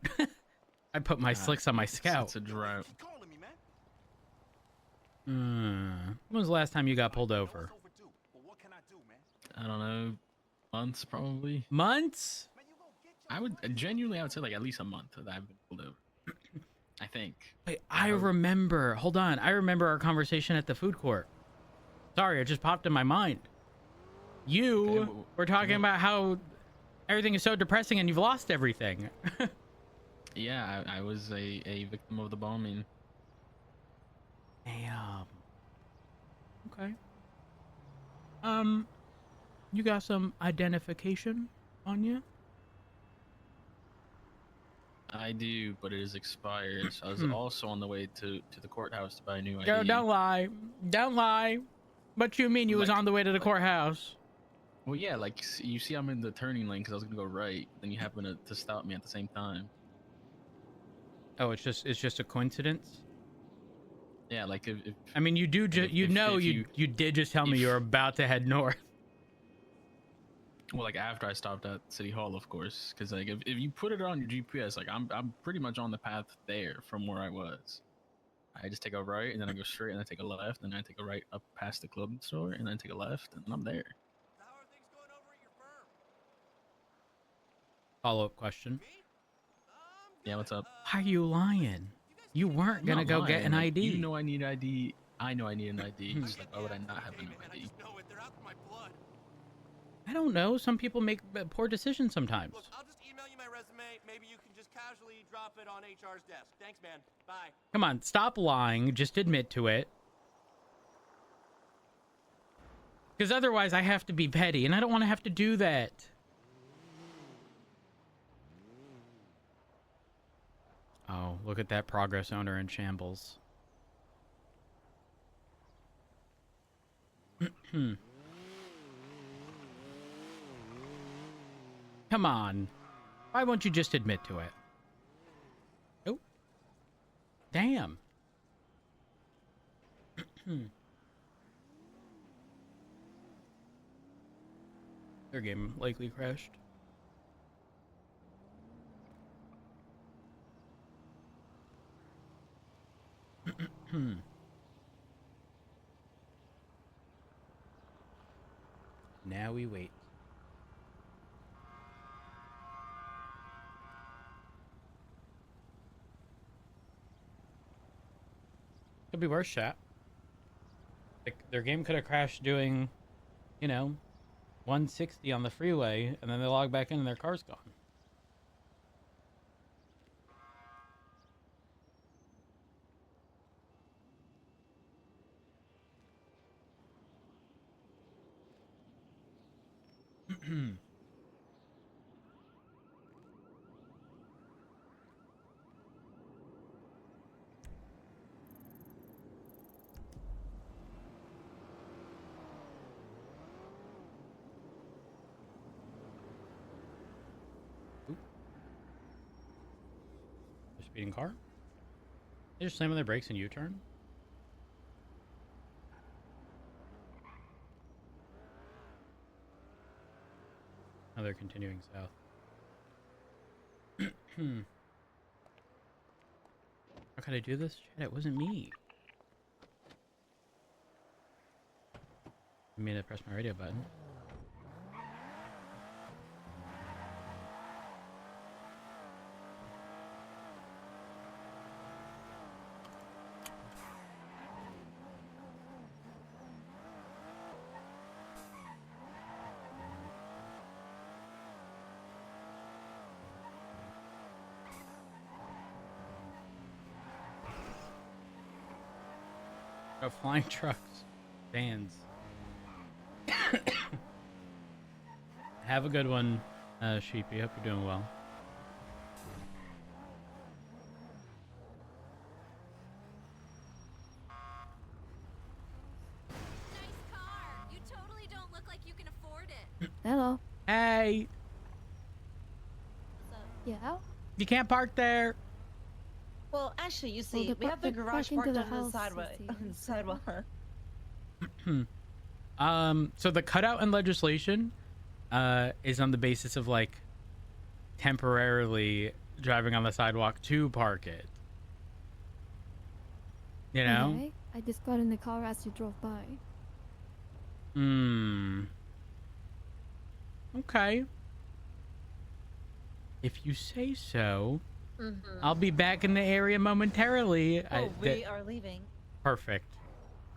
I put my slicks on my Scout. It's a drought. When was the last time you got pulled over? I don't know, months probably. Months? I would say like at least a month that I've been pulled over. I think. Wait, I remember. Hold on. I remember our conversation at the food court. Sorry, it just popped in my mind. You were talking about how everything is so depressing and you've lost everything. Yeah, I was a victim of the bombing. Damn. Okay. You got some identification on you? I do, but it is expired. So I was also on the way to the courthouse to buy a new ID. Girl, don't lie. Don't lie. What you mean you was on the way to the courthouse? Well, yeah, like you see I'm in the turning lane because I was going to go right. Then you happen to stop me at the same time. Oh, it's just a coincidence? Yeah, like if I mean, you do you did just tell me you were about to head north. Well, like after I stopped at City Hall, of course, because like if you put it on your GPS, like I'm pretty much on the path there from where I was. I just take a right and then I go straight and then I take a left and then I take a right up past the club store and then take a left and I'm there. Follow-up question. Yeah, what's up? Why are you lying? You weren't gonna go get an ID. You know I need ID. I know I need an ID. Just like, why would I not have an ID? I don't know. Some people make poor decisions sometimes. Look, I'll just email you my resume. Maybe you can just casually drop it on HR's desk. Thanks, man. Bye. Come on, stop lying. Just admit to it. Because otherwise I have to be petty, and I don't want to have to do that. Oh, look at that progress owner in shambles. Come on. Why won't you just admit to it? Oh. Damn. Their game likely crashed. Now we wait. Could be worse, chat. Like, their game could have crashed doing, you know, 160 on the freeway, and then they log back in and their car's gone. Speeding car? They just slam on their brakes and U-turn? Oh, they're continuing south. How could I do this? Shit, it wasn't me. I mean, I pressed my radio button. Oh, flying trucks, vans. Have a good one, Sheepy. Hope you're doing well. Hello. Hey. Yeah. You can't park there. Well, actually, you Well, see, we have the park garage into parked the on the house, sidewalk. Cece. On the sidewalk. So the cutout in legislation is on the basis of like temporarily driving on the sidewalk to park it. You know? Okay. I just got in the car as you drove by. Okay. If you say so. Mhm. I'll be back in the area momentarily. Oh, we are leaving. Perfect.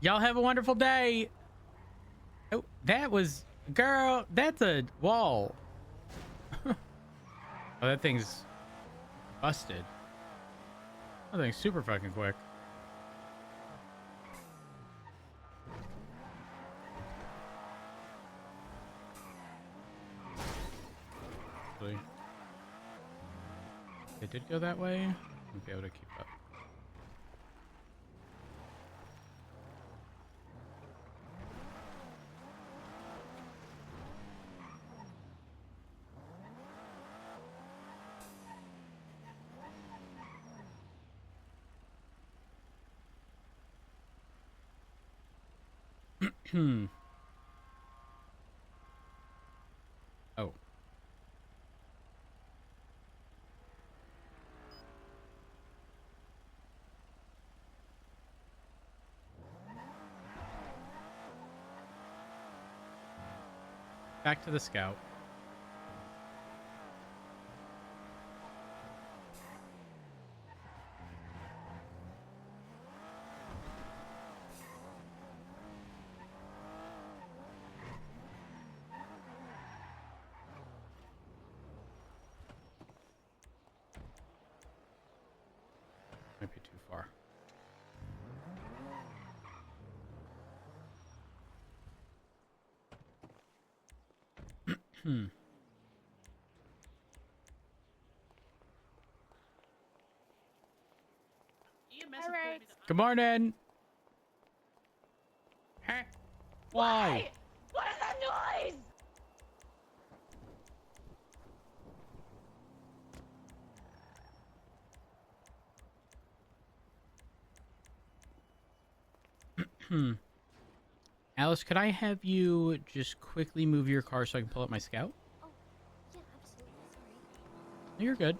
Y'all have a wonderful day. Oh, that was... Girl, that's a wall. Oh, that thing's busted. That thing's super fucking quick. It did go that way. I'll be able to keep up. Oh. Back to the scout. Might be too far. Good morning. Huh? Why? What is that noise? Alice, could I have you just quickly move your car so I can pull up my scout? Oh, yeah, absolutely. Sorry. You're good.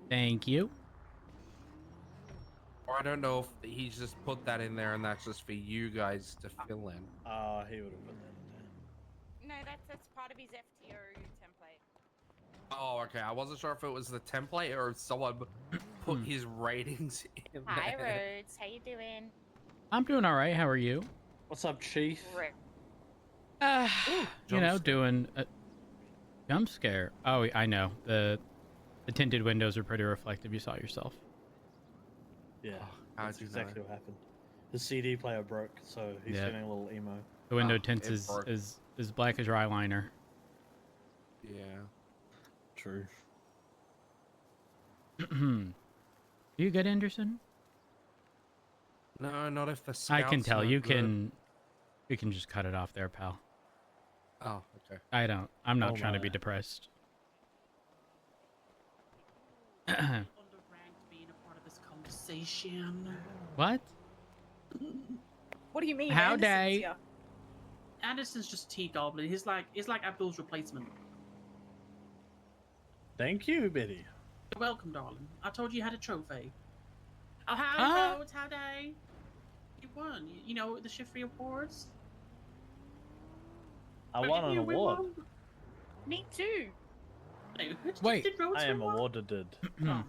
Thank you. Or I don't know if he's just put that in there and that's just for you guys to fill in. He would have put that in there. No, that's part of his FTO template. Oh, okay. I wasn't sure if it was the template or if someone put his ratings in Hi, there. Rhodes. How you doing? I'm doing all right. How are you? What's up, Chief? You know, doing a jump scare. Oh, I know. The tinted windows are pretty reflective. You saw it yourself. Yeah, how'd that's you exactly know? what happened. The CD player broke, so he's Yeah. feeling a little emo. The window it tints is broke. as black as your eyeliner. Yeah. True. You good, Anderson? No, not if the I can scout's tell not you good. can. You can just cut it off there, pal. Oh, okay. I'm not Oh trying to be my. depressed. Underranked being a part of this conversation. What? What do you mean? How Anderson's day? here. Anderson's just T-Goblin. He's like Abdul's replacement. Thank you, Biddy. You're welcome, darling. I told you you had a trophy. Oh, howdy, Huh? Rhodes. Howdy. You won. You know, the Shift Awards. I Look won at an you, we award. won. Me too. Wait. Did Rhodes I am win one? awarded. Oh,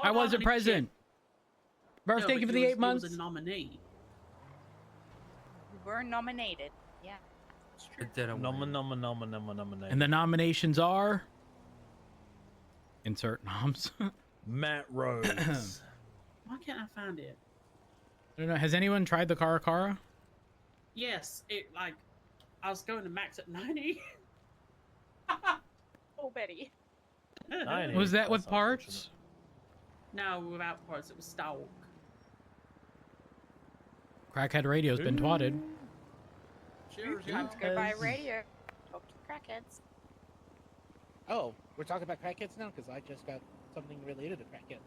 I got wasn't one in present. Birthday but gift for the you 8 months. was a nominee. We were nominated. Yeah. It's true. It didn't win. Nominate. And the nominations are. Insert noms. Matt Rhodes. Why can't I find it? I don't know. Has anyone tried the Cara? Yes, it like I was going to max at 90. Oh, Betty. 90. Was that with That's parts? No, without parts, it was stock. Crackhead radio's been twatted. Cheers, Time to go buy a radio. Talk to the crackheads. Oh, we're talking about crackheads now? Because I just got something related to crackheads.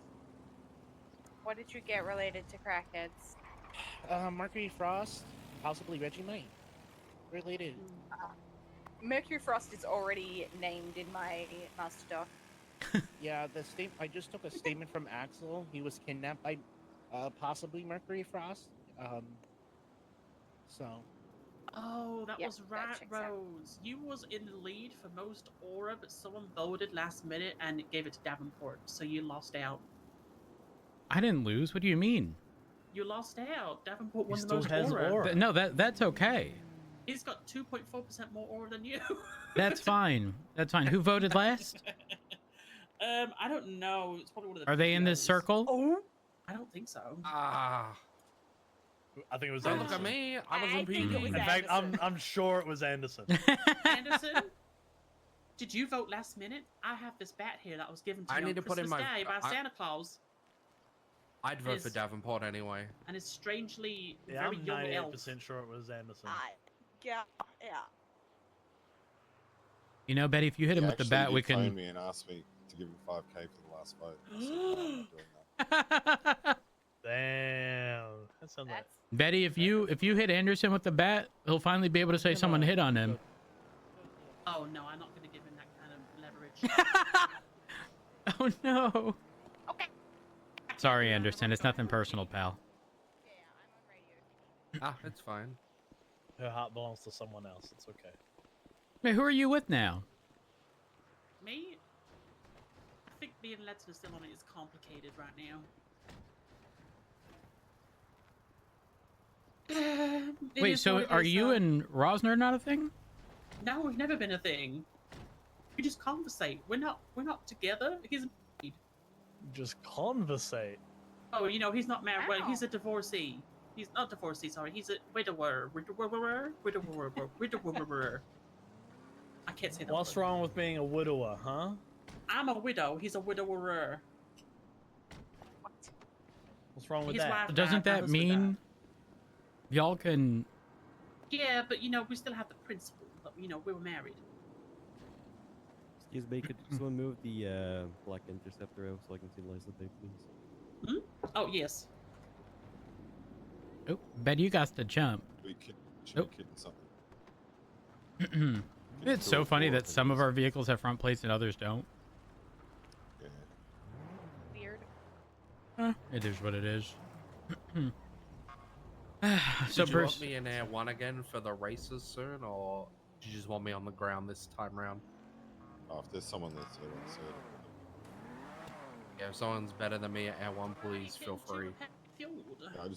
What did you get related to crackheads? Mercury Frost, possibly Vegemite. Related. Mercury Frost is already named in my master doc. Yeah, I just took a statement from Axel. He was kidnapped by possibly Mercury Frost. So. Oh, that Yep, was that right, checks out. Rose. You was in the lead for most aura, but someone voted last minute and gave it to Davenport, so you lost out. I didn't lose. What do you mean? You lost out. Davenport won the still most has aura. aura. No, that's okay. He's got 2.4% more aura than you. That's fine. That's fine. Who voted last? I don't know. It's probably one of the. Are they in this POs. circle? Oh, I don't think so. Ah. I think it was Don't Anderson. look at me. I was I on think it PD. was In fact, Anderson. I'm sure it was Anderson. Anderson, did you vote last minute? I have this bat here that was given to I me need on to put in Christmas my- Day by I- Santa Claus, I'd vote for Is- Davenport anyway. and is strangely Yeah, very I'm young elf. 98% sure it was Anderson. yeah. You know, Betty, if you hit him He with the actually bat, did we phone can. me and asked me to give him 5k for the last vote. I said, "No, I'm not doing that." Damn. That sounds like. Betty, if you hit Anderson with the bat, he'll finally be able to say someone hit on him. Oh no, I'm not going to give him that kind of leverage. Oh no. Sorry, Anderson. It's nothing personal, pal. Ah, it's fine. Her heart belongs to someone else. It's okay. Hey, who are you with now? Me? I think being Letton still on it is complicated right now. It Wait, is so what it are is, you and Rosner not a thing? No, we've never been a thing. We just conversate. We're not together. He's married. Just conversate. Oh, you know, he's not married. Well, he's a divorcee. He's not divorcee, sorry. He's a widower. Widower. I can't say that. What's word. wrong with being a widower, huh? I'm a widow. He's a widower. What's wrong with His that? wife Doesn't died, my that husband mean y'all can? Yeah, but you know, we still have the principle. But you know, we were married. Excuse me, could someone move the black interceptor out so I can see the license plate, please? Hmm? Oh yes. Oh, Bet you got to jump. Should be kidding something. It's so funny that some of our vehicles have front plates and others don't. Weird. It is what it is. So So, did you Bruce, want me in Air 1 again for the races soon, or do you just want me on the ground this time round? Oh, if there's someone that's here, I'll see it. Yeah, if someone's better than me at Air 1, please feel free. Yeah,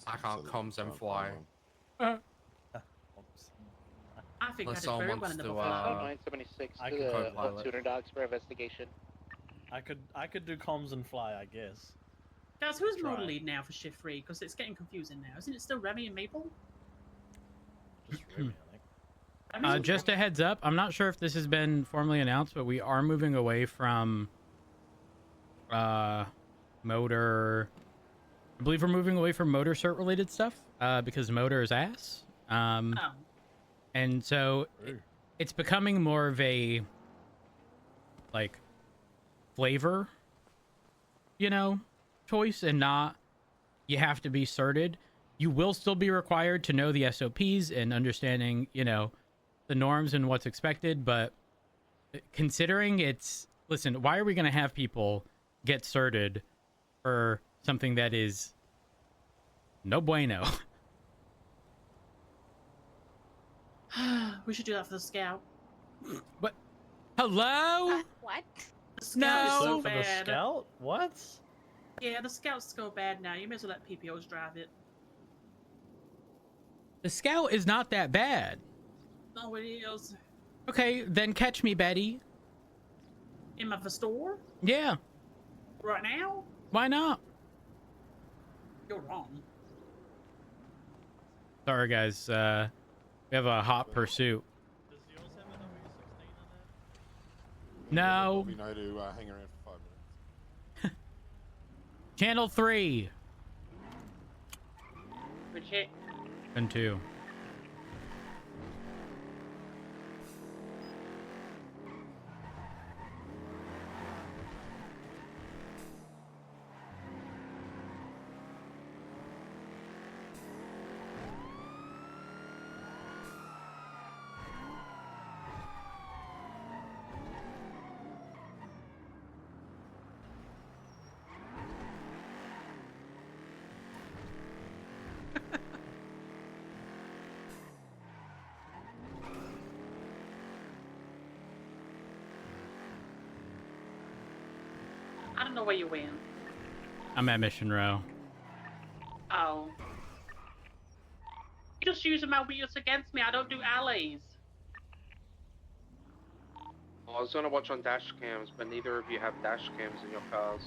I can't comms and fly. I think Unless I did very someone well in the wants to, buffalo. 976 I to can the co-pilot. tuner dogs for investigation. I could do comms and fly, I guess. Guys, who's Try. model lead now for shift 3? Because it's getting confusing now. Isn't it still Remy and Maple? Just Remy, I think. just a heads up. I'm not sure if this has been formally announced, but we are moving away from motor. I believe we're moving away from motor cert related stuff because motor is ass. And so it's becoming more of a like flavor, choice, and not you have to be certed. You will still be required to know the SOPs and understanding, the norms and what's expected. But considering listen, why are we going to have people get certed for something that is no bueno? We should do that for the scout. What? Hello? What? The scout is so For the bad. scout? What? Yeah, the Scout's go bad now. You may as well let PPOs drive it. The Scout is not that bad. No, it is. Okay, then catch me, Betty. In my store? Yeah. Right now? Why not? You're wrong. Sorry, guys. We have a hot pursuit. No. We know to hang around for 5 minutes. Channel 3 Legit. and 2. I don't know where you went. I'm at Mission Row. Oh. You're just using my wheels against me. I don't do alleys. I was gonna watch on dash cams, but neither of you have dash cams in your cars.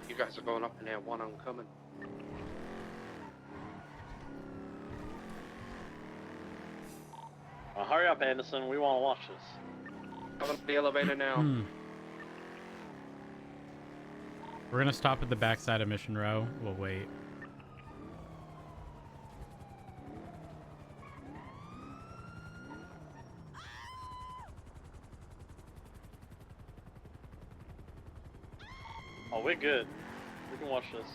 You guys are going up in there, one, I'm coming. Well, hurry up, Anderson. We want to watch this. I'm on the elevator now. We're gonna stop at the backside of Mission Row. We'll wait. Oh, we're good. We can watch this.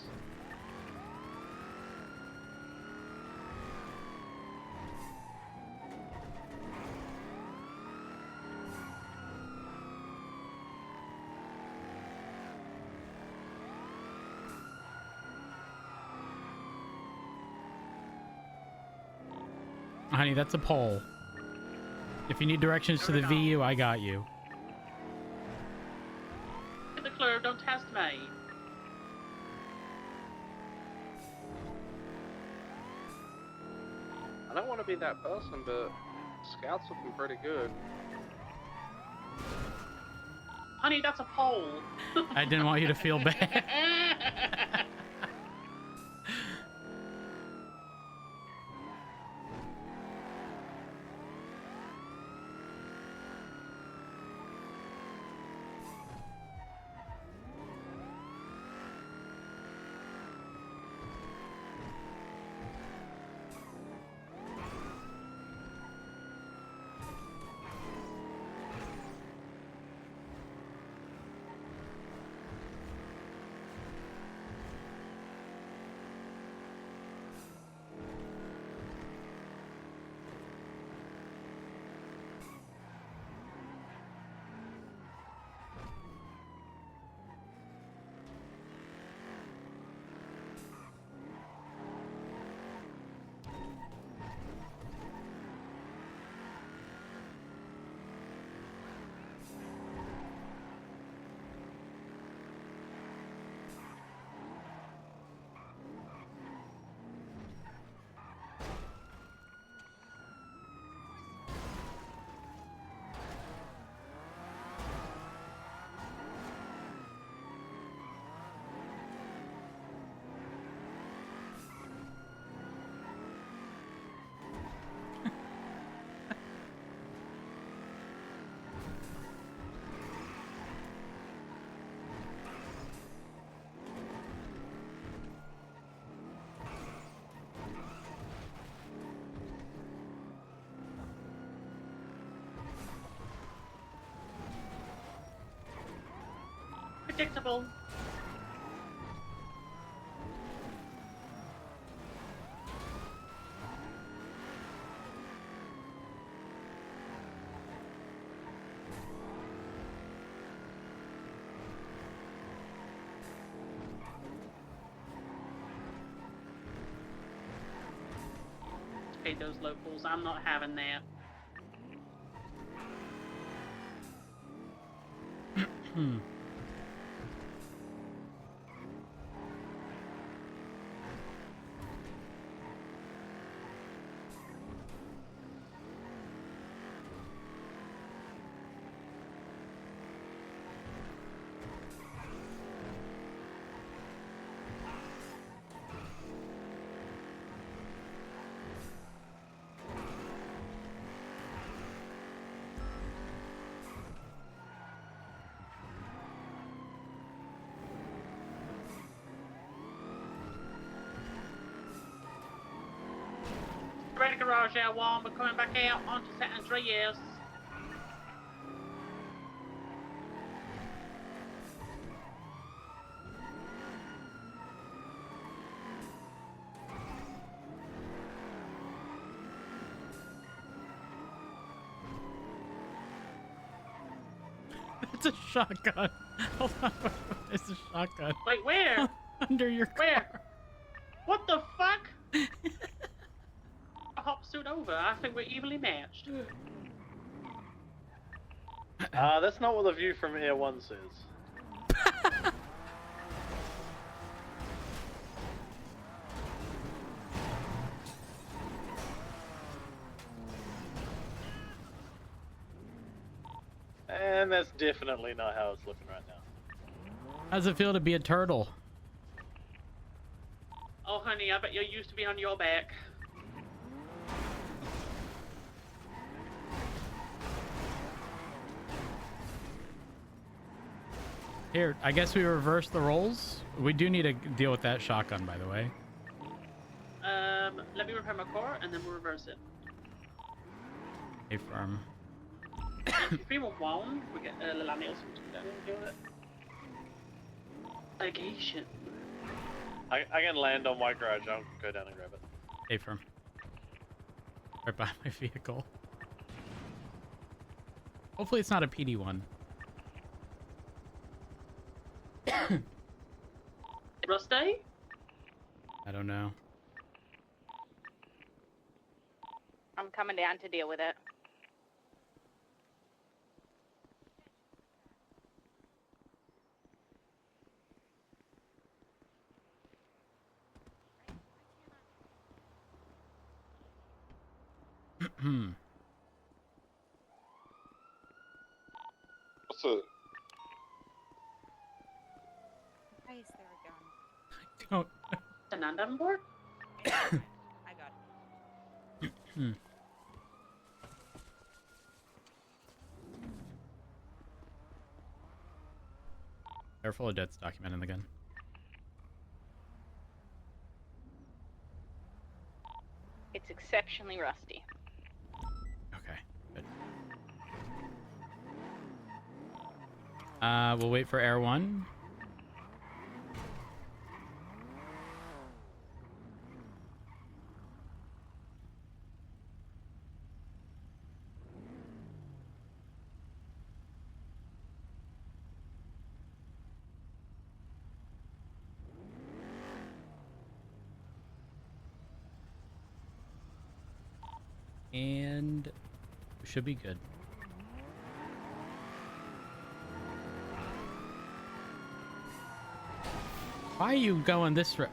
Honey, that's a pole. If you need directions to the VU, I got you. Get the clue, don't test me. I don't want to be that person, but Scout's looking pretty good. Honey, that's a pole. I didn't want you to feel bad. Predictable. upgrade those locals. I'm not having that. Ready garage L1, we're coming back out onto San Andreas. It's a shotgun. Hold on, it's a shotgun. Wait, where? Under your car. Where? What the fuck? Hop suit over. I think we're evenly matched. That's not what the view from Air 1 says. And that's definitely not how it's looking right now. How's it feel to be a turtle? Oh, honey, I bet you're used to be on your back. Here, I guess we reverse the roles. We do need to deal with that shotgun, by the way. Let me repair my car and then we'll reverse it. Hey, firm. If we want one, we get Lila Nielsen to go down and do it. Legation. I can land on my garage. I'll go down and grab it. Hey, firm. Right by my vehicle. Hopefully it's not a PD one. Rusty? I don't know. I'm coming down to deal with it. What's a... Why is there a gun? Don't. The non board? I got it. Careful of deaths documented again. It's exceptionally rusty. Okay, good. We'll wait for Air 1. And we should be good. Why are you going this route?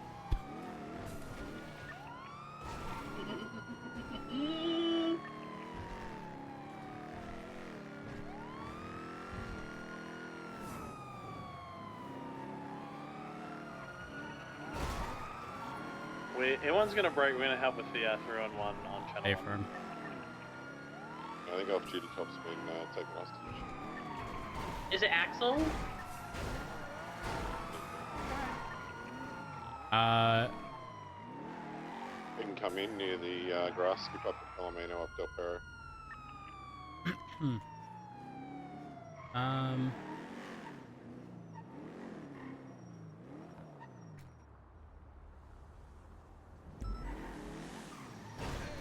Everyone's gonna break. We're gonna help with the 3-on-1 on channel. Hey, 1. firm. I think off-duty cops being taken hostage. Is it Axel? They can come in near the grass skip up at Palomino up Del Perro.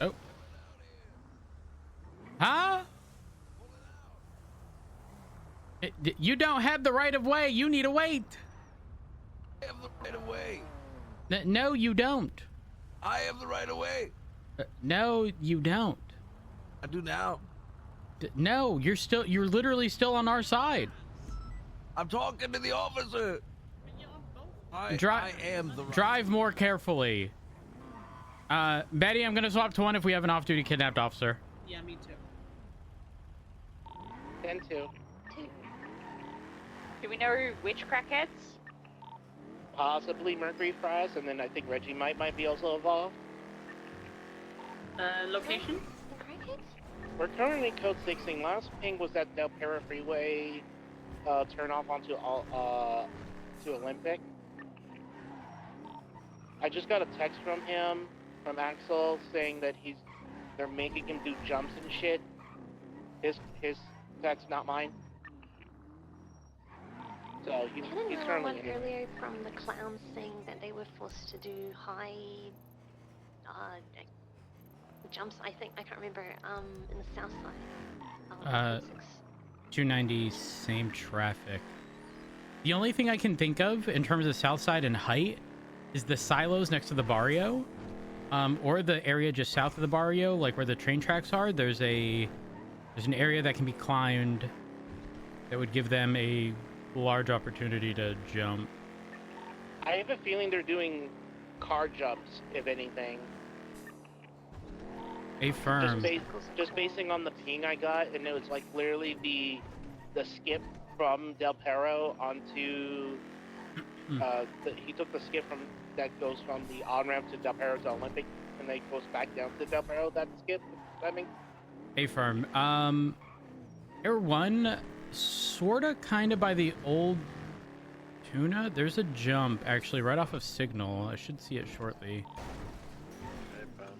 Oh. Huh? You don't have the right of way. You need to wait. I have the right of way. No, you don't. I have the right of way. No, you don't. I do now. No, you're literally still on our side. I'm talking to the officer. I am the right. Drive more carefully. Betty, I'm gonna swap to 1 if we have an off-duty kidnapped officer. Yeah, me too. 10-2. Do we know which crackheads? Possibly Mercury Fries, and then I think Reggie might be also involved. Location? We're currently code 6ing. Last ping was at Del Perro Freeway, turn off onto to Olympic. I just got a text from him, from Axel, saying that they're making him do jumps and shit. His text, not mine. So he's currently in here. Earlier from the clowns saying that they were forced to do high jumps. I can't remember. In the south side. 290, same traffic. The only thing I can think of in terms of south side and height is the silos next to the barrio, or the area just south of the barrio, like where the train tracks are. There's an area that can be climbed that would give them a large opportunity to jump. I have a feeling they're doing car jumps, if anything. A firm. Just basing on the ping I got, and it was like literally the skip from Del Perro onto he took the skip from that goes from the on ramp to Del Perro to Olympic, and then goes back down to Del Perro. That skip, I mean. A firm. Air 1, sorta, kinda by the old tuna. There's a jump actually right off of Signal. I should see it shortly.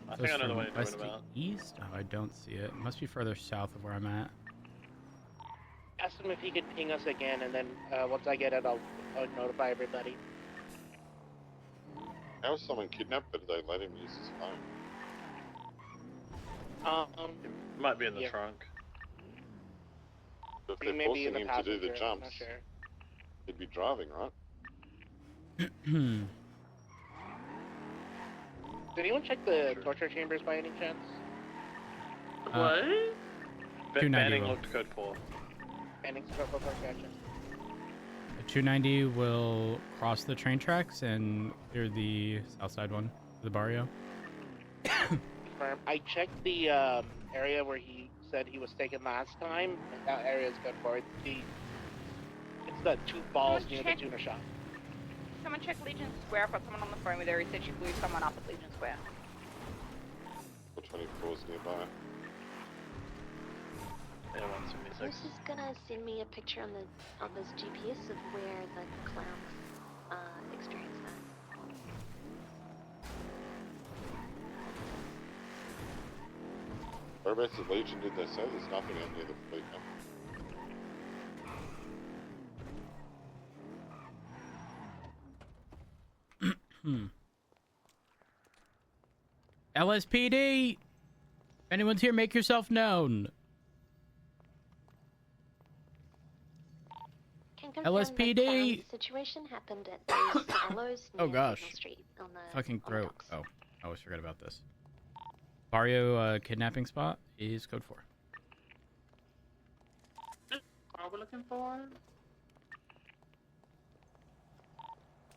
I think I know the way you're west talking about. to east? Oh, I don't see it. It must be further south of where I'm at. Ask him if he could ping us again, and then once I get it, I'll notify everybody. How was someone kidnapped, but they let him use his phone? It might be in the trunk. If He they're may be in forcing the him to do the passenger, I'm jumps, not sure. he'd be driving, right? Did anyone check the torture chambers by any chance? What? Banning looked code 4. Banning's code 4, gotcha. The 290 will cross the train tracks and clear the south side one, the barrio. I checked the area where he said he was taken last time, and that area is good for it. It's the 2 balls near the tuna shop. Someone check Legion Square. I've got someone on the phone with her who said she blew someone up at Legion Square. 24's nearby. This is gonna send me a picture on this GPS of where the clowns experience that. Whereabouts at Legion did they say? There's nothing out near the fleet now. LSPD! If anyone's here, make yourself known. Can confirm LSPD! The situation happened at those silos near Oh gosh. Signal Street on the Fucking on the throat. docks. Oh, I always forget about this. Barrio kidnapping spot is code 4. What are we looking for?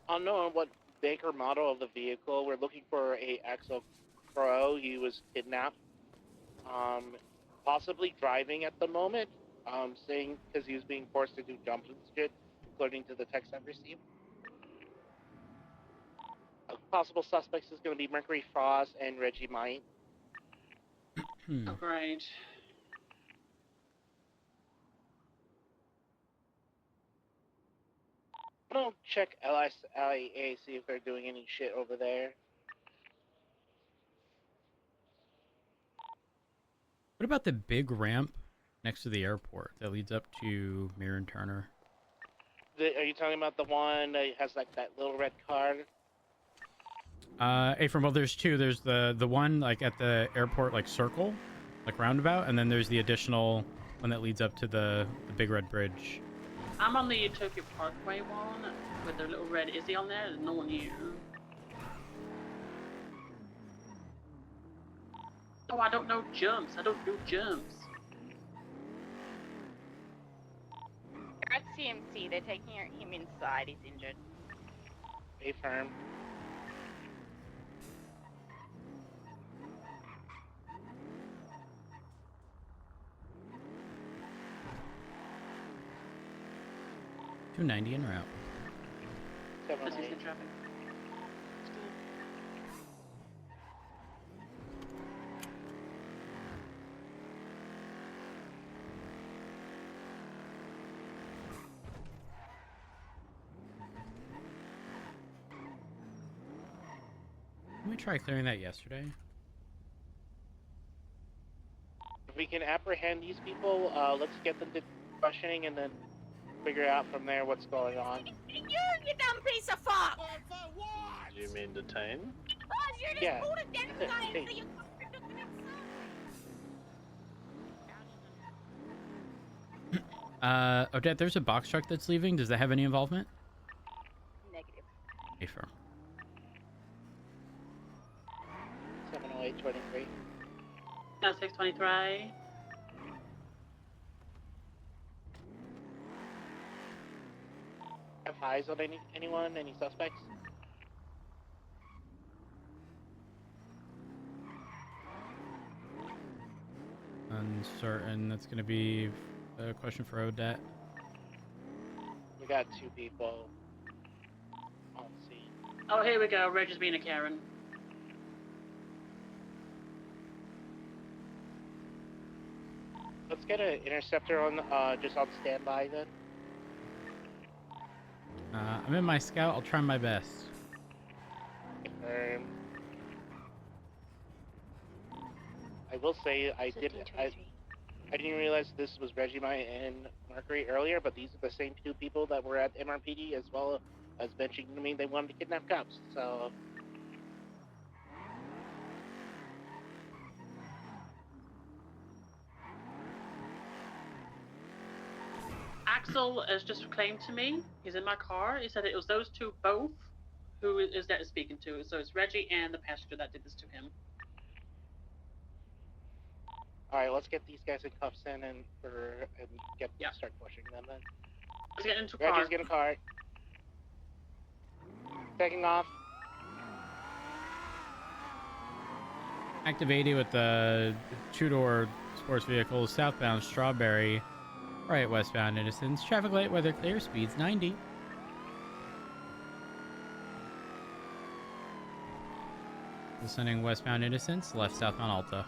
I don't know what make or model of the vehicle. We're looking for a Axel Crow. He was kidnapped. Possibly driving at the moment. Saying because he was being forced to do jumps and shit, according to the text I've received. Possible suspects is going to be Mercury Frost and Reggie Might. Oh, great. I'm gonna check LIA, see if they're doing any shit over there. What about the big ramp next to the airport that leads up to Mirror and Turner? Are you talking about the one that has like that little red card? Well, there's two. There's the one like at the airport like circle, like roundabout, and then there's the additional one that leads up to the big red bridge. I'm on the Tokyo Parkway one with the little red Izzy on there. There's no one here. Oh, I don't know jumps. I don't do jumps. They're at CMC. They're taking him inside. He's injured. Stay firm. $290 en route. 708. Traffic. Didn't we try clearing that yesterday? If we can apprehend these people, let's get them to questioning and then figure out from there what's going on. You dumb piece of fuck! Do you mean detain? Oh, you just Yeah. pulled it down the side Hey. so you Odette, there's a box truck that's leaving. Does that have any involvement? Negative. A firm. 708-23. No, 623. Have eyes on anyone? Any suspects? Uncertain. That's going to be a question for Odette. We got 2 people on scene. Oh, here we go. Reg is being a Karen. Let's get an interceptor on, just on standby then. I'm in my scout. I'll try my best. I will say I didn't realize this was Regimite and Mercury earlier, but these are the same 2 people that were at MRPD as well as mentioning to me they wanted to kidnap cops. So Axel has just claimed to me. He's in my car. He said it was those 2 both who is that is speaking to. So it's Reggie and the passenger that did this to him. all right, let's get these guys in cuffs in and start pushing them then. Let's get into a car. Reggie's getting a car. Taking off. Active 80 with the 2-door sports vehicle, southbound Strawberry, right westbound Innocence. Traffic light, weather clear, speeds 90. Descending westbound Innocence, left southbound Alta.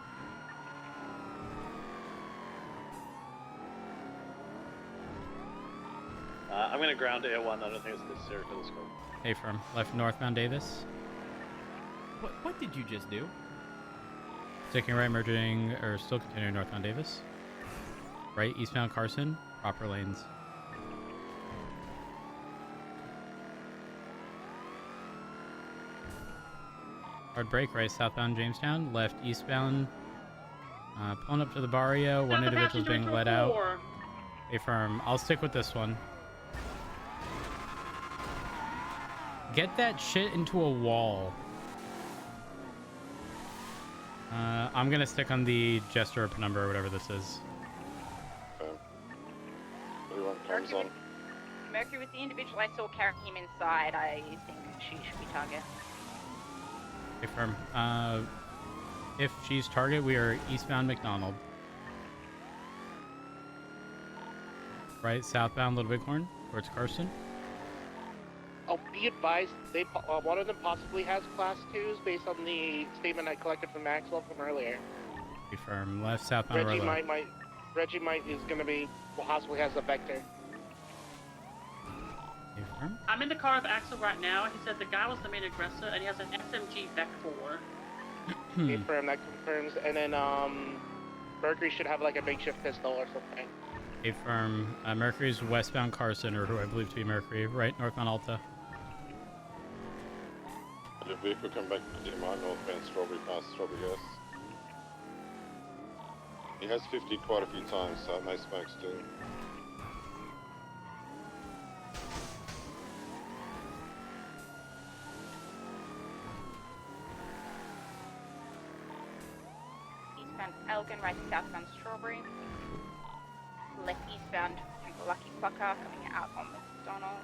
I'm gonna ground to A1. I don't think it's necessary for the scope. A firm, left northbound Davis. What did you just do? Taking right, merging, or still continuing northbound Davis. Right, eastbound Carson, proper lanes. Hard brake, right, southbound Jamestown, left, eastbound. Pulling up to the barrio, one individual's being let out. A firm, I'll stick with this one. Get that shit into a wall. I'm gonna stick on the Jester number or whatever this is. Okay. Everyone comes on. Mercury was the individual I saw carrying him inside. I think she should be target. Okay, firm. If she's target, we are eastbound McDonald. Right, southbound Little Bighorn towards Carson. Oh, be advised, one of them possibly has class 2s based on the statement I collected from Maxwell from earlier. Confirm. Left, southbound Reggie Rolo. Reggie is going to be, possibly has a vector. Confirm. I'm in the car with Axel right now. He said the guy was the main aggressor and he has an SMG Vector. Confirm, that confirms. And then, Mercury should have like a makeshift pistol or something. Confirm. Mercury's westbound Carson, or who I believe to be Mercury. Right, northbound Alta. The vehicle come back to DMI, northbound Strawberry past Strawberry Gas. He has 50 quite a few times, so it may smoke still. westbound Elgin, right southbound Strawberry. Left eastbound through Lucky Plucker, coming out on McDonald.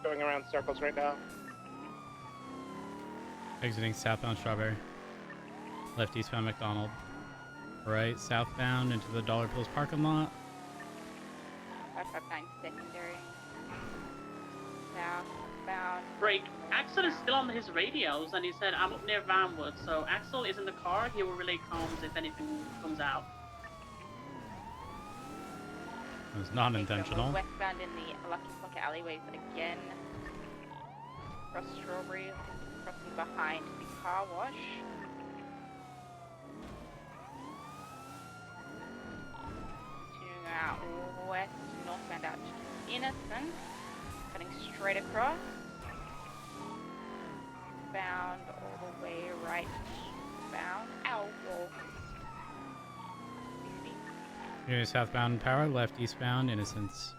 Going around circles right now. Exiting southbound Strawberry. Left eastbound McDonald. Right southbound into the Dollar Pills parking lot. 559 secondary. Southbound. Break. Axel is still on his radios, and he said, I'm up near Vanwood, so Axel is in the car. He will relay comms if anything comes out. It was not intentional. Westbound in the Lucky Plucker alleyways again. Across Strawberry, crossing behind the car wash. Continuing out west, northbound out to Innocent. Cutting straight across. Bound all the way right eastbound. Ow, whoa. Continuing southbound Power, left eastbound Innocence.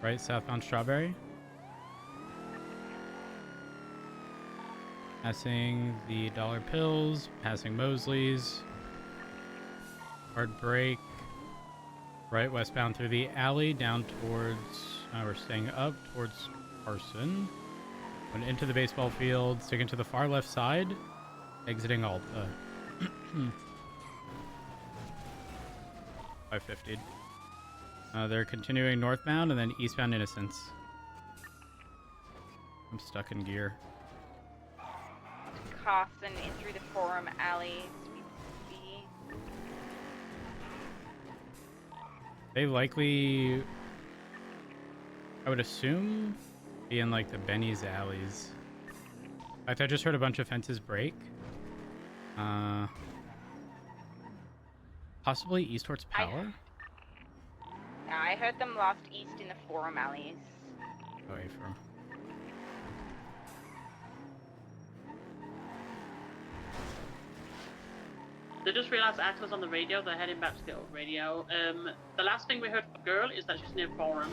Right southbound Strawberry. Passing the Dollar Pills, passing Mosley's. Hard break. Right westbound through the alley, down towards, we're staying up towards Carson. Went into the baseball field, sticking to the far left side, exiting Alta. 550. They're continuing northbound and then eastbound Innocence. I'm stuck in gear. Carson in through the Forum alley. They likely, I would assume, be in like the Benny's alleys. In fact, I just heard a bunch of fences break. Possibly east towards Power? Yeah, I heard them last east in the Forum alleys. Away from. They just realized Axel's on the radio. They're heading back to the old radio. The last thing we heard from the girl is that she's near Forum.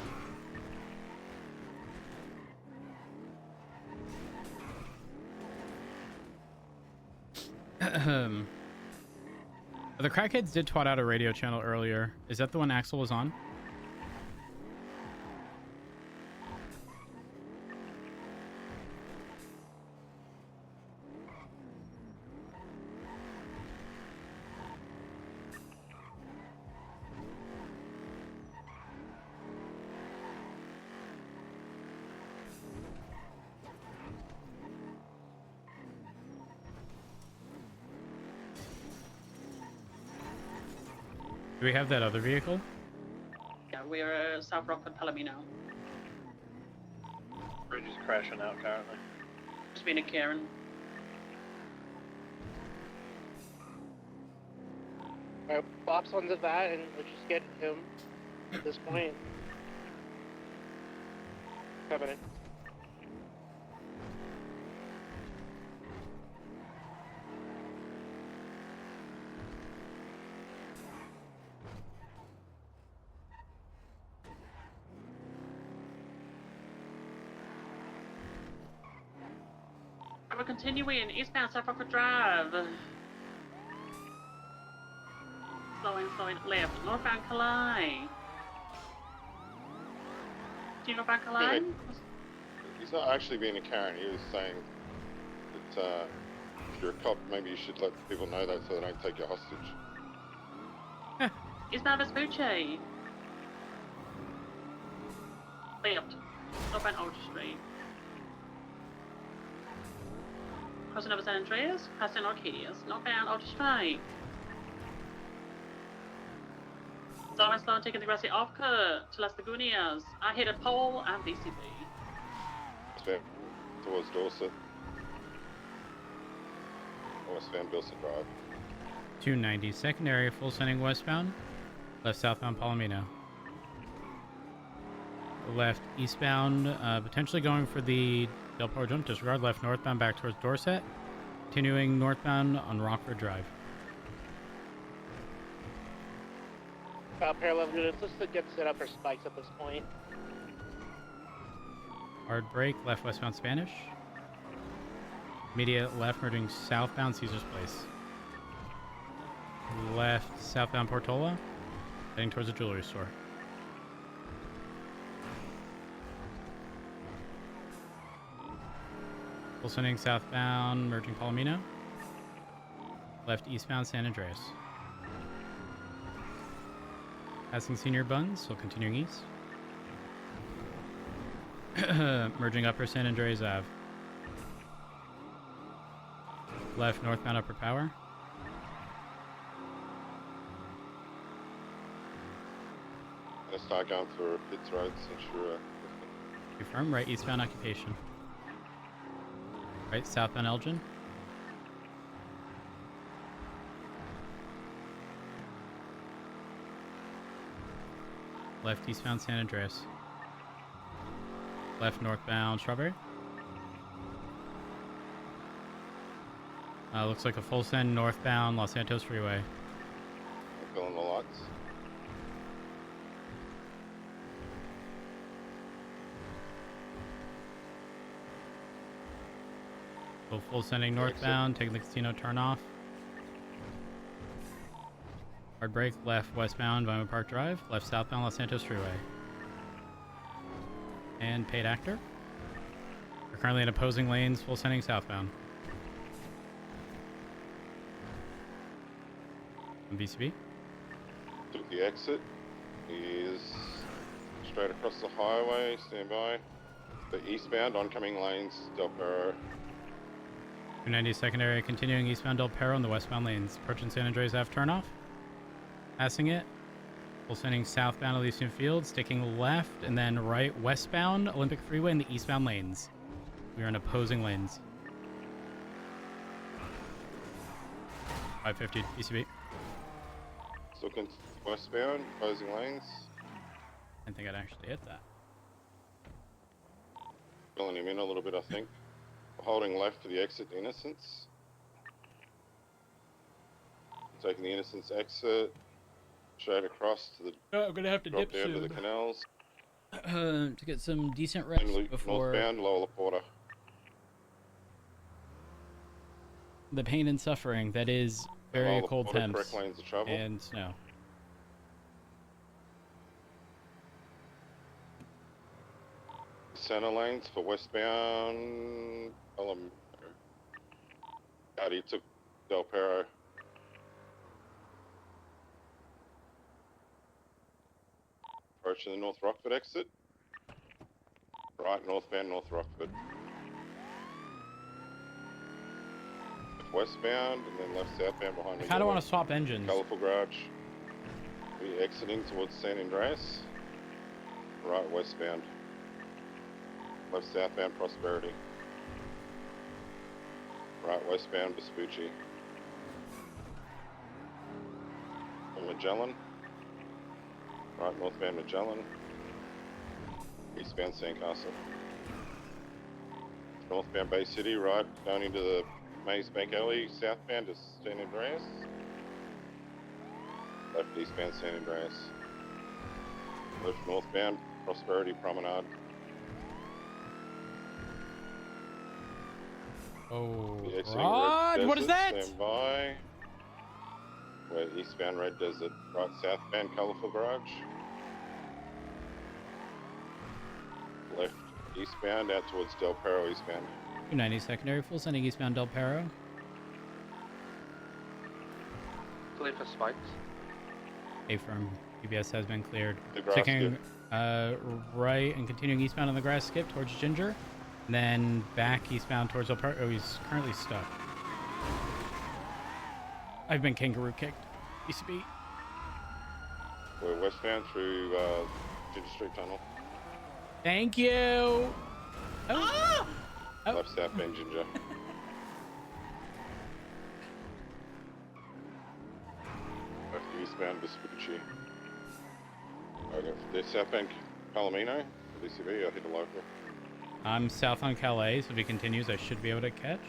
The crackheads did twat out a radio channel earlier. Is that the one Axel was on? Do we have that other vehicle? Yeah, we're South Rockford, Palomino. Bridge is crashing out currently. Just being a Karen. Alright, Bob's onto that, and we'll just get him at this point. Coming. We're continuing eastbound South Rockford Drive. Slowing left. Northbound Kalai. Do you know about Kalai? Yeah, he's not actually being a Karen. He was saying that if you're a cop, maybe you should let people know that so they don't take you hostage. Eastbound Vespucci. Left. Northbound Old Street. Crossing over San Andreas, passing Arcadius, northbound Ultra Strike. Solomon Sloan taking the grassy offcut to Las Lagunias. I hit a pole and VCB. Towards Dorset. Westbound Dorset Drive. 290 secondary, full sending westbound. Left southbound Palomino. Left eastbound, potentially going for the Del Poro jump. Disregard left northbound back towards Dorset. Continuing northbound on Rockford Drive. Parallel units, let's get set up for spikes at this point. Hard brake, left westbound Spanish. Immediate left merging southbound Caesar's Place. Left southbound Portola, heading towards the jewelry store. Full sending southbound merging Palomino. Left eastbound San Andreas. Passing Senior Buns, still continuing east. Merging upper San Andreas Ave. Left northbound Upper Power. Let's start going for Pitts Road since you're... Confirm, right eastbound Occupation. Right southbound Elgin. Left eastbound San Andreas. Left northbound Strawberry. Looks like a full send northbound Los Santos Freeway. I'm filling the lights. So full sending northbound, taking the casino turn off. Hard brake, left westbound Vinewood Park Drive, left southbound Los Santos Freeway. And paid actor. We're currently in opposing lanes, full sending southbound. On VCB. Took the exit. He is straight across the highway, stand by. The eastbound oncoming lanes, Del Perro. 290 secondary, continuing eastbound Del Perro on the westbound lanes. Approaching San Andreas Ave turnoff. Passing it. Full sending southbound Elysian Field, sticking left and then right westbound Olympic Freeway in the eastbound lanes. We are in opposing lanes. 550 ECB. Looking westbound, opposing lanes. I think I'd actually hit that. Filling him in a little bit, I think. Holding left for the exit to Innocence. Taking the Innocence exit. Straight across to the... Oh, I'm gonna have to drop dip down soon. to the canals. To get some decent reps before Northbound, Lola Porter. the pain and suffering that is very Lola cold Porter, temps correct lanes of travel. and snow. Center lanes for westbound. Audi took Del Perro. Approaching the North Rockford exit. Right northbound, North Rockford. Left westbound and then left southbound behind the I kind of want to swap engines. Colourful Garage. We exiting towards San Andreas. Right westbound. Left southbound Prosperity. Right westbound Vespucci. Magellan. Right northbound Magellan. Eastbound Sandcastle. Northbound Bay City, right down into the Maze Bank Alley. Southbound to San Andreas. Left eastbound San Andreas. Left northbound Prosperity Promenade. Oh, The exiting Rod, Red what is Desert, that? Stand by. We're eastbound Red Desert, right southbound Colourful Garage. Left eastbound out towards Del Perro eastbound. 290 secondary, full sending eastbound Del Perro. Clear for spikes. A firm PBS has been cleared. The grass Taking right and continuing eastbound on the grass skip towards Ginger. And then back eastbound towards Del Perro. Oh, he's currently stuck. I've been kangaroo kicked. ECB. We're westbound through Ginger Street Tunnel. Thank you. Oh. Left southbound Ginger. Left eastbound Vespucci. Okay, there's southbound Palomino. DCB, I hit a local. I'm south on Calais, so if he continues, I should be able to catch.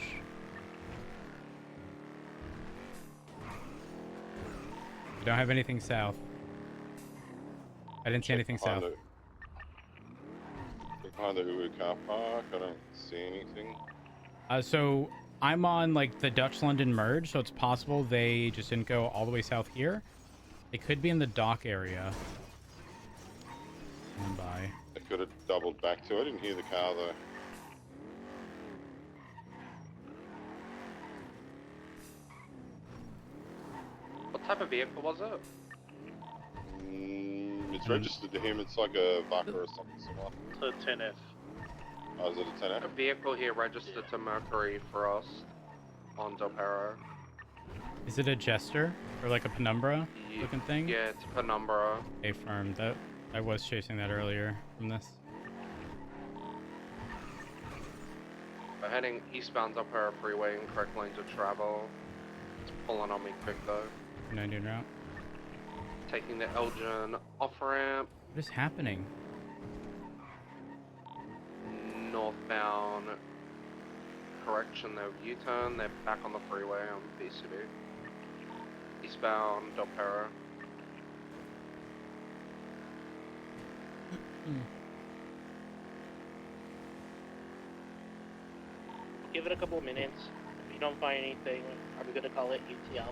We don't have anything south. I didn't see anything south. behind the Uwu car park. I don't see anything. So I'm on like the Dutch London merge, so it's possible they just didn't go all the way south here. They could be in the dock area. Stand by. They could have doubled back to it. I didn't hear the car though. What type of vehicle was it? It's registered to him. It's like a Vaca or something similar. It's a 10F. Oh, is it a 10F? A vehicle here registered to Mercury for us on Del Perro. Is it a Jester or like a Penumbra looking thing? Yeah, it's a Penumbra. A firm. That I was chasing that earlier from this. We're heading eastbound Del Perro freeway, incorrect lane to travel. It's pulling on me quick though. 90 route. Taking the Elgin off ramp. What is happening? Northbound. Correction, they're U-turn. They're back on the freeway on BCB. Eastbound Del Perro. Give it a couple of minutes. If you don't find anything, I'm gonna call it UTL.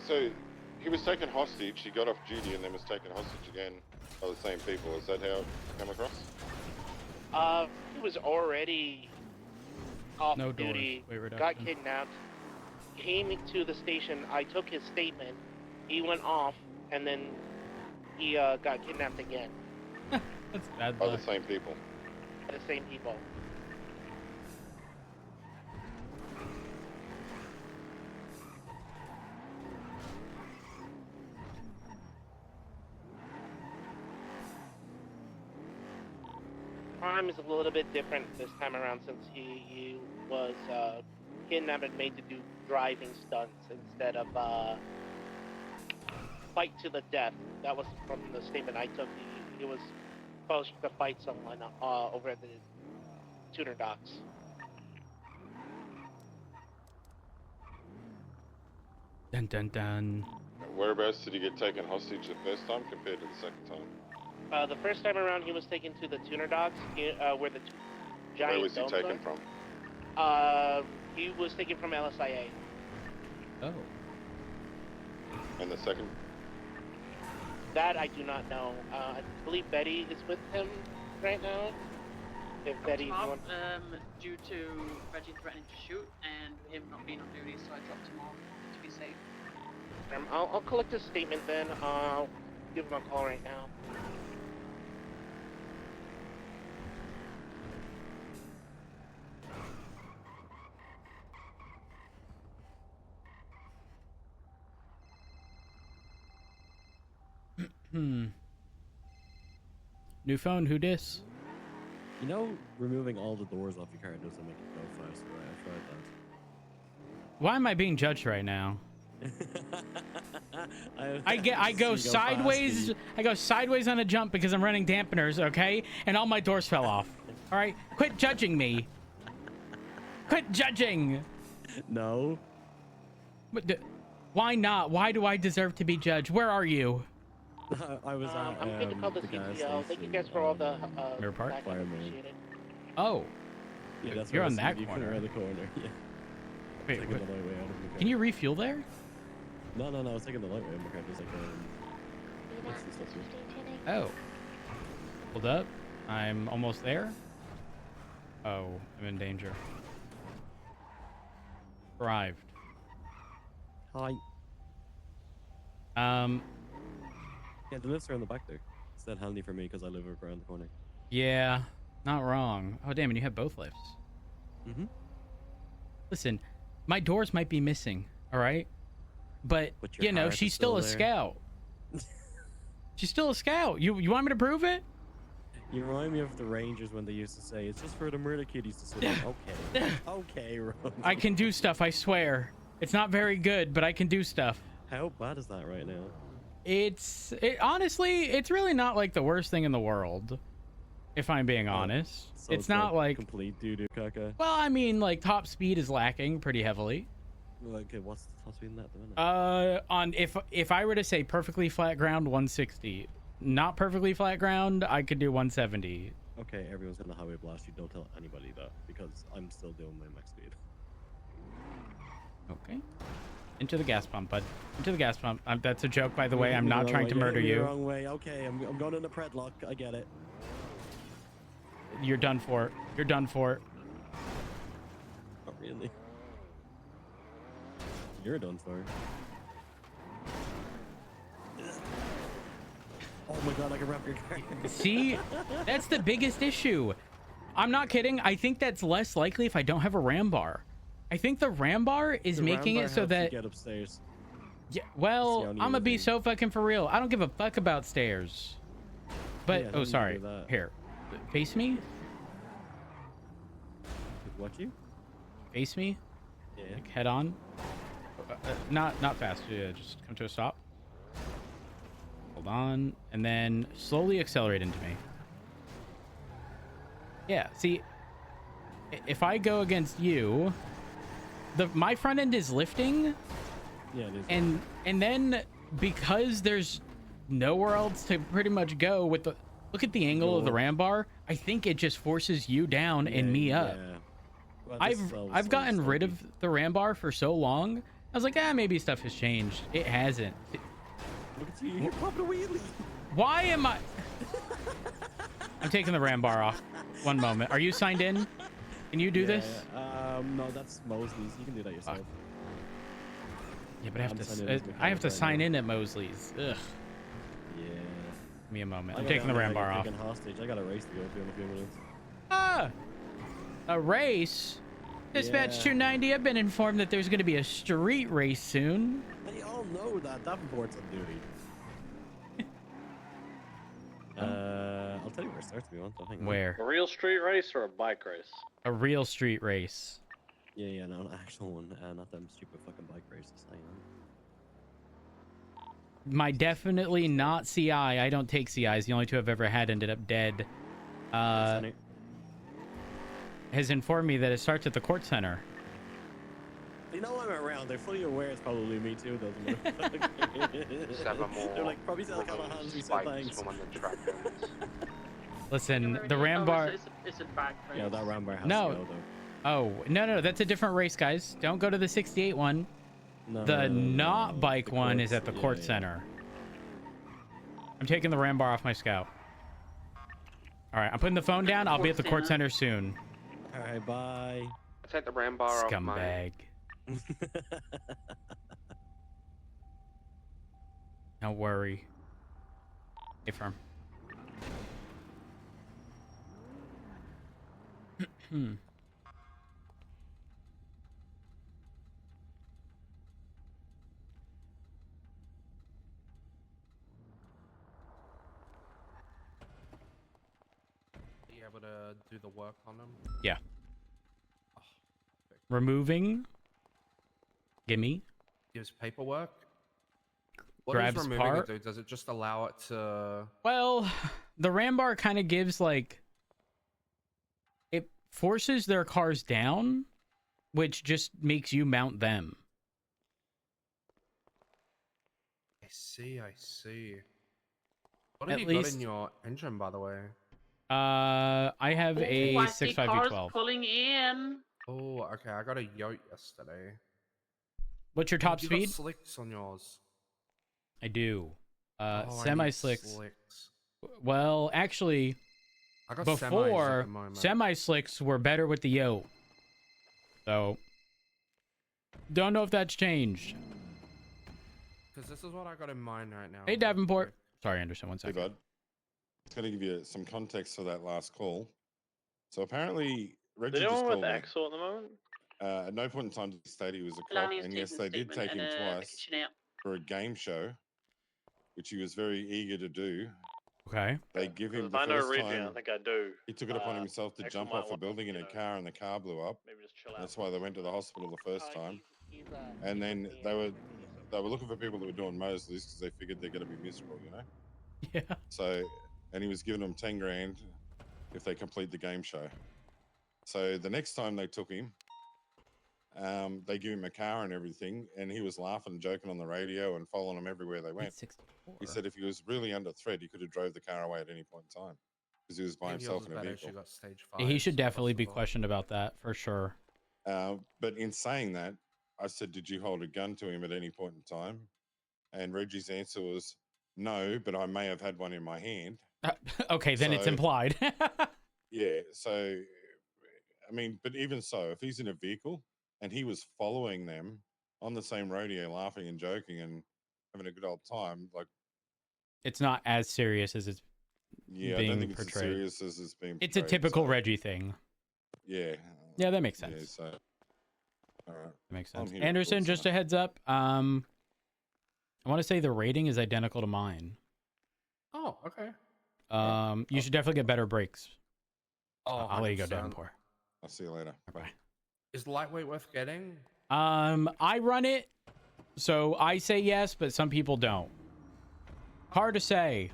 So he was taken hostage. He got off duty and then was taken hostage again by the same people. Is that how it came across? He was already off No doors. duty, Weight got reduction. kidnapped, came to the station. I took his statement. He went off, and then he got kidnapped again That's bad By luck. the same people. by the same people. Crime is a little bit different this time around since he was kidnapped and made to do driving stunts instead of fight to the death. That was from the statement I took. He was supposed to fight someone over at the tuner docks. Dun dun dun. Whereabouts did he get taken hostage the first time compared to the second time? The first time around, he was taken to the tuner docks, where the giant Where was he domes taken are. from? He was taken from LSIA. Oh. And the second? That I do not know. I believe Betty is with him right now. If Betty Tomorrow, wants... due to Reggie threatening to shoot and him not being on duty, so I dropped him off to be safe. I'll collect his statement then. I'll give him a call right now. New phone, who dis? You know, removing all the doors off your car doesn't make it go faster, right? I tried that. Why am I being judged right now? I go So you sideways. fast, I go sideways on a jump because I'm running dampeners, okay? And all my doors fell off. All right, quit judging me. Quit judging. No. But why not? Why do I deserve to be judged? Where are you? I was at I'm going to call the gas CTL. Thank you station, guys for all the Mirror Park? backup. Appreciate it. Oh. Yeah, that's You're where I on see that you coming corner. around the corner. Yeah. Wait, Taking what? the light way out of the car. Can you refuel there? No, I was taking the light way out of the car. There's like what's this stuff here? Oh. Hold up. I'm almost there. Oh, I'm in danger. Arrived. Hi. Yeah, the lifts are in the back there. It's that handy for me because I live around the corner. Yeah, not wrong. Oh, damn, and you have both lifts. Mm-hmm. Listen, my doors might be missing, all right? But your you know, heart she's is still a still there. scout. She's still a scout. You want me to prove it? You remind me of the Rangers when they used to say, it's just for the murder kiddies to sit on. Okay. Okay, Ron. I can do stuff, I swear. It's not very good, but I can do stuff. How bad is that right now? Honestly, it's really not like the worst thing in the world, if I'm being honest. So it's not like complete doo-doo caca. well, I mean, like top speed is lacking pretty heavily. Okay, what's the top speed in that at the minute? On if I were to say perfectly flat ground, 160. Not perfectly flat ground, I could do 170. Okay, everyone's gonna highway blast you. Don't tell anybody that because I'm still doing my max speed. Okay. Into the gas pump, bud. Into the gas pump. That's a joke, by the way. I'm not trying to murder The you. wrong way. Okay, I'm going into Predlock. I get it. You're done for. You're done for. Not really. You're done for. Oh my god, I can wrap your car. See? That's the biggest issue. I'm not kidding. I think that's less likely if I don't have a ram bar. I think the ram bar is making it so that... Get upstairs. Yeah, well, I'm gonna be so fucking for real. I don't give a fuck about stairs. But, Yeah, oh, sorry. Here. Face me? What you? Face me? Yeah. Like head on? Not fast. Yeah, just come to a stop. Hold on. And then slowly accelerate into me. Yeah, see, if I go against you, my front end is lifting. Yeah, it is. And then because there's nowhere else to pretty much go with the look at the angle of the ram bar, I think it just forces you down and me up. Yeah. Well, I've gotten rid of the ram bar for so long. I was like, maybe stuff has changed. It hasn't. Look at you, you're popping a wheelie. Why am I? I'm taking the ram bar off. One moment. Are you signed in? Can you do this? No, that's Mosley's. You can do that yourself. Yeah, but I have to sign in at Mosley's. Ugh. Yeah. Give me a moment. I'm taking the ram bar off. Hostage. I got a race to go to in a few minutes. A race? Dispatch 290, I've been informed that there's going to be a street race soon. They all know that. Davenport's on duty. I'll tell you where it starts if you want. Hang on. Where? A real street race or a bike race? A real street race. Yeah, no, an actual one. Not them stupid fucking bike races. Hang on. My definitely not CI. I don't take CIs. The only two I've ever had ended up dead. Has informed me that it starts at the court center. You know I'm around. They're fully aware it's probably me too, though. They're like, probably sound kind of hands. We said thanks. Listen, the ram bar. It's a bike race. Yeah, that ram bar has to No. go, though. Oh, no, that's a different race, guys. Don't go to the 68 one. No, The not bike the one courts, is at the yeah, court yeah. center. I'm taking the ram bar off my scout. All right, I'm putting the phone down. I'll be at the court center soon. All right, bye. I take the ram bar off my... Scumbag. Don't worry. Stay firm. Are you able to do the work on them? Yeah. Removing. Gimme. Gives paperwork. What Grabs does removing part. it do? Does it just allow it to? Well, the ram bar kind of gives like it forces their cars down, which just makes you mount them. I see. I see. What At have you got least- in your engine, by the way? I have a I see 6.5 cars V12. pulling in. Oh, okay. I got a yoke yesterday. What's your top you speed? Got slicks on yours. I do. Oh, I need Semi-slicks. slicks. Well, actually, I got semis at before the moment. semi-slicks were better with the yoke. So, don't know if that's changed. Because this is what I got in mind right now. Hey, Davenport. Sorry, Anderson. One Hey, second. bud. It's going to give you some context for that last call. So apparently, Reggie Is just anyone called with me. Axel at the moment? At no point in time did he state he was a Allow cop, me to and take yes, the they did take statement him and, twice kitchen out. for a game show, which he was very eager to do. Okay. They give him If the I know first Reggie, time. I think I do. He took it upon himself to Axel jump might off a want, building in you a know, car, and the car blew up. Maybe just chill out. That's why they went to the hospital the first time. And then they were looking for people that were doing Mosley's because they figured they're going to be miserable, you know. Yeah. So, and he was giving them 10 grand if they complete the game show. So the next time they took him, They give him a car and everything, and he was laughing and joking on the radio and following them everywhere they went. He said if he was really under threat, he could have drove the car away at any point in time because he was by Maybe himself yours in is a better, vehicle. she got stage Yeah, he 5, should so definitely be possible. questioned about that for sure. But in saying that, I said, did you hold a gun to him at any point in time? And Reggie's answer was, no, but I may have had one in my hand. Okay, then it's implied. Yeah, so, I mean, but even so, if he's in a vehicle and he was following them on the same radio, laughing and joking and having a good old time, like, It's not as serious as it's yeah, I being don't think it's portrayed. as serious as it's being portrayed. It's a typical Reggie thing. Yeah. Yeah, that makes sense. Yeah, so, all right. That makes I'm sense. here, of Anderson, course, just a heads up. I want to say the rating is identical to mine. Oh, okay. You should definitely get better brakes. Oh, I'll let you go 100%. down for. I'll see you later. Bye. Is lightweight worth getting? I run it, so I say yes, but some people don't. Hard to say.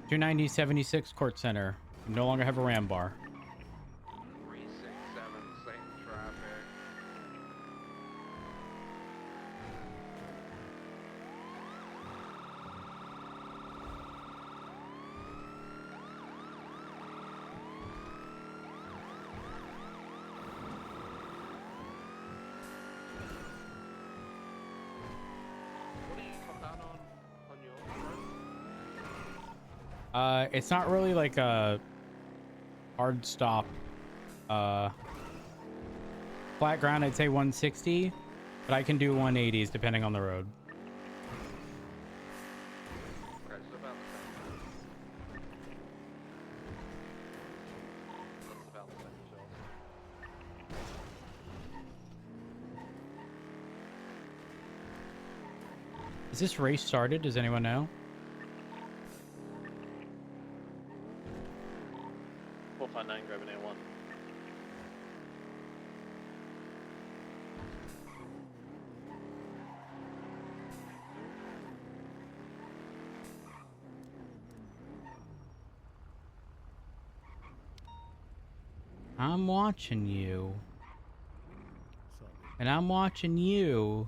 290 76 Court Center. No longer have a ram bar. 367, same traffic. What do you come down on your road? It's not really like a hard stop. Flat ground, I'd say 160, but I can do 180s depending on the road. Okay, so about the same. That's about the same result. Is this race started? Does anyone know? 459 grabbing A1. I'm watching you. And I'm watching you.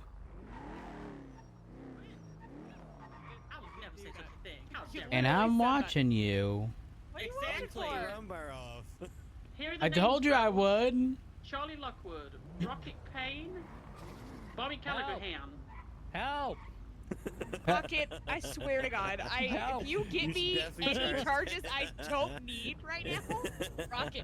I would never say such a thing. How dare And you? I'm watching you. Exactly. Number off. Here are the I told you names, I bro. would. Charlie Lockwood, Rocket Payne, Bobby Callahan. Help! Rocket, I swear to God, if you get me any charges I don't need right now, Rocket,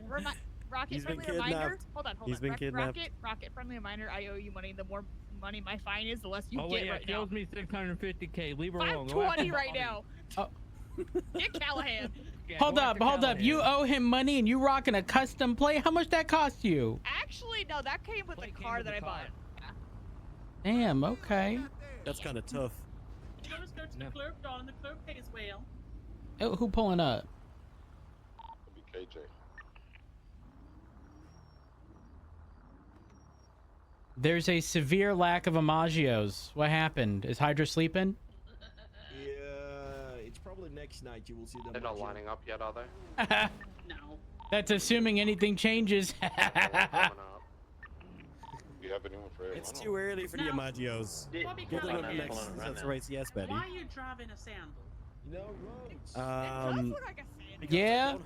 He's been friendly reminder. kidnapped. Hold on. He's been kidnapped. Rocket, friendly reminder. I owe you money. The more money my fine is, the less you Oh get wait, yeah, right she now. owes me 650K. Leave her alone. Go after 520 her. right now. Oh. Get Callahan. Yeah, Hold go up, after hold up. Callahan. You owe him money and you rocking a custom plate? How much that cost you? Actually, no, that came with the car that I bought. Damn, okay. That's kind of tough. You gotta go to the clerk, darling. The clerk pays well. Oh, who pulling up? KJ. There's a severe lack of Imagios. What happened? Is Hydra sleeping? Yeah, it's probably next night you will see them. They're not lining up yet, are they? No. That's assuming anything changes. Do you have anyone for It's too early for the Amagios. Bobby Get them up Callahan. next. That's right. Yes, Betty. Why are you driving a sandal? You know, roads. Yeah.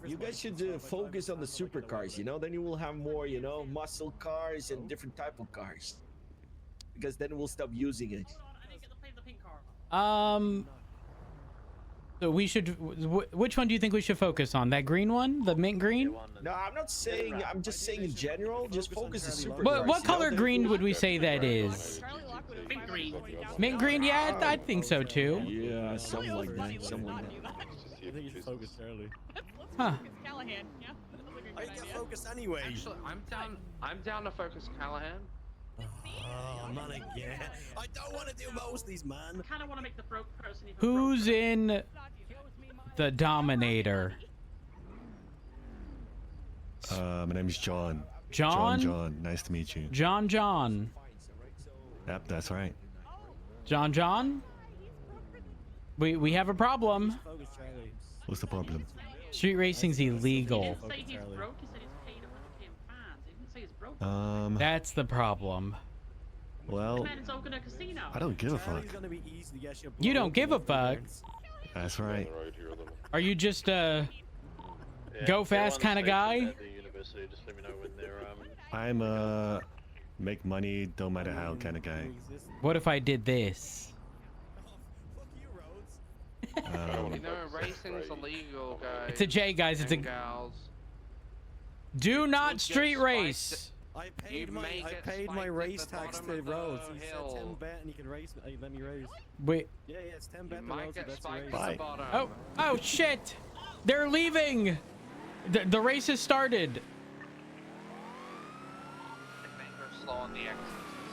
You guys should focus on the supercars, you know? Then you will have more, you know, muscle cars and different type of cars. Because then we'll stop using it. I didn't get to play the pink car. So we should. Which one do you think we should focus on? That green one, the mint green. No, I'm not saying. I'm just saying in general. Just focus on supercars. What color green would we say that is? Mint green. Mint green? Yeah, I think so too. Yeah, something like that. Something like that. I think you should focus Charlie. Huh. Callahan, yeah. I can focus anyway. Actually, I'm down to focus Callahan. Oh, not again. I don't want to do Mosley's, man. I kind of want to make the broke person even Who's in the Dominator? My name is John. John? John. Nice to meet you. John. Yep, that's right. John. We have a problem. Focus Charlie. What's the problem? Street racing's illegal. He didn't say he's broke. He said he's paid 100K in fines. He didn't say it's broken. That's the problem. Well, Man, it's open a casino. I don't give a fuck. It's gonna be easy to get your You don't give a fuck. That's right. Are you just a go fast kind of guy? At the university, just let me know when they're I'm a make money, don't matter how kind of guy. What if I did this? You know, racing's illegal, guys. It's a J, guys. It's a and gals. do not You'll street get race. I You may get paid my spiked at race the tax bottom to of the Rhodes. He said hill. 10 bet and you can race. Let me race. Wait. Yeah, it's 10 You bet to might Rhodes. get That's spiked race. at the bottom. Oh shit! They're leaving. The race has started. If they go slow on the exits,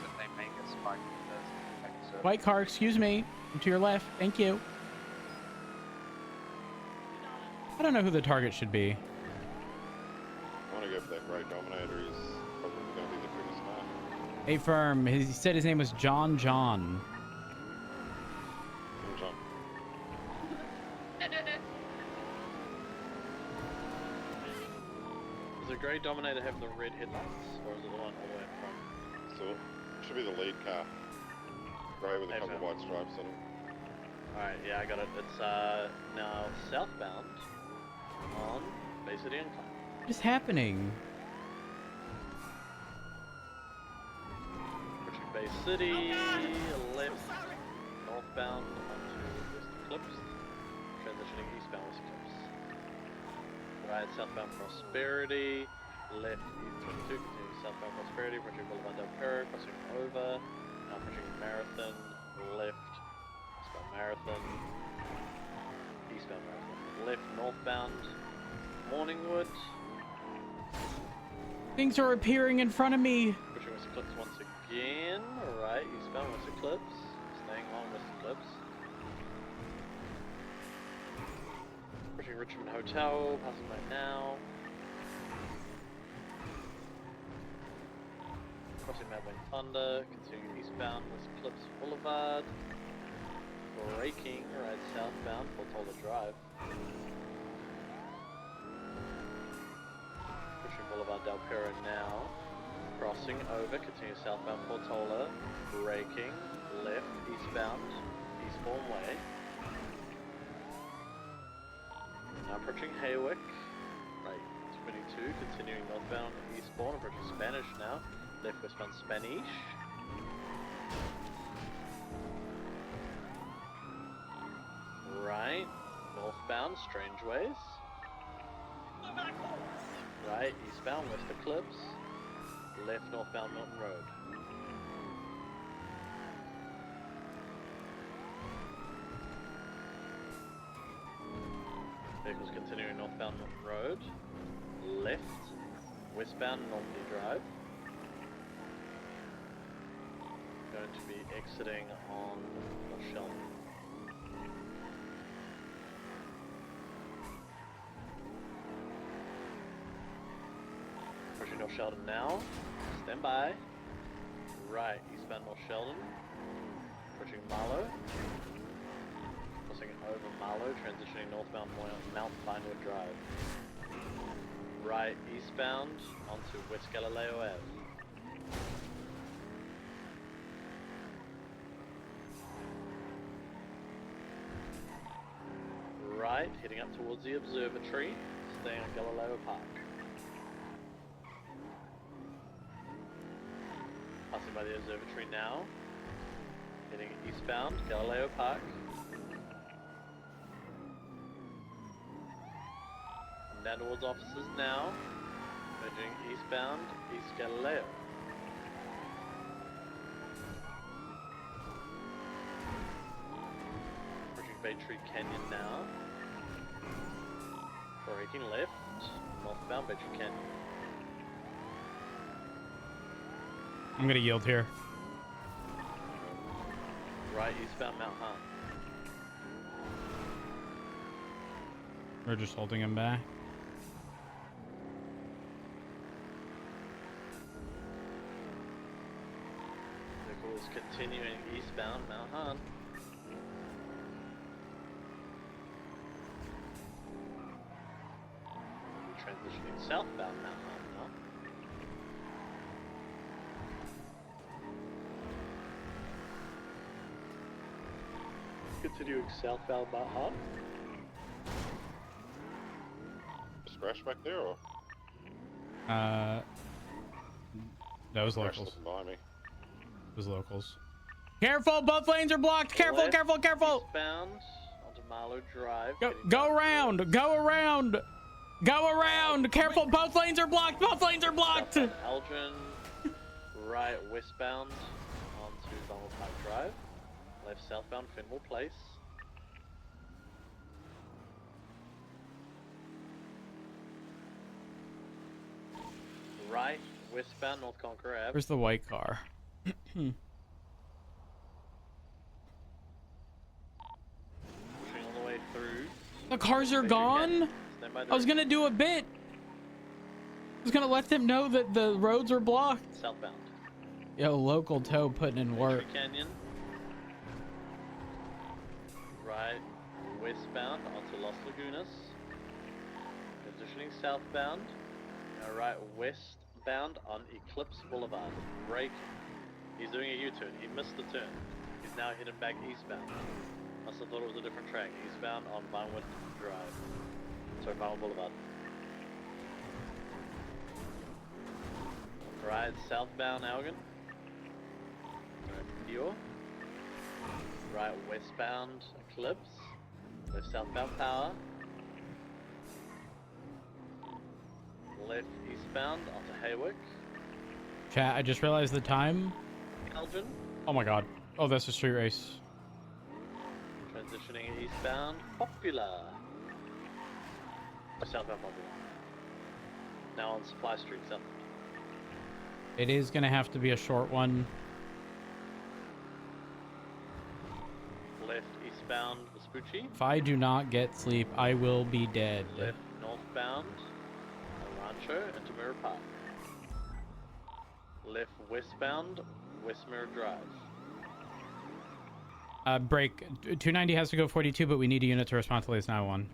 if they may get spiked at the exit. White car, excuse me. To your left. Thank you. I don't know who the target should be. I want to go for that great dominator. He's probably going to be the quickest man. A firm. He said his name was John. John. Does the grey Dominator have the red headlights, or is it the one all the way in front? So, it should be the lead car. Grey with a couple of white stripes on him. Alright, yeah, I got it. It's now southbound on Bay City Incline. What is happening? Approaching Bay City, left, northbound onto West Clips, transitioning eastbound West Clips. Right, southbound Prosperity, left E22, continuing southbound Prosperity, approaching Boulevard Del Perro, crossing over, now approaching Marathon, left, eastbound Marathon, eastbound Marathon, left, northbound, Morningwood, Things are appearing in front of me. pushing West Clips once again, right, eastbound West Clips, staying along West Clips. Pushing Richmond Hotel, passing by now. Crossing Mad Wing Thunder, continuing eastbound West Clips Boulevard. Braking right southbound Portola Drive. Pushing Boulevard Del Perro now. Crossing over, continue southbound Portola. Braking left eastbound Eastbourne Way. Now approaching Haywick, right 22, continuing northbound Eastbourne, approaching Spanish now, left westbound Spanish. Right, northbound Strangeways. Right, eastbound West Eclipse, left northbound Milton Road. Vehicles continuing northbound Milton Road, left, westbound Normandy Drive. Going to be exiting on North Sheldon. Approaching North Sheldon now, stand by. Right, eastbound North Sheldon, approaching Marlow. Crossing over Marlow, transitioning northbound Mount Vinewood Drive. Right eastbound onto West Galileo Ave. Right, heading up towards the observatory, staying on Galileo Park. Passing by the observatory now, heading eastbound Galileo Park. Down towards offices now, merging eastbound East Galileo. Approaching Bay Tree Canyon now, braking left, northbound Bay Tree Canyon. I'm gonna yield here. Right eastbound Mount Hunt. We're just holding him back. Vehicle is continuing eastbound Mount Hunt. Transitioning southbound Mount Hunt now. Continuing southbound Mount Hart. Just crash back there, or That was crash locals. behind me? It was locals. Careful, both lanes are blocked. Careful, Left, careful, careful. Eastbound onto Marlow Drive. Go around. Go around. Go around. Careful, both lanes are blocked. Both lanes are blocked. Southbound Elgin. Right westbound onto Donald Park Drive. Left southbound Fenwell Place. Right westbound North Conqueror Ave. Where's the white car? Pushing all the way through. The cars are gone? Stand by the I was gonna do a bit. I was gonna let them know that the roads are blocked. southbound. Yo, local tow putting in work. Canyon. Right westbound onto Los Lagunas. Positioning southbound. Now right westbound on Eclipse Boulevard. Brake. He's doing a U-turn. He missed the turn. He's now heading back eastbound. Must have thought it was a different track. Eastbound on Vinewood Drive. Sorry, Vinewood Boulevard. Right southbound Elgin. Right Dior. Right westbound Eclipse. Left southbound Power. Left eastbound onto Haywick. Chat, I just realized the time. Elgin. Oh my god. Oh, that's a street race. Transitioning eastbound Popular. Southbound Popular. Now on Supply Street southbound. It is gonna have to be a short one. Left eastbound Vespucci. If I do not get sleep, I will be dead. Left northbound Rancho into Mirror Park. Left westbound West Mirror Drive. Break. 290 has to go 42, but we need a unit to respond to latest 911.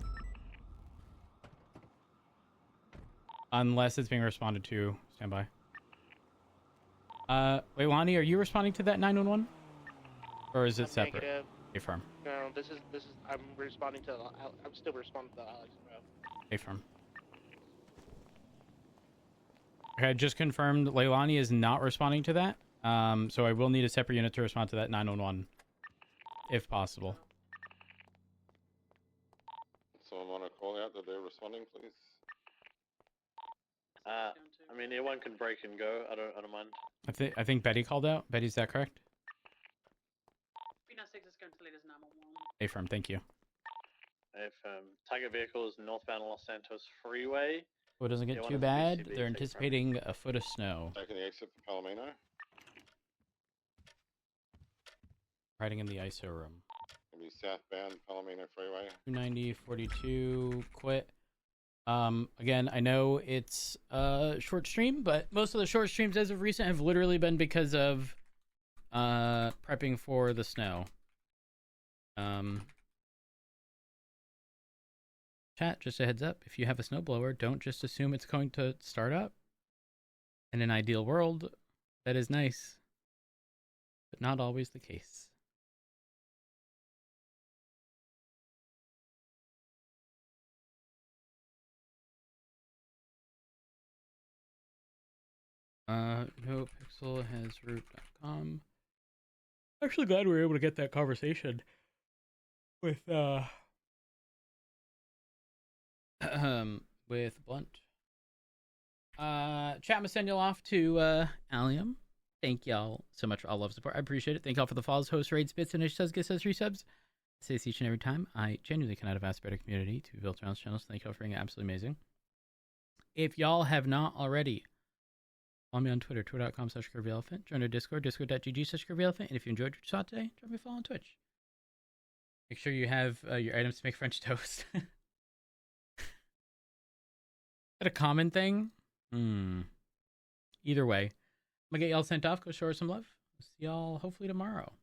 Unless it's being responded to. Stand by. Leilani, are you responding to that 911? Or is it separate? Negative. A firm. No, this is. I'm responding to. I'm still responding to Alex, bro. A firm. Okay, I just confirmed Leilani is not responding to that. So I will need a separate unit to respond to that 911, if possible. Someone want to call out that they're responding, please? I mean, anyone can break and go. I don't mind. I think Betty called out. Betty, is that correct? 396 is going to latest 911. A firm, thank you. If target vehicle is northbound Los Santos Freeway. Oh, it doesn't get Anyone too has bad. PCB, They're take anticipating a foot of snow. Taking the exit for Palomino. Riding in the ISO room. Gonna be southbound Palomino Freeway. 290, 42, quit. Again, I know it's a short stream, but most of the short streams as of recent have literally been because of prepping for the snow. Chat, just a heads up, if you have a snowblower, don't just assume it's going to start up. In an ideal world, that is nice, but not always the case. NoPixel has root.com. Actually glad we were able to get that conversation with with Blunt. Chat, I'm gonna send y'all off to Allium. Thank y'all so much for all love support. I appreciate it. Thank y'all for the follows, host, raids, bits, and says get says resubs. I say this each and every time. I genuinely cannot have asked a better community to be built around this channel, so thank y'all for being absolutely amazing. If y'all have not already, follow me on Twitter, twitter.com/Curvyelephant. Join our Discord, discord.gg/Curvyelephant. And if you enjoyed what you saw today, drop me a follow on Twitch. Make sure you have your items to make French toast. Is that a common thing? Either way, I'm going to get y'all sent off. Go show her some love. See y'all hopefully tomorrow.